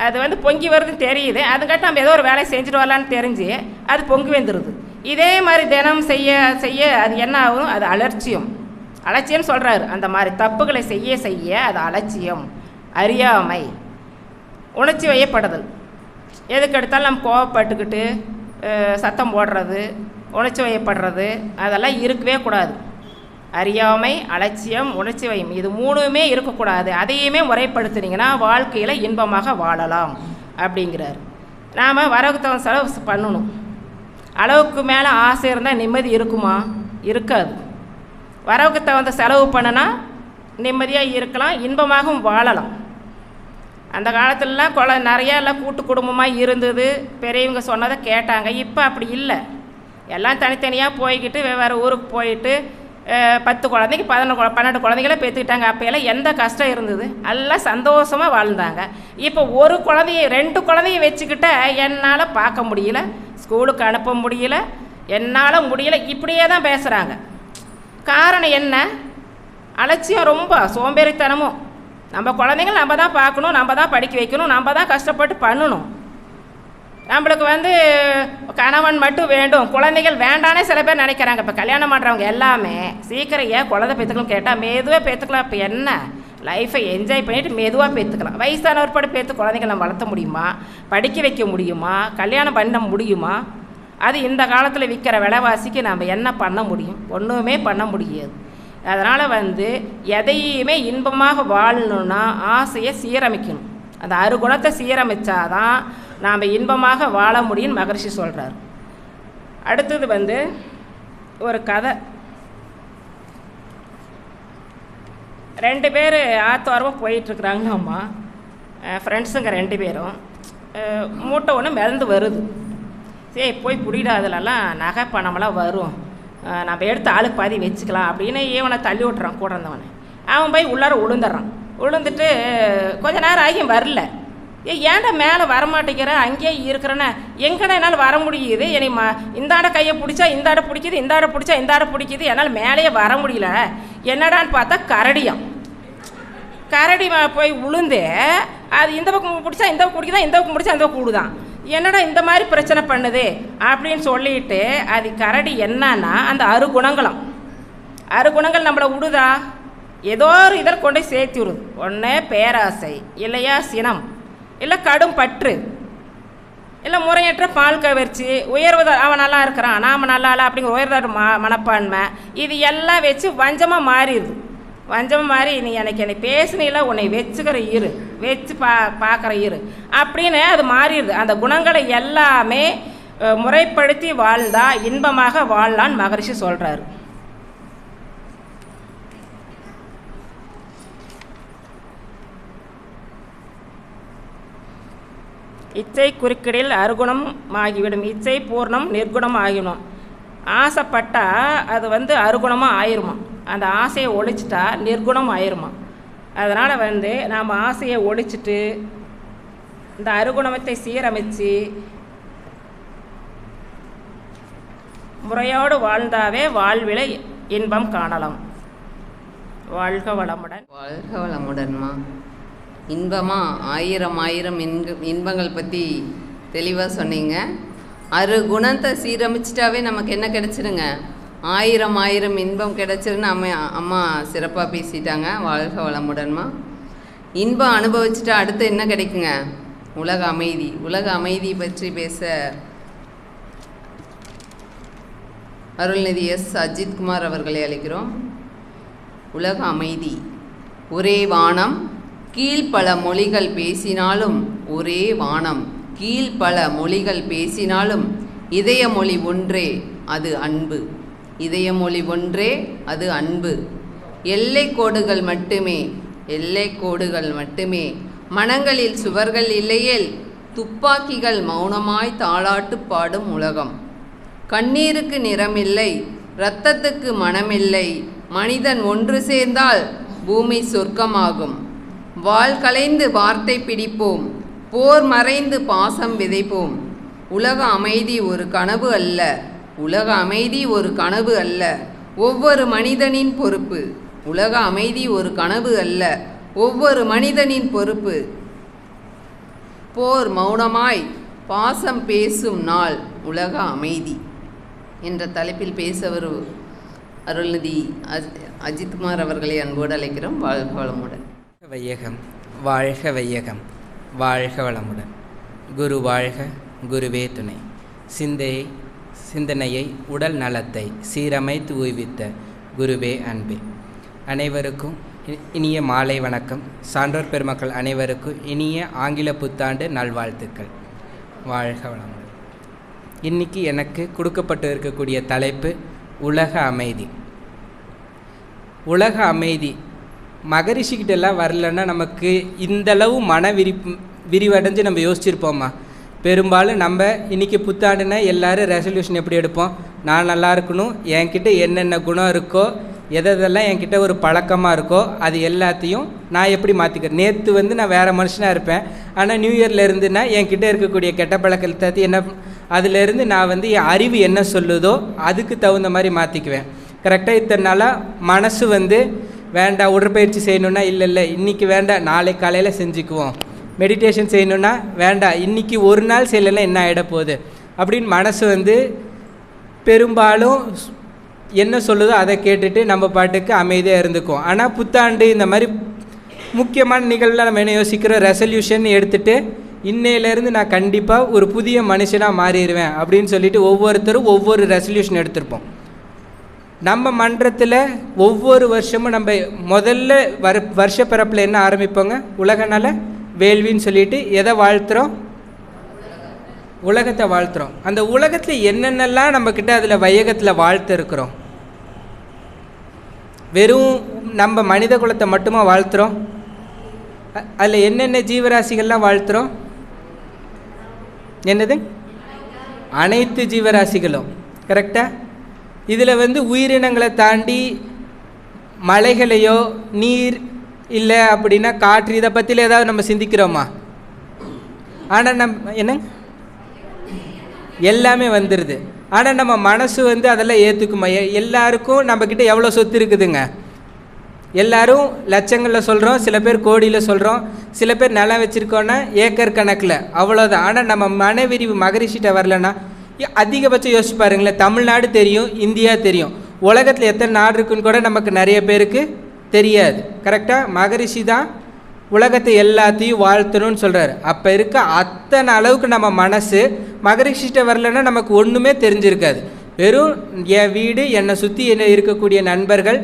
அது வந்து பொங்கி வருதுன்னு தெரியுது, அதுக்காட்டி நம்ம ஏதோ ஒரு வேலையை செஞ்சுட்டு வரலான்னு தெரிஞ்சு அது பொங்கி வந்துடுது. இதே மாதிரி தினம் செய்ய செய்ய அது என்ன ஆகும்? அது அலட்சியம். அலட்சியம்னு சொல்கிறாரு. அந்த மாதிரி தப்புகளை செய்ய செய்ய அது அலட்சியம், அறியாமை, உணர்ச்சி வயப்படுதல். எதுக்கு எடுத்தாலும் நம்ம கோவப்பட்டுக்கிட்டு சத்தம் போடுறது, உணர்ச்சி வயப்படுறது, அதெல்லாம் இருக்கவே கூடாது. அறியாமை, அலட்சியம், உணர்ச்சி வயம், இது மூணுமே இருக்கக்கூடாது. அதையுமே முறைப்படுத்துனீங்கன்னா வாழ்க்கையில் இன்பமாக வாழலாம் அப்படிங்கிறார். நாம் வரவுக்கு தகுந்த செலவு பண்ணணும். அளவுக்கு மேலே ஆசை இருந்தால் நிம்மதி இருக்குமா? இருக்காது. வரவுக்கு தகுந்த செலவு பண்ணினா நிம்மதியாக இருக்கலாம், இன்பமாகவும் வாழலாம். அந்த காலத்துலலாம் நிறையா எல்லாம் கூட்டு குடும்பமாக இருந்தது, பெரியவங்க சொன்னதை கேட்டாங்க. இப்போ அப்படி இல்லை. எல்லாம் தனித்தனியாக போய்கிட்டு வெவ்வேறு ஊருக்கு போயிட்டு 10 குழந்தைக்கு 12 குழந்தைங்கள பெற்றுக்கிட்டாங்க. அப்போயெல்லாம் எந்த கஷ்டம் இருந்தது? எல்லாம் சந்தோஷமாக வாழ்ந்தாங்க. இப்போ ஒரு குழந்தைய 2 குழந்தைய வச்சுக்கிட்ட என்னால் பார்க்க முடியல, ஸ்கூலுக்கு அனுப்ப முடியல, என்னால் முடியல, இப்படியே தான் பேசுகிறாங்க. காரணம் என்ன? அலட்சியம், ரொம்ப சோம்பேறித்தனமும். நம்ம குழந்தைங்க நம்ம தான் பார்க்கணும், நம்ம தான் படிக்க வைக்கணும், நம்ம தான் கஷ்டப்பட்டு பண்ணணும். நம்மளுக்கு வந்து கணவன் மட்டும் வேண்டும், குழந்தைகள் வேண்டானே சில பேர் நினைக்கிறாங்க. இப்போ கல்யாணம் பண்ணுறவங்க எல்லாமே சீக்கிரம் ஏன் குழந்தை பெற்றுக்கலாம் கேட்டால் மெதுவாக பெற்றுக்கலாம். இப்போ என்ன, லைஃப்பை என்ஜாய் பண்ணிவிட்டு மெதுவாக பெற்றுக்கலாம். வயசானவர் படி பெற்று குழந்தைகளை நம்ம வளர்த்த முடியுமா? படிக்க வைக்க முடியுமா? கல்யாணம் பண்ண முடியுமா? அது இந்த காலத்தில் விற்கிற விலைவாசிக்கு நம்ம என்ன பண்ண முடியும்? ஒன்றுமே பண்ண முடியாது. அதனால் வந்து எதையுமே இன்பமாக வாழணுன்னா ஆசையை சீரமைக்கணும். அந்த 6 குணத்தை சீரமைச்சாதான் நாம் இன்பமாக வாழ முடியும்னு மகரிஷி சொல்கிறார். அடுத்தது வந்து ஒரு கதை. 2 பேர் ஆத்தோரமாக போயிட்டுருக்குறாங்களாம்மா, ஃப்ரெண்ட்ஸுங்க 2 பேரும். மூட்டை ஒன்று மிதந்து வருது. சரி போய் பிடிடாதுலலாம் நகை பணமெல்லாம் வரும், நம்ம எடுத்து ஆளுக்கு பாதி வச்சுக்கலாம் அப்படின்னு இவனை தள்ளி விட்டுறான் கூட இருந்தவனை. அவன் போய் உள்ளார விழுந்துடுறான். விழுந்துட்டு கொஞ்ச நேரம் ஆகியும் வரல. ஏன்டா மேலே வரமாட்டேங்கிற, அங்கேயே இருக்கிறேன்னா? எங்கடா என்னால் வர முடியுது, என்னை இந்தாட கையை பிடிச்சா இந்தாட பிடிக்குது, இந்தாட பிடிச்சா இந்தாட பிடிக்குது, என்னால் மேலேயே வர முடியல. என்னடான்னு பார்த்தா கரடியாம். கரடி போய் விழுந்து அது இந்த பக்கம் பிடிச்சா இந்த பக்கம் பிடிக்குதான், இந்த பக்கம் பிடிச்சா இந்த பக்கம் கூடுதான். என்னடா இந்த மாதிரி பிரச்சனை பண்ணுது அப்படின்னு சொல்லிட்டு அது கரடி என்னன்னா அந்த 6 குணங்களாம். 6 குணங்கள் நம்மளை விடுதா? ஏதோ ஒரு இதை கொண்டு சேர்த்து விடுது. ஒன்று பேராசை, இல்லையா சினம், இல்லை கடும் பற்று, இல்லை முறையற்ற பால் கவர்ச்சி, உயர்வு அவன் நல்லா இருக்கிறான் நாம் நல்லா இல்லை அப்படிங்கிற உயர்தர மனப்பான்மை, இது எல்லாம் வச்சு வஞ்சமாக மாறிடுது. வஞ்சமாக மாறி நீ என்னை பேசுனீல உன்னை வச்சுக்கிற இரு, வச்சு பார்க்குற இரு அப்படின்னு அது மாறிடுது. அந்த குணங்களை எல்லாமே முறைப்படுத்தி வாழ்ந்தா இன்பமாக வாழலான்னு மகரிஷி சொல்கிறாரு. இச்சை குறுக்கிடில் அருகுணம் ஆகிவிடும், இச்சை பூர்ணம் நிர்குணம் ஆகிடும். ஆசைப்பட்டால் அது வந்து அருகுணமாக ஆயிருமா, அந்த ஆசையை ஒழிச்சிட்டா நிர்குணம் ஆயிருமா. அதனால் வந்து நாம் ஆசையை ஒழிச்சிட்டு இந்த அருகுணத்தை சீரமைச்சு முறையோடு வாழ்ந்தாவே வாழ்விலை இன்பம் காணலாம். வாழ்க வளமுடன். வாழ்க வளமுடன்மா. இன்பமாக 1000 இன்பங்கள் பற்றி தெளிவாக சொன்னீங்க. 6 குணத்தை சீரமைச்சிட்டாவே நமக்கு என்ன கிடச்சிருங்க? 1000 இன்பம் கிடச்சிருன்னு அம்மா சிறப்பாக பேசிட்டாங்க. வாழ்க வளமுடன்மா. இன்பம் அனுபவிச்சுட்டா அடுத்து என்ன கிடைக்குங்க? உலக அமைதி. உலக அமைதி பற்றி பேச அருள்நிதி எஸ் அஜித்குமார் அவர்களை அழைக்கிறோம். உலக அமைதி. ஒரே வானம் கீழ் பல மொழிகள் பேசினாலும், ஒரே வானம் கீழ் பல மொழிகள் பேசினாலும் இதய மொழி ஒன்றே, அது அன்பு. இதய மொழி ஒன்றே, அது அன்பு. எல்லை கோடுகள் மட்டுமே, எல்லை கோடுகள் மட்டுமே. மனங்களில் சுவர்கள் இல்லையேல் துப்பாக்கிகள் மௌனமாய் தாளாட்டு பாடும் உலகம். கண்ணீருக்கு நிறமில்லை, இரத்தத்துக்கு மனமில்லை. மனிதன் ஒன்று சேர்ந்தால் பூமி சொர்க்கமாகும். வாள் களைந்து வார்த்தை பிடிப்போம், போர் மறைந்து பாசம் விதைப்போம். உலக அமைதி ஒரு கனவு அல்ல, உலக அமைதி ஒரு கனவு அல்ல, ஒவ்வொரு மனிதனின் பொறுப்பு. உலக அமைதி ஒரு கனவு அல்ல, ஒவ்வொரு மனிதனின் பொறுப்பு. போர் மௌனமாய் பாசம் பேசும் நாள் உலக அமைதி என்ற தலைப்பில் பேசவர் அருள்நிதி அஜித்குமார் அவர்களை அன்போடு அழைக்கிறோம். வாழ்க வளமுடன். வையகம் வாழ்க வையகம் வாழ்க வளமுடன். குரு வாழ்க குருவே துணை. சிந்தனையை உடல் நலத்தை சீரமைத்து ஊய்வித்த குருவே அன்பே. அனைவருக்கும் இனிய மாலை வணக்கம். சான்றோர் பெருமக்கள் அனைவருக்கும் இனிய ஆங்கில புத்தாண்டு நல்வாழ்த்துக்கள். வாழ்க வளமுடன். இன்றைக்கி எனக்கு கொடுக்கப்பட்டு இருக்கக்கூடிய தலைப்பு உலக அமைதி. உலக அமைதி மகரிஷிக்கிட்டெல்லாம் வரலன்னா நமக்கு இந்தளவு விரிவடைஞ்சு நம்ம யோசிச்சிருப்போம்மா. பெரும்பாலும் நம்ம இன்றைக்கி புத்தாண்டுனா எல்லோரும் ரெசல்யூஷன் எப்படி எடுப்போம்? நான் நல்லா இருக்கணும், என்கிட்ட என்னென்ன குணம் இருக்கோ, எதெல்லாம் என்கிட்ட ஒரு பழக்கமாக இருக்கோ அது எல்லாத்தையும் நான் எப்படி மாற்றிக்கிறேன். நேற்று நான் வேறு மனுஷனாக இருப்பேன், ஆனால் நியூ இயரில் இருந்துன்னா என்கிட்ட இருக்கக்கூடிய கெட்ட பழக்கத்தை என்ன அதிலேருந்து நான் என் அறிவு என்ன சொல்லுதோ அதுக்கு தகுந்த மாதிரி மாற்றிக்குவேன். கரெக்டாக இத்தனை நாளாக மனசு வேண்டாம் உடற்பயிற்சி செய்யணுன்னா இல்லை இன்றைக்கி வேண்டாம் நாளை காலையில் செஞ்சுக்குவோம். மெடிடேஷன் செய்யணுன்னா வேண்டாம் இன்றைக்கி ஒரு நாள் செய்யலைன்னா என்ன ஆகிட போகுது அப்படின்னு மனசு பெரும்பாலும் என்ன சொல்லுதோ அதை கேட்டுட்டு நம்ம பாட்டுக்கு அமைதியாக இருந்துக்குவோம். ஆனால் புத்தாண்டு இந்த மாதிரி முக்கியமான நிகழ்வில் நம்ம என்ன யோசிக்கிறோம்? ரெசல்யூஷன் எடுத்துகிட்டு இன்னையிலேருந்து நான் கண்டிப்பாக ஒரு புதிய மனுஷனாக மாறிடுவேன் அப்படின்னு சொல்லிட்டு ஒவ்வொருத்தரும் ஒவ்வொரு ரெசல்யூஷன் எடுத்திருப்போம். நம்ம மன்றத்தில் ஒவ்வொரு வருஷமும் நம்ம முதல்ல வருஷ பிறப்பில் என்ன ஆரம்பிப்போங்க? உலக நல வேள்வின்னு சொல்லிட்டு எதை வாழ்த்துறோம்? உலகத்தை வாழ்த்துறோம். அந்த உலகத்தில் என்னென்னலாம் நம்மக்கிட்ட அதில் வையகத்தில் வாழ்த்து இருக்கிறோம்? வெறும் நம்ம மனித குலத்தை மட்டுமா வாழ்த்துறோம்? அதில் என்னென்ன ஜீவராசிகள்லாம் வாழ்த்துறோம்? என்னது? அனைத்து ஜீவராசிகளும். கரெக்டாக? இதில் உயிரினங்களை தாண்டி மலைகளையோ நீர் இல்லை அப்படின்னா காற்று இதை பற்றியில் ஏதாவது நம்ம சிந்திக்கிறோமா? ஆனால் என்ன எல்லாமே வந்துடுது. ஆனால் நம்ம மனசு அதெல்லாம் ஏற்றுக்குமா? எல்லாருக்கும் நம்மக்கிட்ட எவ்வளோ சொத்து இருக்குதுங்க? எல்லோரும் லட்சங்களில் சொல்கிறோம், சில பேர் கோடியில் சொல்கிறோம், சில பேர் நிலம் வச்சுருக்கோன்னா ஏக்கர் கணக்கில், அவ்வளோதான். ஆனால் நம்ம மனவிரிவு மகரிஷிட்ட வரலன்னா அதிகபட்சம் யோசிச்சு பாருங்களேன். தமிழ்நாடு தெரியும், இந்தியா தெரியும், உலகத்தில் எத்தனை நாடு இருக்குன்னு கூட நமக்கு நிறைய பேருக்கு தெரியாது. கரெக்டாக? மகரிஷி தான் உலகத்தை எல்லாத்தையும் வாழ்த்தணும்னு சொல்கிறாரு. அப்போ இருக்க அத்தனை அளவுக்கு நம்ம மனசு மகரிஷிட்ட வரலன்னா நமக்கு ஒன்றுமே தெரிஞ்சிருக்காது. வெறும் என் வீடு, என்னை சுற்றி என்ன இருக்கக்கூடிய நண்பர்கள்,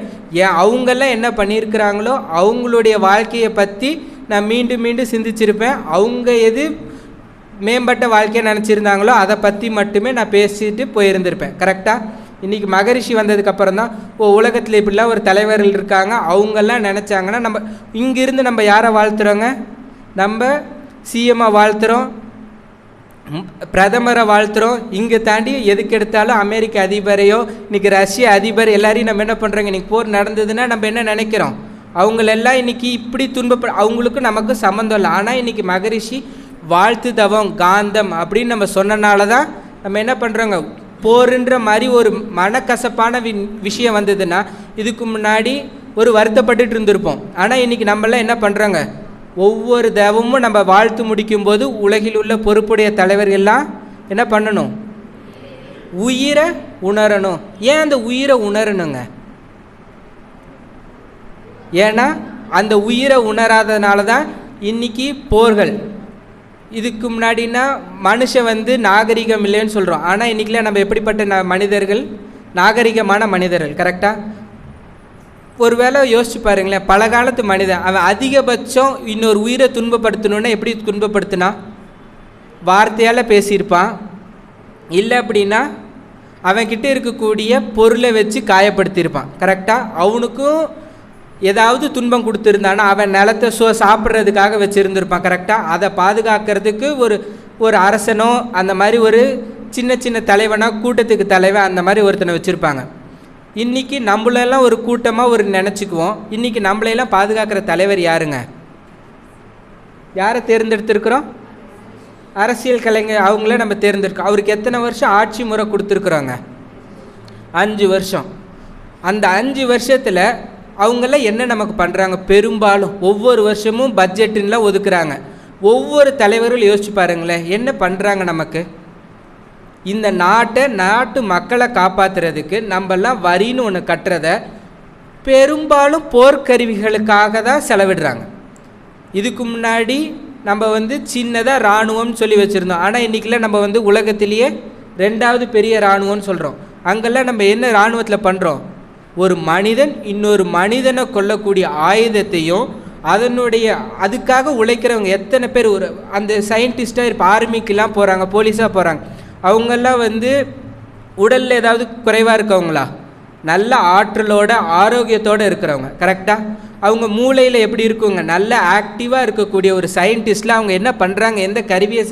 அவங்கெல்லாம் என்ன பண்ணியிருக்கிறாங்களோ அவங்களுடைய வாழ்க்கையை பற்றி நான் மீண்டும் மீண்டும் சிந்திச்சிருப்பேன். அவங்க எது மேம்பட்ட வாழ்க்கையை நினச்சிருந்தாங்களோ அதை பற்றி மட்டுமே நான் பேசிட்டு போயிருந்திருப்பேன். கரெக்டாக? இன்றைக்கி மகரிஷி வந்ததுக்கப்புறம் தான் உலகத்தில் இப்படிலாம் ஒரு தலைவர்கள் இருக்காங்க, அவங்கெல்லாம் நினச்சாங்கன்னா நம்ம இங்கிருந்து நம்ம யாரை வாழ்த்துறோங்க? நம்ம சிஎம்ஐ வாழ்த்துகிறோம், பிரதமரை வாழ்த்துகிறோம். இங்கே தாண்டி எதுக்கு எடுத்தாலும் அமெரிக்க அதிபரையோ இன்றைக்கி ரஷ்ய அதிபர் எல்லாரையும் நம்ம என்ன பண்ணுறோங்க? இன்றைக்கி போர் நடந்ததுன்னா நம்ம என்ன நினைக்கிறோம்? அவங்களெல்லாம் இன்றைக்கி இப்படி அவங்களுக்கும் நமக்கும் சம்மந்தம் இல்லை. ஆனால் இன்றைக்கி மகரிஷி வாழ்த்து தவம் காந்தம் அப்படின்னு நம்ம சொன்னனால தான் நம்ம என்ன பண்ணுறோங்க? போருன்ற மாதிரி ஒரு மனக்கசப்பான விஷயம் வந்ததுன்னா இதுக்கு முன்னாடி ஒரு வருத்தப்பட்டுட்டு இருந்திருப்போம். ஆனால் இன்றைக்கி நம்மளாம் என்ன பண்ணுறோங்க? ஒவ்வொரு தவமும் நம்ம வாழ்த்து முடிக்கும்போது உலகில் உள்ள பொறுப்புடைய தலைவர்கள்லாம் என்ன பண்ணணும்? உயிரை உணரணும். ஏன் அந்த உயிரை உணரணுங்க? ஏன்னா அந்த உயிரை உணராதனால தான் இன்றைக்கி போர்கள். இதுக்கு முன்னாடினா மனுஷன் நாகரிகம் இல்லைன்னு சொல்கிறோம். ஆனால் இன்றைக்கிலாம் நம்ம எப்படிப்பட்ட மனிதர்கள்? நாகரிகமான மனிதர்கள். கரெக்டாக? ஒரு வேளை யோசிச்சு பாருங்களேன், பல காலத்து மனிதன் அவன் அதிகபட்சம் இன்னொரு உயிரை துன்பப்படுத்தணுன்னா எப்படி துன்பப்படுத்தினா? வார்த்தையால் பேசியிருப்பான், இல்லை அப்படின்னா அவன்கிட்ட இருக்கக்கூடிய பொருளை வச்சு காயப்படுத்தியிருப்பான். கரெக்டாக? அவனுக்கும் ஏதாவது துன்பம் கொடுத்துருந்தானா அவன் நிலத்தை சாப்பிட்றதுக்காக வச்சுருந்துருப்பான். கரெக்டாக? அதை பாதுகாக்கிறதுக்கு ஒரு அரசனோ அந்த மாதிரி ஒரு சின்ன சின்ன தலைவனாக கூட்டத்துக்கு தலைவன் அந்த மாதிரி ஒருத்தனை வச்சுருப்பாங்க. இன்றைக்கி நம்மளெல்லாம் ஒரு கூட்டமாக ஒரு நினச்சிக்குவோம். இன்றைக்கி நம்மளையெல்லாம் பாதுகாக்கிற தலைவர் யாருங்க? யாரை தேர்ந்தெடுத்திருக்கிறோம்? அரசியல் கலைஞர் அவங்கள நம்ம தேர்ந்தெடுக்கிறோம். அவருக்கு எத்தனை வருஷம் ஆட்சி முறை கொடுத்துருக்குறோங்க? 5 வருஷம். அந்த 5 வருஷத்தில் அவங்களாம் என்ன நமக்கு பண்ணுறாங்க? பெரும்பாலும் ஒவ்வொரு வருஷமும் பட்ஜெட்டுலாம் ஒதுக்குறாங்க. ஒவ்வொரு தலைவர்களும் யோசிச்சு பாருங்களேன், என்ன பண்ணுறாங்க நமக்கு? இந்த நாட்டு மக்களை காப்பாற்றுறதுக்கு நம்மெல்லாம் வரின்னு ஒன்று கட்டுறத பெரும்பாலும் போர்க்கருவிகளுக்காக தான் செலவிடுறாங்க. இதுக்கு முன்னாடி நம்ம சின்னதாக இராணுவம்னு சொல்லி வச்சுருந்தோம். ஆனால் இன்றைக்கெலாம் நம்ம உலகத்திலேயே 2வது பெரிய இராணுவம்னு சொல்கிறோம். அங்கெல்லாம் நம்ம என்ன இராணுவத்தில் பண்ணுறோம்? ஒரு மனிதன் இன்னொரு மனிதனை கொல்லக்கூடிய ஆயுதத்தையும் அதுக்காக உழைக்கிறவங்க எத்தனை பேர், ஒரு அந்த சயின்டிஸ்ட்டாக இப்போ ஆர்மிக்கெலாம் போகிறாங்க, போலீஸாக போகிறாங்க, அவங்கெல்லாம் உடலில் ஏதாவது குறைவாக இருக்கவங்களா? நல்ல ஆற்றலோட ஆரோக்கியத்தோடு இருக்கிறவங்க. கரெக்டாக அவங்க மூளையில் எப்படி இருக்குங்க? நல்ல ஆக்டிவாக இருக்கக்கூடிய ஒரு சயின்டிஸ்டில் அவங்க என்ன பண்ணுறாங்க? எந்த கருவியை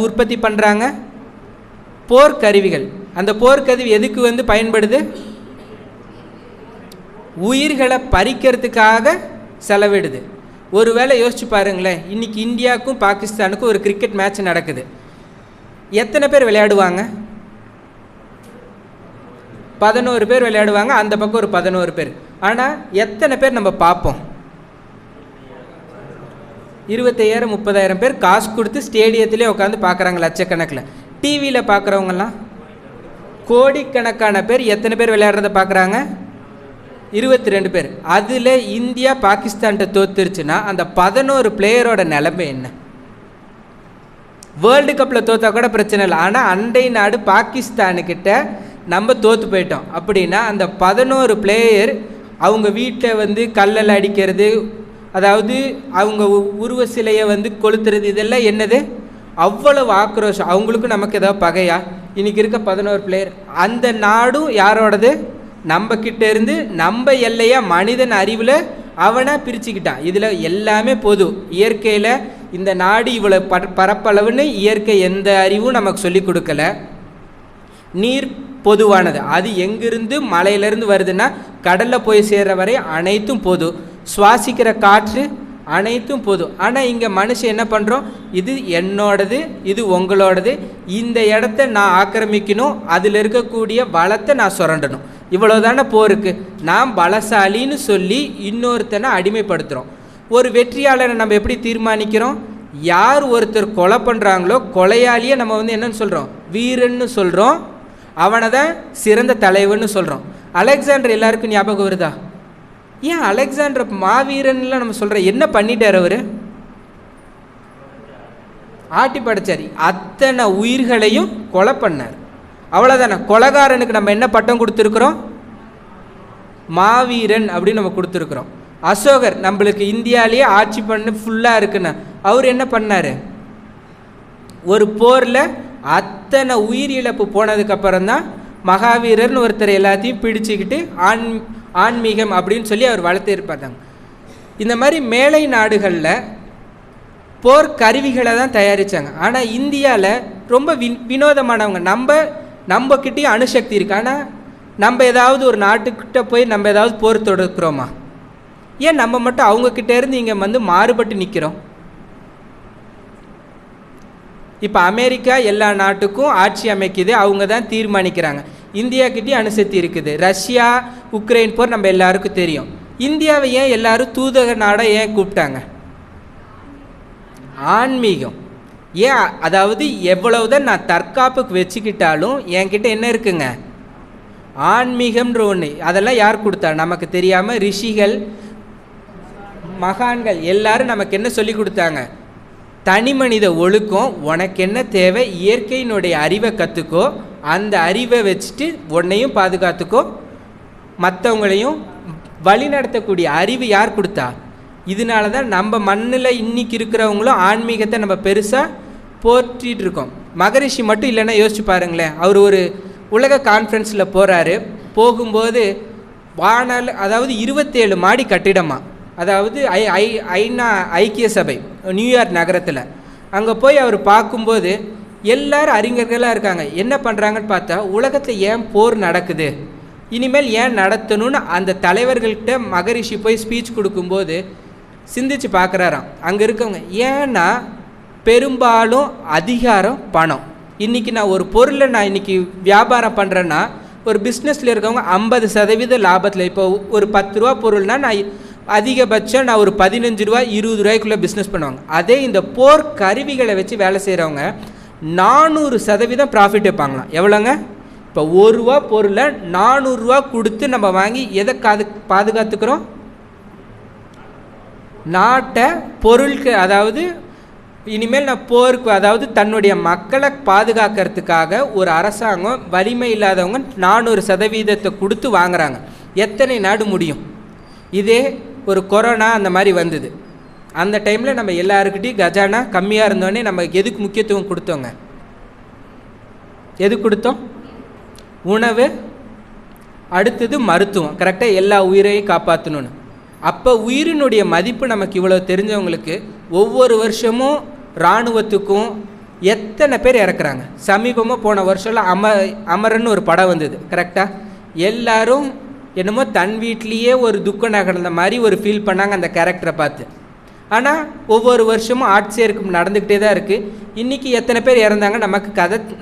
உற்பத்தி பண்ணுறாங்க? போர்க்கருவிகள். அந்த போர்க்கருவி எதுக்கு பயன்படுது? உயிர்களை பறிக்கிறதுக்காக செலவிடுது. ஒருவேளை யோசிச்சு பாருங்களேன், இன்றைக்கி இந்தியாவுக்கும் பாகிஸ்தானுக்கும் ஒரு கிரிக்கெட் மேட்ச் நடக்குது. எத்தனை பேர் விளையாடுவாங்க? 11 பேர் விளையாடுவாங்க, அந்த பக்கம் ஒரு 11 பேர். ஆனால் எத்தனை பேர் நம்ம பார்ப்போம்? 25,000 30,000 பேர் காசு கொடுத்து ஸ்டேடியத்திலே உட்காந்து பார்க்குறாங்க, லட்சக்கணக்கில். டிவியில் பார்க்குறவங்கலாம் கோடிக்கணக்கான பேர். எத்தனை பேர் விளையாடுறத பார்க்குறாங்க? 22 பேர். அதில் இந்தியா பாகிஸ்தான்கிட்ட தோத்துருச்சுன்னா அந்த 11 பிளேயரோட நிலைமை என்ன? வேர்ல்டு கப்பில் தோற்றா கூட பிரச்சனை இல்லை. ஆனால் அண்டை நாடு பாகிஸ்தானுக்கிட்ட நம்ம தோற்று போயிட்டோம் அப்படின்னா அந்த 11 பிளேயர் அவங்க வீட்டில் கல்லில் அடிக்கிறது, அதாவது அவங்க உருவ சிலையை கொளுத்துறது, இதெல்லாம் என்னது? அவ்வளவு ஆக்ரோஷம். அவங்களுக்கும் நமக்கு ஏதாவது பகையா? இன்றைக்கி இருக்க 11 பிளேயர். அந்த நாடும் யாரோடது? நம்ம கிட்ட இருந்து நம்ம எல்லையாக மனிதன் அறிவில் அவனை பிரிச்சுக்கிட்டான். இதில் எல்லாமே பொது. இயற்கையில் இந்த நாடு இவ்வளோ பரப்பளவுன்னு இயற்கை எந்த அறிவும் நமக்கு சொல்லி கொடுக்கல. நீர் பொதுவானது. அது எங்கிருந்து மலையிலேருந்து வருதுன்னா கடலில் போய் சேர்ற வரை அனைத்தும் பொது. சுவாசிக்கிற காற்று அனைத்தும் பொது. ஆனால் இங்கே மனுஷன் என்ன பண்ணுறோம்? இது என்னோடது, இது உங்களோடது, இந்த இடத்த நான் ஆக்கிரமிக்கணும், அதில் இருக்கக்கூடிய வளத்தை நான் சுரண்டணும். இவ்வளோதானே போருக்கு. நாம் பலசாலின்னு சொல்லி இன்னொருத்தனை அடிமைப்படுத்துகிறோம். ஒரு வெற்றியாளரை நம்ம எப்படி தீர்மானிக்கிறோம்? யார் ஒருத்தர் கொலை பண்ணுறாங்களோ கொலையாளியை நம்ம என்னன்னு சொல்கிறோம்? வீரன்னு சொல்கிறோம். அவனை தான் சிறந்த தலைவன்னு சொல்கிறோம். அலெக்சாண்டர் எல்லாருக்கும் ஞாபகம் வருதா? ஏன் அலெக்சாண்டர் மாவீரன்லாம் நம்ம சொல்கிறோம்? என்ன பண்ணிட்டார் அவர்? ஆட்டி படைச்சார். அத்தனை உயிர்களையும் கொலை பண்ணார். அவ்வளோதானே. கொலைகாரனுக்கு நம்ம என்ன பட்டம் கொடுத்துருக்குறோம்? மாவீரன் அப்படின்னு நம்ம கொடுத்துருக்குறோம். அசோகர் நம்மளுக்கு இந்தியாவிலேயே ஆட்சி பண்ண ஃபுல்லாக இருக்குன்னு அவர் என்ன பண்ணார்? ஒரு போரில் அத்தனை உயிர் இழப்பு போனதுக்கப்புறம் தான் மகாவீரர்னு ஒருத்தர் எல்லாத்தையும் பிடிச்சிக்கிட்டு ஆன்மீகம் அப்படின்னு சொல்லி அவர் வளர்த்து இருப்பாங்க. இந்த மாதிரி மேலை நாடுகளில் போர்க்கருவிகளை தான் தயாரித்தாங்க. ஆனால் இந்தியாவில் ரொம்ப வினோதமானவங்க. நம்மக்கிட்டேயும் அணுசக்தி இருக்குது. ஆனால் நம்ம ஏதாவது ஒரு நாட்டுக்கிட்ட போய் நம்ம ஏதாவது போர் தொடுக்கிறோமா? ஏன் நம்ம மட்டும் அவங்கக்கிட்ட இருந்து இங்கே மாறுபட்டு நிற்கிறோம்? இப்போ அமெரிக்கா எல்லா நாட்டுக்கும் ஆட்சி அமைக்குது, அவங்க தான் தீர்மானிக்கிறாங்க. இந்தியாக்கிட்டேயும் அணுசக்தி இருக்குது. ரஷ்யா உக்ரைன் போர் நம்ம எல்லாருக்கும் தெரியும். இந்தியாவை ஏன் எல்லாரும் தூதக நாடாக ஏன் கூப்பிட்டாங்க? ஆன்மீகம். ஏன்? அதாவது எவ்வளவுதான் நான் தற்காப்புக்கு வச்சுக்கிட்டாலும் என்கிட்ட என்ன இருக்குங்க? ஆன்மீகம்ன்ற ஒன்று. அதெல்லாம் யார் கொடுத்தா? நமக்கு தெரியாமல் ரிஷிகள் மகான்கள் எல்லாரும் நமக்கு என்ன சொல்லி கொடுத்தாங்க? தனி மனித ஒழுக்கம். உனக்கு என்ன தேவை? இயற்கையினுடைய அறிவை கற்றுக்கோ, அந்த அறிவை வச்சுட்டு உன்னையும் பாதுகாத்துக்கோ, மற்றவங்களையும் வழி நடத்தக்கூடிய அறிவு யார் கொடுத்தா? இதனால தான் நம்ம மண்ணில் இன்றைக்கி இருக்கிறவங்களும் ஆன்மீகத்தை நம்ம பெருசாக போற்றிட்டு இருக்கோம். மகரிஷி மட்டும் இல்லைன்னா யோசிச்சு பாருங்களேன். அவர் ஒரு உலக கான்ஃபரன்ஸில் போகிறாரு. போகும்போது வானால், அதாவது 27 மாடி கட்டிடமா, அதாவது ஐக்கிய சபை நியூயார்க் நகரத்தில். அங்கே போய் அவர் பார்க்கும்போது எல்லாரும் அறிஞர்களாக இருக்காங்க. என்ன பண்ணுறாங்கன்னு பார்த்தா, உலகத்தில் ஏன் போர் நடக்குது, இனிமேல் ஏன் நடத்தணும்னு அந்த தலைவர்கள்கிட்ட மகரிஷி போய் ஸ்பீச் கொடுக்கும்போது சிந்திச்சு பார்க்குறாராம் அங்கே இருக்கவங்க. ஏன்னா பெரும்பாலும் அதிகாரம், பணம். இன்றைக்கி நான் ஒரு பொருளை நான் இன்றைக்கி வியாபாரம் பண்ணுறேன்னா ஒரு பிஸ்னஸில் இருக்கவங்க 50% லாபத்தில், இப்போ ஒரு 10 ரூபா பொருள்னால் நான் அதிகபட்சம் நான் ஒரு 15 ரூபா 20 ரூபாய்க்குள்ளே பிஸ்னஸ் பண்ணுவாங்க. அதே இந்த போர் கருவிகளை வச்சு வேலை செய்கிறவங்க 400% ப்ராஃபிட் வைப்பாங்களாம். எவ்வளோங்க? இப்போ 1 ரூபா பொருளை 400 ரூபா கொடுத்து நம்ம வாங்கி எதை பாதுகாத்துக்கிறோம்? நாட்டை பொருளுக்கு, அதாவது இனிமேல் நான் போருக்கு, அதாவது தன்னுடைய மக்களை பாதுகாக்கிறதுக்காக ஒரு அரசாங்கம் வலிமை இல்லாதவங்க 400% கொடுத்து வாங்குறாங்க. எத்தனை நாடு முடியும்? இதே ஒரு கொரோனா அந்த மாதிரி வந்தது, அந்த டைமில் நம்ம எல்லாருக்கிட்டையும் கஜானா கம்மியாக இருந்தோடனே நம்ம எதுக்கு முக்கியத்துவம் கொடுத்தோங்க? எது கொடுத்தோம்? உணவு, அடுத்தது மருத்துவம். கரெக்டாக எல்லா உயிரையும் காப்பாற்றணுன்னு. அப்போ உயிரினுடைய மதிப்பு நமக்கு இவ்வளோ தெரிஞ்சவங்களுக்கு ஒவ்வொரு வருஷமும் இராணுவத்துக்கும் எத்தனை பேர் இறக்குறாங்க. சமீபமாக போன வருஷம்லாம் அமரன்னு ஒரு படம் வந்தது. கரெக்டாக எல்லாரும் என்னமோ தன் வீட்லேயே ஒரு துக்கம் நகர்ந்த மாதிரி ஒரு ஃபீல் பண்ணாங்க அந்த கேரக்டரை பார்த்து. ஆனால் ஒவ்வொரு வருஷமும் ஆட்சியருக்கு நடந்துக்கிட்டே தான் இருக்குது. இன்றைக்கி எத்தனை பேர் இறந்தாங்க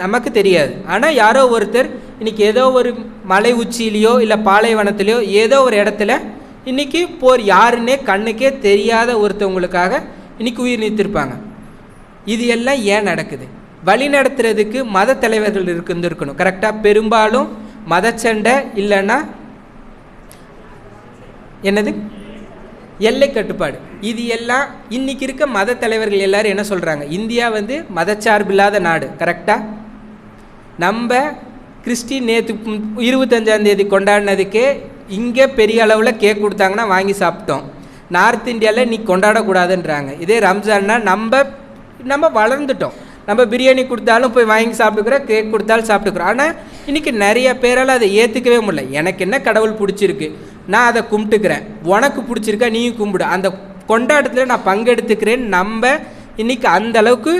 நமக்கு தெரியாது. ஆனால் யாரோ ஒருத்தர் இன்றைக்கி ஏதோ ஒரு மலை உச்சியிலையோ இல்லை பாலைவனத்திலையோ ஏதோ ஒரு இடத்துல இன்றைக்கி போர் யாருன்னே கண்ணுக்கே தெரியாத ஒருத்தவங்களுக்காக இன்றைக்கி உயிர் நீத்திருப்பாங்க. இது எல்லாம் ஏன் நடக்குது? வழி நடத்துறதுக்கு மத தலைவர்கள் இருந்திருக்கணும். கரெக்டாக பெரும்பாலும் மதச்சண்டை இல்லைன்னா என்னது எல்லை கட்டுப்பாடு. இது எல்லாம் இன்றைக்கி இருக்க மத தலைவர்கள் எல்லோரும் என்ன சொல்கிறாங்க? இந்தியா மதச்சார்பில்லாத நாடு. கரெக்டாக நம்ம கிறிஸ்டின் நேற்று 25ஆம் தேதி கொண்டாடினதுக்கே இங்கே பெரிய அளவில் கேக் கொடுத்தாங்கன்னா வாங்கி சாப்பிட்டோம். நார்த் இந்தியாவில் நீ கொண்டாடக்கூடாதுன்றாங்க. இதே ரம்ஜான்னா நம்ம வளர்ந்துட்டோம். நம்ம பிரியாணி கொடுத்தாலும் போய் வாங்கி சாப்பிட்டுக்கிறோம், கேக் கொடுத்தாலும் சாப்பிட்டுக்கிறோம். ஆனால் இன்றைக்கி நிறைய பேரால் அதை ஏற்றுக்கவே முடியல. எனக்கு என்ன கடவுள் பிடிச்சிருக்கு, நான் அதை கும்பிட்டுக்கிறேன், உனக்கு பிடிச்சிருக்கா நீயும் கும்பிடு, அந்த கொண்டாட்டத்தில் நான் பங்கெடுத்துக்கிறேன். நம்ம இன்றைக்கி அந்த அளவுக்கு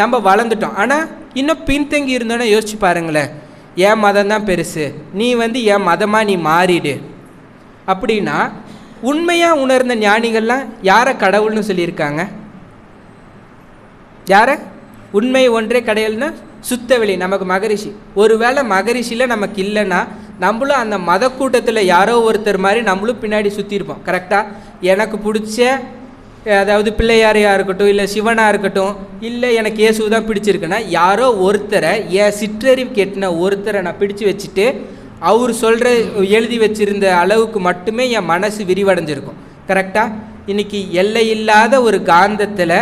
நம்ம வளர்ந்துட்டோம். ஆனால் இன்னும் பின்தங்கி இருந்தோன்னே யோசிச்சு பாருங்களேன். என் மதம் தான் பெருசு, நீ என் மதமாக நீ மாறிடு அப்படின்னா உண்மையாக உணர்ந்த ஞானிகள்லாம் யாரை கடவுள்னு சொல்லியிருக்காங்க? யாரை? உண்மை ஒன்றே கடவுள்னா சுத்தவெளி நமக்கு மகரிஷி. ஒருவேளை மகரிஷியில் நமக்கு இல்லைன்னா நம்மளும் அந்த மத கூட்டத்தில் யாரோ ஒருத்தர் மாதிரி நம்மளும் பின்னாடி சுற்றிருப்போம். கரெக்டாக எனக்கு பிடிச்ச, அதாவது பிள்ளையாரையாக இருக்கட்டும், இல்லை சிவனாக இருக்கட்டும், இல்லை எனக்கு இயேசு தான் பிடிச்சிருக்குன்னா யாரோ ஒருத்தரை, என் சிற்றறிவு கேட்டின ஒருத்தரை நான் பிடிச்சு வச்சுட்டு அவர் சொல்கிற எழுதி வச்சுருந்த அளவுக்கு மட்டுமே என் மனசு விரிவடைஞ்சிருக்கும். கரெக்டாக இன்றைக்கி எல்லையில்லாத ஒரு காந்தத்தில்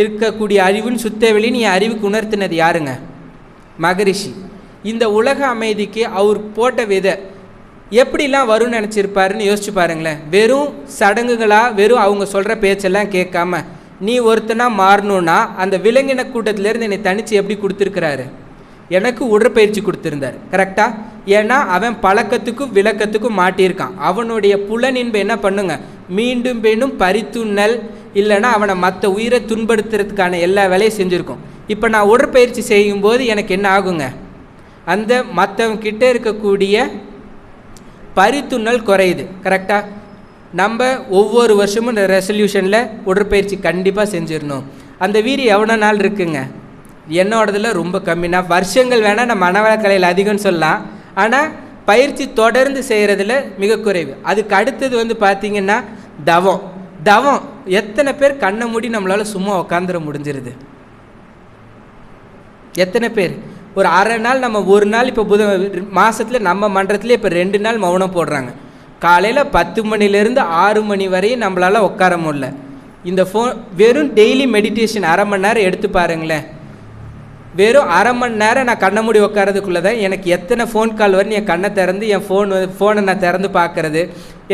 இருக்கக்கூடிய அறிவுன்னு சுத்தவெளின்னு என் அறிவுக்கு உணர்த்தினது யாருங்க? மகரிஷி. இந்த உலக அமைதிக்கு அவர் போட்ட விதை எப்படிலாம் வரும்னு நினச்சிருப்பாருன்னு யோசிச்சு பாருங்களேன். வெறும் சடங்குகளாக, வெறும் அவங்க சொல்கிற பேச்செல்லாம் கேட்காம நீ ஒருத்தனா மாறணுன்னா அந்த விலங்கின கூட்டத்திலேருந்து என்னை தனித்து எப்படி கொடுத்துருக்கிறாரு? எனக்கு உடற்பயிற்சி கொடுத்துருந்தார். கரெக்டாக? ஏன்னா அவன் பழக்கத்துக்கும் விளக்கத்துக்கும் மாட்டியிருக்கான். அவனுடைய புலனின்பை என்ன பண்ணுங்க, மீண்டும் மீண்டும் பறித்துண்ணல் இல்லைன்னா அவனை மற்ற உயிரை துன்படுத்துறதுக்கான எல்லா வேலையும் செஞ்சுருக்கோம். இப்போ நான் உடற்பயிற்சி செய்யும்போது எனக்கு என்ன ஆகுங்க, அந்த மற்றவங்கிட்ட இருக்கக்கூடிய பறித்துண்ணல் குறையுது. கரெக்டாக? நம்ம ஒவ்வொரு வருஷமும் இந்த ரெசல்யூஷனில் உடற்பயிற்சி கண்டிப்பாக செஞ்சிடணும். அந்த வீரி எவ்வளோ நாள் இருக்குங்க? என்னோடதில் ரொம்ப கம்மி. நான் வருஷங்கள் வேணால் நான் மனவளக்கலையில் அதிகம்னு சொல்லலாம், ஆனால் பயிற்சி தொடர்ந்து செய்கிறதுல மிக குறைவு. அதுக்கு அடுத்தது பார்த்திங்கன்னா தவம். எத்தனை பேர் கண்ணை மூடி நம்மளால் சும்மா உட்காந்துட முடிஞ்சிருது? எத்தனை பேர் ஒரு அரை நாள், நம்ம ஒரு நாள், இப்போ மாதத்தில் நம்ம மன்றத்தில் இப்போ 2 நாள் மௌனம் போடுறாங்க. காலையில் 10 மணிலேருந்து 6 மணி வரையும் நம்மளால் உட்கார முடியல. இந்த வெறும் டெய்லி மெடிடேஷன் அரை மணி நேரம் எடுத்து பாருங்களேன். வெறும் அரை மணி நேரம் நான் கண்ணை மூடி உட்காரதுக்குள்ளே தான் எனக்கு எத்தனை ஃபோன் கால் வரும்னு என் கண்ணை திறந்து என் ஃபோனை நான் திறந்து பார்க்குறது.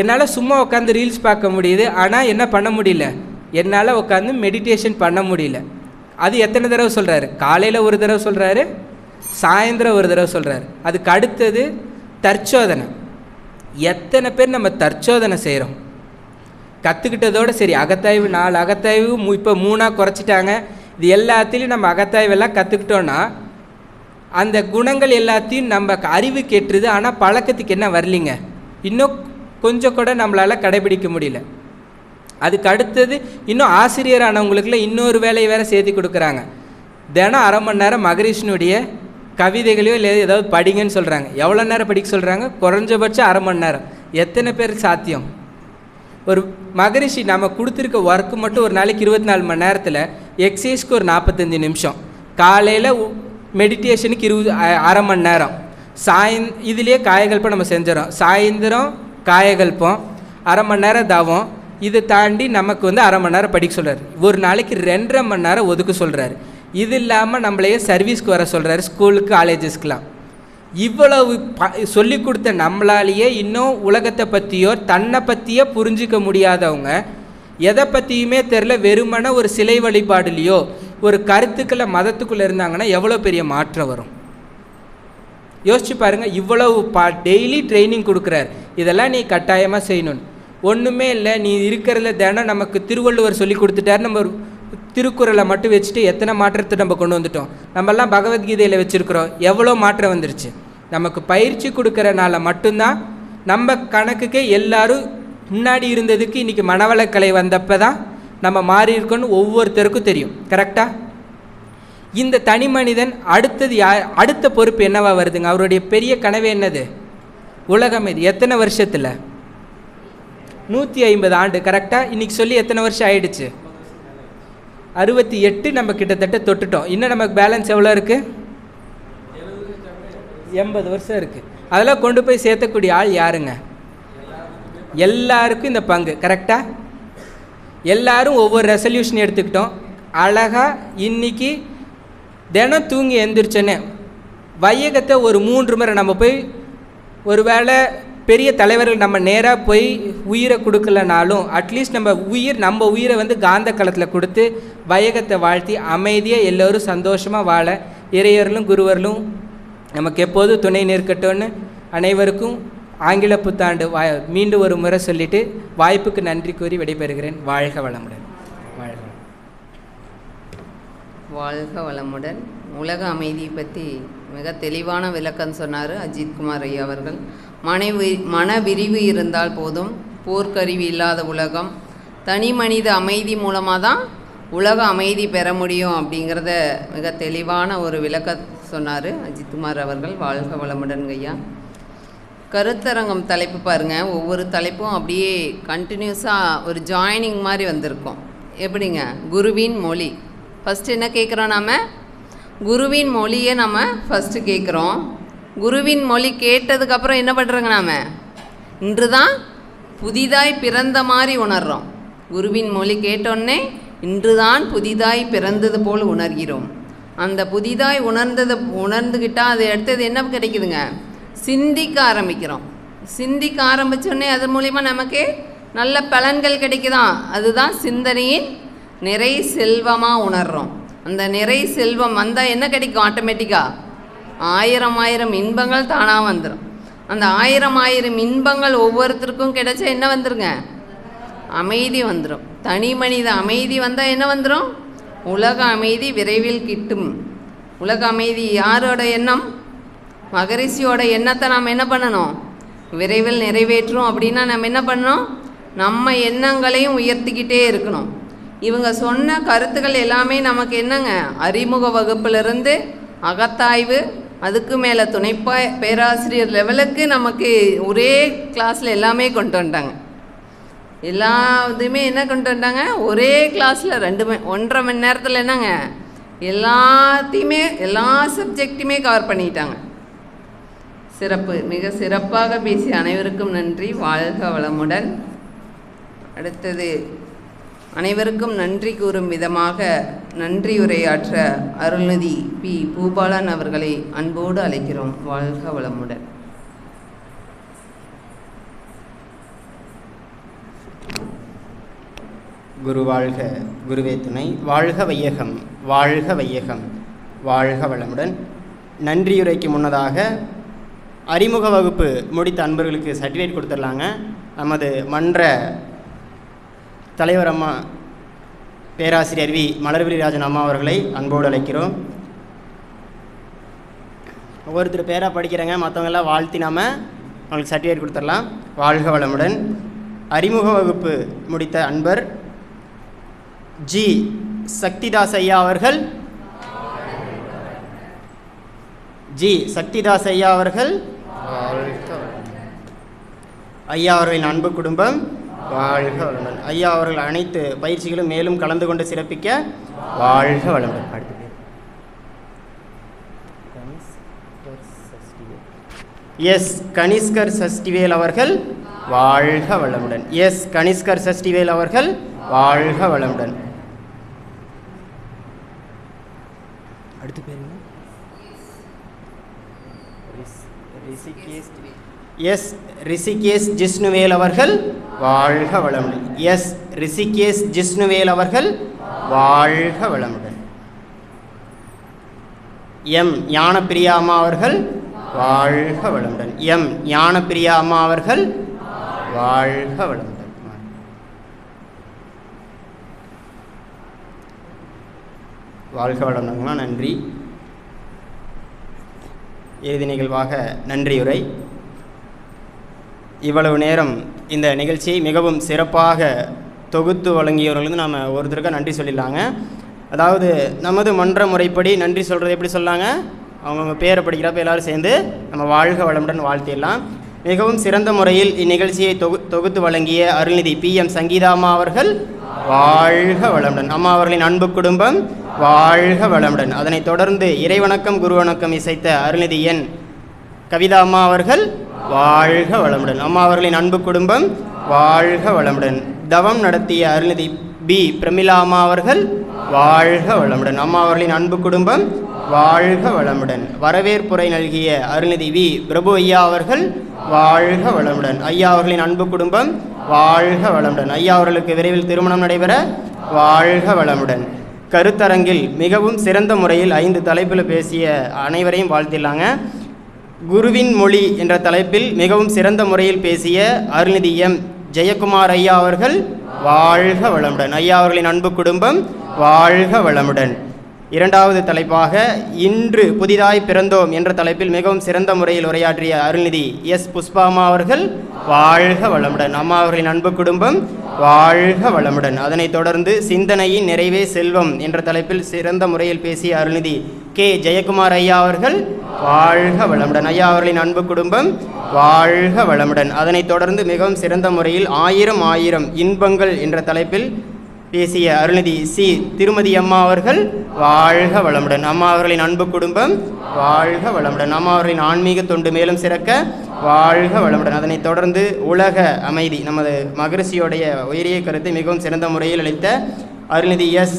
என்னால் சும்மா உட்காந்து ரீல்ஸ் பார்க்க முடியுது, ஆனால் என்ன பண்ண முடியல, என்னால் உட்காந்து மெடிடேஷன் பண்ண முடியல. அது எத்தனை தடவை சொல்கிறாரு? காலையில் ஒரு தடவை சொல்கிறாரு, சாயந்தரம் ஒரு தடவை சொல்கிறாரு. அதுக்கு அடுத்தது தற்சோதனை. எத்தனை பேர் நம்ம தற்சோதனை செய்கிறோம்? கற்றுக்கிட்டதோடு சரி, அகத்தாய்வு 4 அகத்தாய்வு இப்போ 3ஆக குறைச்சிட்டாங்க. இது எல்லாத்துலேயும் நம்ம அகத்தாய்வெல்லாம் கற்றுக்கிட்டோன்னா அந்த குணங்கள் எல்லாத்தையும் நம்ம அறிவு கேட்டுருது, ஆனால் பழக்கத்துக்கு என்ன வரலிங்க, இன்னும் கொஞ்சம் கூட நம்மளால் கடைபிடிக்க முடியல. அதுக்கு அடுத்தது இன்னும் ஆசிரியரானவங்களுக்குள்ள இன்னொரு வேலையை வேறு சேர்த்து கொடுக்குறாங்க. தினம் அரை மணி நேரம் மகரிஷினுடைய கவிதைகளையோ இல்லை ஏதாவது படிங்கன்னு சொல்கிறாங்க. எவ்வளோ நேரம் படிக்க சொல்கிறாங்க? குறைஞ்சபட்சம் அரை மணி நேரம். எத்தனை பேர் சாத்தியம்? ஒரு மகரிஷி நம்ம கொடுத்துருக்க ஒர்க்கு மட்டும் ஒரு நாளைக்கு 24 மணி நேரத்தில் எக்ஸசைஸ்க்கு ஒரு 45 நிமிஷம், காலையில் மெடிடேஷனுக்கு அரை மணி நேரம், இதுலேயே காயகல்பம் நம்ம செஞ்சிடறோம். சாயந்தரம் காயகல்பம், அரை மணி நேரம் தவம், இதை தாண்டி நமக்கு வந்து அரை மணி நேரம் படிக்க சொல்கிறார். ஒரு நாளைக்கு 2.5 மணி நேரம் ஒதுக்க சொல்கிறாரு. இது இல்லாமல் நம்மளையே சர்வீஸ்க்கு வர சொல்கிறாரு, ஸ்கூலுக்கு காலேஜஸ்க்கெலாம். இவ்வளவு சொல்லி கொடுத்த நம்மளாலேயே இன்னும் உலகத்தை பற்றியோ தன்னை பற்றியோ புரிஞ்சிக்க முடியாதவங்க, எதை பற்றியுமே தெரில, வெறுமன ஒரு சிலை வழிபாடுலையோ ஒரு கருத்துக்களை மதத்துக்குள்ளே இருந்தாங்கன்னா எவ்வளோ பெரிய மாற்றம் வரும் யோசிச்சு பாருங்கள். இவ்வளவு டெய்லி ட்ரைனிங் கொடுக்குறாரு, இதெல்லாம் நீ கட்டாயமாக செய்யணும்னு. ஒன்றுமே இல்லை, நீ இருக்கிறதுல தினம் நமக்கு திருவள்ளுவர் சொல்லி கொடுத்துட்டாரு. நம்ம திருக்குறளை மட்டும் வச்சுட்டு எத்தனை மாற்றத்தை நம்ம கொண்டு வந்துட்டோம். நம்மெல்லாம் பகவத்கீதையில் வச்சுருக்குறோம், எவ்வளோ மாற்றம் வந்துருச்சு. நமக்கு பயிற்சி கொடுக்குறனால மட்டும்தான் நம்ம கணக்குக்கே எல்லாரும் முன்னாடி இருந்ததுக்கு இன்றைக்கி மனவளக்கலை வந்தப்போ தான் நம்ம மாறி இருக்கோன்னு ஒவ்வொருத்தருக்கும் தெரியும். கரெக்டாக? இந்த தனி மனிதன் அடுத்தது அடுத்த பொறுப்பு என்னவா வருதுங்க? அவருடைய பெரிய கனவு என்னது? உலகம். இது எத்தனை வருஷத்தில்? 150 ஆண்டு. கரெக்டாக? இன்றைக்கி சொல்லி எத்தனை வருஷம் ஆயிடுச்சு? 68 நம்ம கிட்டத்தட்ட தொட்டுட்டோம். இன்னும் நமக்கு பேலன்ஸ் எவ்வளோ இருக்குது? 80 வருஷம் இருக்குது. அதெல்லாம் கொண்டு போய் சேர்த்தக்கூடிய ஆள் யாருங்க? எல்லாருக்கும் இந்த பங்கு. கரெக்டாக? எல்லாரும் ஒவ்வொரு ரெசல்யூஷன் எடுத்துக்கிட்டோம். அழகாக இன்றைக்கி தினம் தூங்கி எழுந்திரிச்சோன்னே வையகத்தை ஒரு 3 முறை நம்ம போய், ஒரு வேளை பெரிய தலைவர்கள் நம்ம நேராக போய் உயிரை கொடுக்கலனாலும் அட்லீஸ்ட் நம்ம உயிரை வந்து காந்த களத்தில் கொடுத்து வையகத்தை வாழ்த்தி அமைதியாக எல்லோரும் சந்தோஷமாக வாழ இறையர்களும் குருவர்களும் நமக்கு எப்போதும் துணை நிற்கட்டும்னு அனைவருக்கும் ஆங்கில புத்தாண்டு மீண்டும் ஒரு முறை சொல்லிவிட்டு வாய்ப்புக்கு நன்றி கூறி விடைபெறுகிறேன். வாழ்க வளமுடன். வாழ்க வளமுடன். உலக அமைதியை பற்றி மிக தெளிவான விளக்கம் சொன்னார் அஜித்குமார் ஐயா அவர்கள். மன விரிவு இருந்தால் போதும், போர்க்கருவி இல்லாத உலகம். தனி மனித அமைதி மூலமாக தான் உலக அமைதி பெற முடியும் அப்படிங்கிறத மிக தெளிவான ஒரு விளக்க சொன்னார் அஜித்குமார் அவர்கள். வாழ்க வளமுடன் ஐயா. கருத்தரங்கம் தலைப்பு பாருங்கள், ஒவ்வொரு தலைப்பும் அப்படியே கண்டினியூஸாக ஒரு ஜாயினிங் மாதிரி வந்திருக்கும். எப்படிங்க? குருவின் மொழி. ஃபஸ்ட்டு என்ன கேட்குறோம்? நாம் குருவின் மொழியை நம்ம ஃபஸ்ட்டு கேட்குறோம். குருவின் மொழி கேட்டதுக்கப்புறம் என்ன பண்ணுறோங்க? நாம் இன்று தான் புதிதாய் பிறந்த மாதிரி உணர்கிறோம். குருவின் மொழி கேட்டோன்னே இன்று தான் புதிதாய் பிறந்தது போல் உணர்கிறோம். அந்த புதிதாய் உணர்ந்துக்கிட்டால் அது அடுத்தது என்ன கிடைக்குதுங்க? சிந்திக்க ஆரம்பிக்கிறோம். சிந்திக்க ஆரம்பித்தோடனே அது மூலிமா நமக்கு நல்ல பலன்கள் கிடைக்குதான். அதுதான் சிந்தனையின் நிறை செல்வமாக உணர்கிறோம். அந்த நிறை செல்வம் வந்தால் என்ன கிடைக்கும்? ஆட்டோமேட்டிக்காக 1000 இன்பங்கள் தானாக வந்துடும். அந்த 1000 இன்பங்கள் ஒவ்வொருத்தருக்கும் கிடைச்சா என்ன வந்துருங்க? அமைதி வந்துடும். தனி மனித அமைதி வந்தால் என்ன வந்துடும்? உலக அமைதி விரைவில் கிட்டும். உலக அமைதி யாரோட எண்ணம்? மகரிஷியோட எண்ணத்தை நாம் என்ன பண்ணணும்? விரைவில் நிறைவேற்றும். அப்படின்னா நம்ம என்ன பண்ணணும்? நம்ம எண்ணங்களையும் உயர்த்திக்கிட்டே இருக்கணும். இவங்க சொன்ன கருத்துக்கள் எல்லாமே நமக்கு என்னங்க? அறிமுக வகுப்பிலிருந்து அகத்தாய்வு, அதுக்கு மேலே துணை பேராசிரியர் லெவலுக்கு நமக்கு ஒரே கிளாஸில் எல்லாமே கொண்டு வந்துட்டாங்க. எல்லா இதுவுமே என்ன கொண்டு வந்துட்டாங்க? ஒரே கிளாஸில் 1.5 மணி நேரத்தில் என்னங்க எல்லாத்தையுமே எல்லா சப்ஜெக்டையுமே கவர் பண்ணிட்டாங்க. சிறப்பு. மிக சிறப்பாக பேசிய அனைவருக்கும் நன்றி. வாழ்க வளமுடன். அடுத்தது அனைவருக்கும் நன்றி கூறும் விதமாக நன்றி உரையாற்ற அருள்நிதி பி. பூபாலன் அவர்களை அன்போடு அழைக்கிறோம். வாழ்க வளமுடன். குரு வாழ்க, குருவே துணை. வாழ்க வையகம், வாழ்க வையகம், வாழ்க வளமுடன். நன்றியுரைக்கு முன்னதாக அறிமுக வகுப்பு முடித்த அன்பர்களுக்கு சர்டிஃபிகேட் கொடுத்துடலாங்க. நமது மன்ற தலைவர் அம்மா பேராசிரியர் வி. மலர்விழிராஜன் அம்மா அவர்களை அன்போடு அழைக்கிறோம். ஒவ்வொருத்தர் பேராக படிக்கிறேங்க, மற்றவங்கெல்லாம் வாழ்த்தி நாம் அவங்களுக்கு சர்டிஃபிகேட் கொடுத்துடலாம். வாழ்க வளமுடன். அறிமுக வகுப்பு முடித்த அன்பர் ஜி. சக்திதாஸ் ஐயா அவர்கள், ஜி சக்திதாஸ் ஐயா அவர்கள் ஐயா அவர்களின் அன்பு குடும்பம் வாழ்க வளமுடன். ஐயா அவர்கள் அனைத்து பயிற்சிகளும் மேலும் கலந்து கொண்டு சிறப்பிக்க வாழ்க வளமுடன். அடுத்த பேர் எஸ் கனிஷ்கர் சஷ்டிவேல் அவர்கள் வாழ்க வளமுடன். எஸ் கனிஷ்கர் சஷ்டிவேல் அவர்கள் வாழ்க வளமுடன். அடுத்த பேர் எஸ் ரிஷிகேஷ் ஜிஷ்ணுவேல் அவர்கள் வாழ்க வளமுடன். எஸ் ரிஷிகேஷ் ஜிஷ்ணுவேல் அவர்கள் வாழ்க வளமுடன். எம் ஞானப்பிரியா அம்மா அவர்கள் வாழ்க வளமுடன். எம் ஞானப்பிரியா அம்மா அவர்கள் வாழ்க வளமுடன். வாழ்க வளமுடன்மா. நன்றி. இறுதி நிகழ்வாக நன்றியுரை. இவ்வளவு நேரம் இந்த நிகழ்ச்சியை மிகவும் சிறப்பாக தொகுத்து வழங்கியவர்களுக்கு நாம் ஒருத்தருக்காக நன்றி சொல்லிடலாங்க. அதாவது நமது மன்ற முறைப்படி நன்றி சொல்கிறது எப்படி சொல்லாங்க, அவங்கவுங்க பேரை படிக்கிறப்ப எல்லோரும் சேர்ந்து நம்ம வாழ்க வளமுடன் வாழ்த்திடலாம். மிகவும் சிறந்த முறையில் இந்நிகழ்ச்சியை தொகுத்து வழங்கிய அருள்நிதி PM சங்கீதா அம்மா அவர்கள் வாழ்க வளமுடன். அம்மா அவர்களின் அன்பு குடும்பம் வாழ்க வளமுடன். அதனைத் தொடர்ந்து இறைவணக்கம் குருவணக்கம் இசைத்த அருள்நிதி என் கவிதா அம்மா அவர்கள் வாழ்க வளமுடன். அம்மா அவர்களின் அன்பு குடும்பம் வாழ்க வளமுடன். தவம் நடத்திய அருள்நிதி B பிரமிளா அம்மா அவர்கள் வாழ்க வளமுடன். அம்மா அவர்களின் அன்பு குடும்பம் வாழ்க வளமுடன். வரவேற்புரை நல்கிய அருள்நிதி V பிரபு ஐயா அவர்கள் வாழ்க வளமுடன். ஐயா அவர்களின் அன்பு குடும்பம் வாழ்க வளமுடன். ஐயா அவர்களுக்கு விரைவில் திருமணம் நடைபெற வாழ்க வளமுடன். கருத்தரங்கில் மிகவும் சிறந்த முறையில் 5 தலைப்பில் பேசிய அனைவரையும் வாழ்த்திடலாங்க. குருவின் மொழி என்ற தலைப்பில் மிகவும் சிறந்த முறையில் பேசிய அருள்நிதி M ஜெயக்குமார் ஐயா அவர்கள் வாழ்க வளமுடன். ஐயா அவர்களின் அன்பு குடும்பம் வாழ்க வளமுடன். இரண்டாவது தலைப்பாக இன்று புதிதாய் பிறந்தோம் என்ற தலைப்பில் மிகவும் சிறந்த முறையில் உரையாற்றிய அருள்நிதி S புஷ்பா அம்மா அவர்கள் வாழ்க வளமுடன். அம்மா அவர்களின் அன்பு குடும்பம் வாழ்க வளமுடன். அதனைத் தொடர்ந்து சிந்தனையின் நிறைவே செல்வம் என்ற தலைப்பில் சிறந்த முறையில் பேசிய அருள்நிதி K ஜெயக்குமார் ஐயா அவர்கள் வாழ்க வளமுடன். ஐயா அவர்களின் அன்பு குடும்பம் வாழ்க வளமுடன். அதனைத் தொடர்ந்து மிகவும் சிறந்த முறையில் 1000 இன்பங்கள் என்ற தலைப்பில் பேசிய அருள்நிதி C திருமதி அம்மா அவர்கள் வாழ்க வளமுடன். அம்மா அவர்களின் அன்பு குடும்பம் வாழ்க வளமுடன். அம்மா அவர்களின் ஆன்மீக தொண்டு மேலும் சிறக்க வாழ்க வளமுடன். அதனைத் தொடர்ந்து உலக அமைதி நமது மகரிஷியோடைய உயரிய கருத்தை மிகவும் சிறந்த முறையில் அளித்த அருள்நிதி S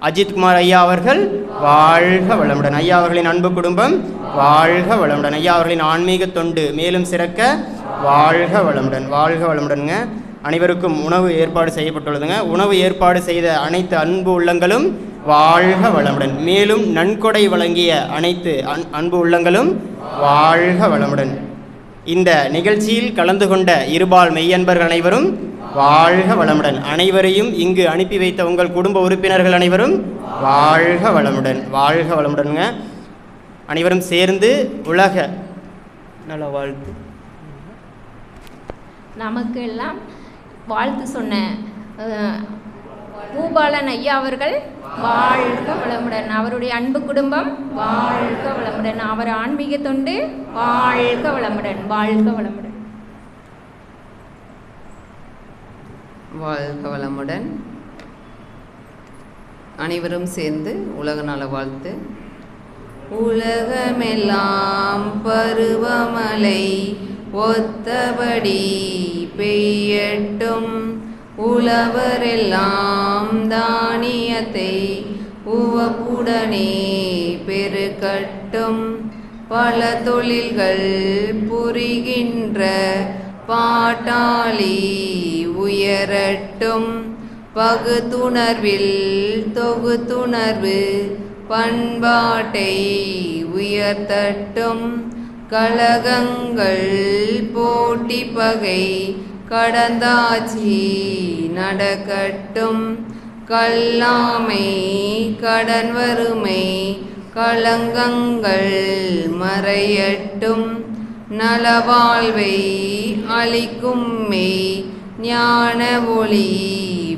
அஜித்குமார் ஐயா அவர்கள் வாழ்க வளமுடன். ஐயா அவர்களின் அன்பு குடும்பம் வாழ்க வளமுடன். ஐயா அவர்களின் ஆன்மீக தொண்டு மேலும் சிறக்க வாழ்க வளமுடன். வாழ்க வளமுடனுங்க. அனைவருக்கும் உணவு ஏற்பாடு செய்யப்பட்டுள்ளதுங்க. உணவு ஏற்பாடு செய்த அனைத்து அன்பு உள்ளங்களும் வாழ்க வளமுடன். மேலும் நன்கொடை வழங்கிய அனைத்து அன்பு உள்ளங்களும் வாழ்க வளமுடன். இந்த நிகழ்ச்சியில் கலந்து கொண்ட இருபால் மெய்யன்பர்கள் அனைவரும் வாழ்க வளமுடன். அனைவரையும் இங்கு அனுப்பி வைத்த உங்கள் குடும்ப உறுப்பினர்கள் அனைவரும் வாழ்க வளமுடன். வாழ்க வளமுடனுங்க. அனைவரும் சேர்ந்து உலக நல வாழ்த்து. நமக்கு எல்லாம் வாழ்த்து சொன்ன பூபாலன் ஐயா அவர்கள் வாழ்க வளமுடன். அவருடைய அன்பு குடும்பம் வாழ்க வளமுடன். அவர் ஆன்மீக தொண்டு வாழ்க வளமுடன். வாழ்க வளமுடன். வாழ்க வளமுடன். அனைவரும் சேர்ந்து உலக நல வாழ்த்து. உலகமெல்லாம் பருவமழை ஒத்தபடி பெய்யட்டும், உழவரெல்லாம் தானியத்தை உவப்புடனே பெருக்கட்டும், பல தொழில்கள் புரிகின்ற பாட்டாளி உயரட்டும், பகுத்துணர்வில் தொகுத்துணர்வு பண்பாட்டை உயர்த்தட்டும், கலகங்கள் போட்டி பகை கடந்தாச்சி நடக்கட்டும், கல்லாமை கடன் வறுமை களங்கங்கள் மறையட்டும், நலவாழ்வை அளிக்கும் மெய் ஞான ஒளி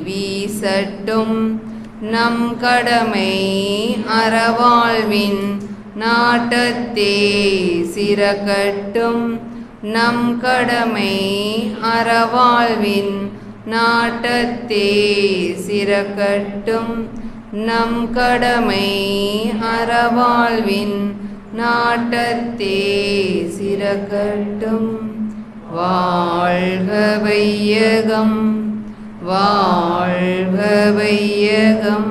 வீசட்டும், நம் கடமை அறவாழ்வின் நாட்டத்தே சிறக்கட்டும் நம் கடமை அறவாழ்வின் நாட்டத்தே சிறக்கட்டும் நம் கடமை அறவாழ்வின் நாட்டத்தே சிறக்கட்டும். வாழ்க வையகம், வாழ்க வையகம்.